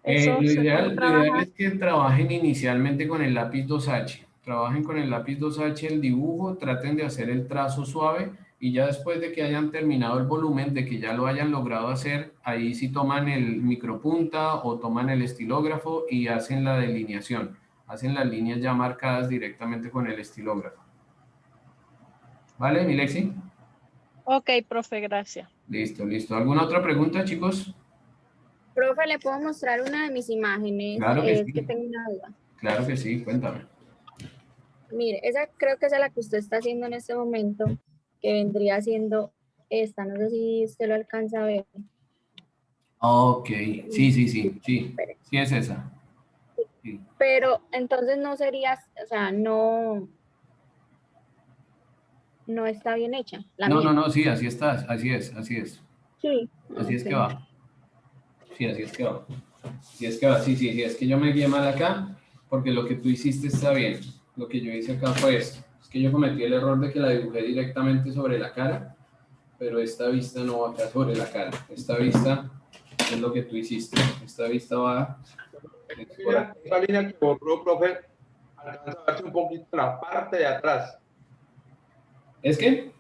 Lo ¿Eso se puede ideal trabajar? es que trabajen inicialmente con el lápiz 2H. Trabajen con el lápiz 2H el dibujo, traten de hacer el trazo suave y ya después de que hayan terminado el volumen, de que ya lo hayan logrado hacer, ahí sí toman el micropunta o toman el estilógrafo y hacen la delineación. Hacen las líneas ya marcadas directamente con el estilógrafo. ¿Vale, mi Lexi? Ok, profe, gracias. Listo, listo. ¿Alguna otra pregunta, chicos? Profe, ¿le puedo mostrar una de mis imágenes? Claro que Es que sí. tengo una duda. Claro que sí, cuéntame. Mire, esa creo que es la que usted está haciendo en este momento, que vendría siendo esta. No sé si usted lo alcanza a ver. Ok, sí, sí, sí, sí. Espere. Sí es esa. Sí. Pero entonces no sería, o sea, no está bien hecha, la No, mía. no, no, sí, así estás, así es, así es. Sí. Así es que Ok. va. Sí, así es que va. Así es que va, sí, sí, sí, es que yo me guié mal acá, porque lo que tú hiciste está bien. Lo que yo hice acá fue esto. Es que yo cometí el error de que la dibujé directamente sobre la cara, pero esta vista no va acá sobre la cara. Esta vista es lo que tú hiciste. Esta vista va por Mira, acá. esa línea que borró, profe, alcanza a verse un poquito en la parte de atrás. ¿Es que?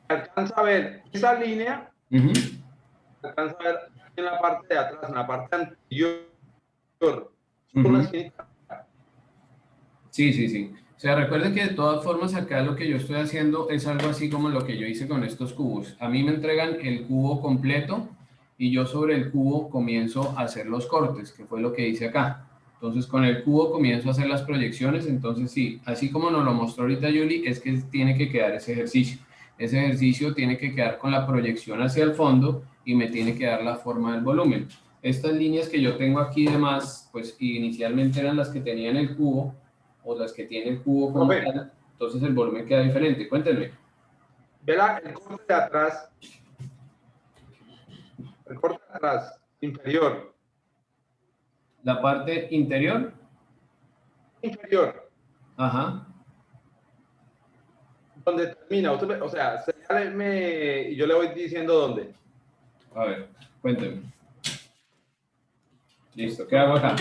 Alcanza a ver esa línea, Ujú. alcanza a ver en la parte de atrás, en la parte anterior. Por Ujú. la esquinita. Sí, sí, sí. O sea, recuerden que de todas formas acá lo que yo estoy haciendo es algo así como lo que yo hice con estos cubos. A mí me entregan el cubo completo y yo sobre el cubo comienzo a hacer los cortes, que fue lo que hice acá. Entonces con el cubo comienzo a hacer las proyecciones, entonces sí, así como nos lo mostró ahorita Yuli, es que tiene que quedar ese ejercicio. Ese ejercicio tiene que quedar con la proyección hacia el fondo y me tiene que dar la forma del volumen. Estas líneas que yo tengo aquí de más, pues inicialmente eran las que tenía en el cubo, o las que tiene el cubo como Profe, tal, entonces el volumen queda diferente. Cuéntenme. ve el corte de atrás, el corte de atrás, inferior, La parte interior, inferior, ajá, donde termina, o sea, señáleme y yo le voy diciendo dónde. a ver, cuéntenme. Listo, ¿qué hago acá?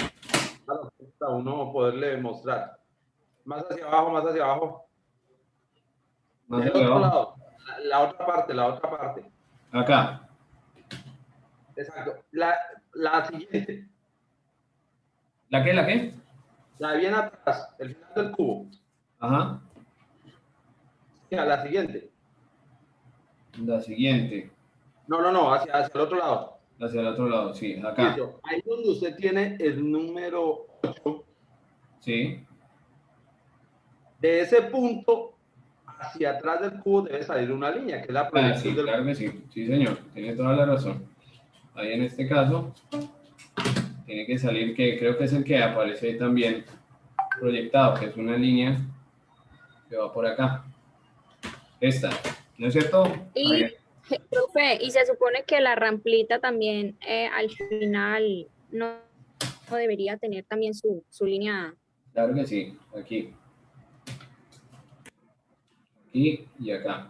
Para uno poderle mostrar. Más hacia abajo, más hacia abajo. Más Del hacia otro abajo. lado, la otra parte, la otra parte. Acá. Exacto. La siguiente, ¿La qué? ¿La qué? la de bien atrás, el final del cubo. Ajá. Mira, la siguiente. La siguiente. No, no, no, hacia el otro lado. Hacia el otro lado, sí, acá. Listo. Ahí donde usted tiene el número 8, Sí. de ese punto hacia atrás del cubo debe salir una línea, que es la Ah, proyección sí, del claro cubo. que sí. Sí, señor. Tiene toda la razón. Ahí en este caso, tiene que salir, que creo que es el que aparece también proyectado, que es una línea que va por acá. Esta, ¿no es cierto? Y, Ahí. profe, y se supone que la ramplita también al final no debería tener también su línea. Claro que sí, aquí. Aquí y acá.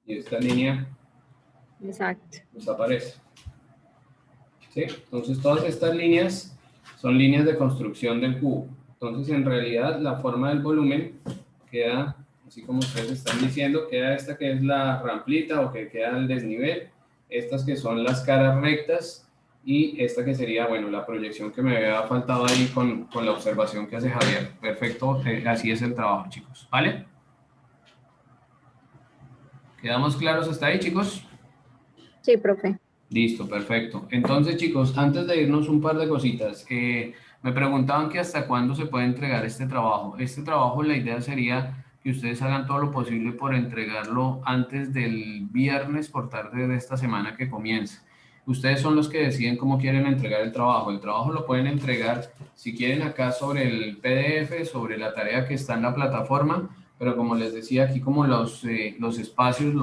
Y esta línea Exacto. nos aparece. ¿Sí? Entonces todas estas líneas son líneas de construcción del cubo. Entonces, en realidad, la forma del volumen queda, así como ustedes están diciendo, queda esta que es la ramplita o que queda el desnivel, estas que son las caras rectas y esta que sería, bueno, la proyección que me había faltado ahí con la observación que hace Javier. Perfecto, así es el trabajo, chicos. ¿Vale? ¿Quedamos claros hasta ahí, chicos? Sí, profe. Listo, perfecto. Entonces, chicos, antes de irnos un par de cositas. Me preguntaban que hasta cuándo se puede entregar este trabajo. Este trabajo, la idea sería que ustedes hagan todo lo posible por entregarlo antes del viernes por tarde de esta semana que comienza. Ustedes son los que deciden cómo quieren entregar el trabajo. El trabajo lo pueden entregar, si quieren, acá sobre el PDF, sobre la tarea que está en la plataforma, pero como les decía, aquí como los espacios,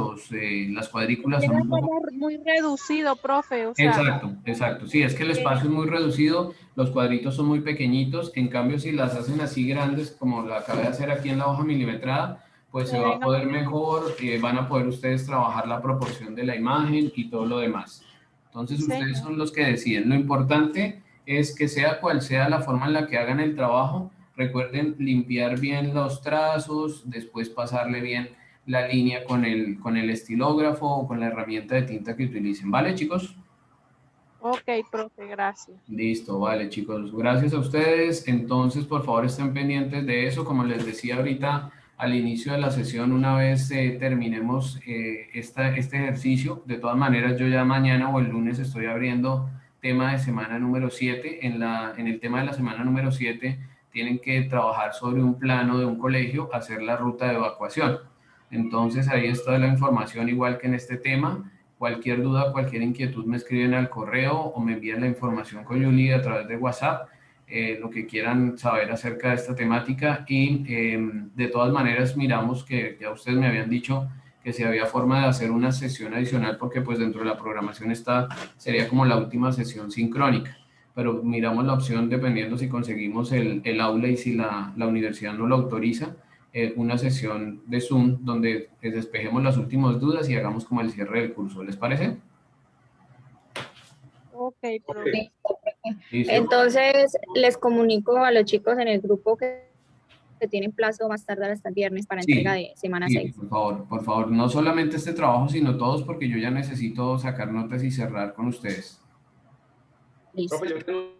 las cuadrículas son Queda un poco. como muy reducido, profe, o sea, Exacto, exacto. Sí, es que el espacio es muy reducido, los cuadritos son muy pequeñitos, en cambio si las hacen así grandes como la acabé de hacer aquí en la hoja milimetrada, pues se se va a ven poder aún mejor, van a poder ustedes trabajar la proporción de la imagen y todo lo demás. Entonces ustedes señor. son los que deciden. Lo importante es que sea cual sea la forma en la que hagan el trabajo, recuerden limpiar bien los trazos, después pasarle bien la línea con el estilógrafo o con la herramienta de tinta que utilicen. ¿Vale, chicos? Ok, profe, gracias. Listo, vale, chicos. Gracias a ustedes. Entonces, por favor, estén pendientes de eso. Como les decía ahorita al inicio de la sesión, una vez terminemos este ejercicio, de todas maneras, yo ya mañana o el lunes estoy abriendo tema de semana número 7. En el tema de la semana número 7 tienen que trabajar sobre un plano de un colegio, hacer la ruta de evacuación. Entonces, ahí está la información, igual que en este tema. Cualquier duda, cualquier inquietud me escriben al correo o me envían la información con Yuli a través de WhatsApp, lo que quieran saber acerca de esta temática y de todas maneras miramos que ya ustedes me habían dicho que si había forma de hacer una sesión adicional porque pues dentro de la programación esta sería como la última sesión sincrónica, pero miramos la opción dependiendo si conseguimos el aula y si la universidad no lo autoriza, una sesión de Zoom donde despejemos las últimas dudas y hagamos como el cierre del curso. ¿Les parece? Ok, Ok, profe. Listo, profe. Listo. Entonces, les comunico a los chicos en el grupo que tienen plazo más tardar hasta el viernes para entrega Sí, de semana sí, 6. por favor, no solamente este trabajo, sino todos, porque yo ya necesito sacar notas y cerrar con ustedes. profe, Listo. yo tengo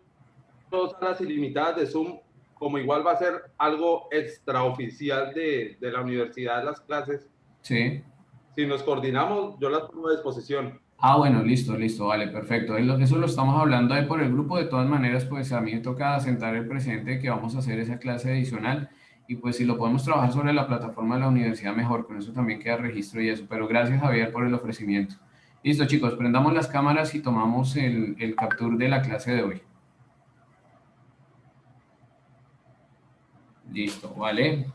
2 salas ilimitadas de Zoom, como igual va a ser algo extraoficial de la universidad, las clases. Sí. Si nos coordinamos, yo las pongo a disposición. Ah, bueno, listo, listo, vale, perfecto. Eso lo estamos hablando ahí por el grupo. De todas maneras, pues a mí me toca sentar el presente que vamos a hacer esa clase adicional y pues si lo podemos trabajar sobre la plataforma de la universidad, mejor. Con eso también queda registro y eso. Pero gracias, Javier, por el ofrecimiento. Listo, chicos, prendamos las cámaras y tomamos el capture de la clase de hoy. Listo, vale.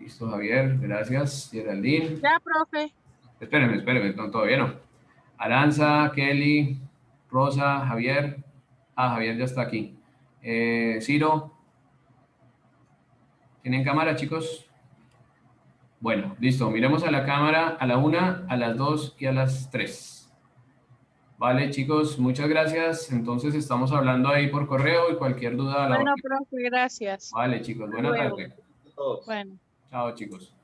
Listo, Javier, gracias. Geraldine. Ya, profe. Espérenme, no, todavía no. Aranza, Kelly, Rosa, Javier. Ah, Javier ya está aquí. Ciro, ¿tienen cámara, chicos? Bueno, listo. Miremos a la cámara a la 1, a las 2 y a las 3. Vale, chicos, muchas gracias. Entonces estamos hablando ahí por correo y cualquier duda a la Bueno, hora. profe, gracias. Vale, chicos, Hasta buena luego. tarde. Todos. Bueno. Chao, chicos.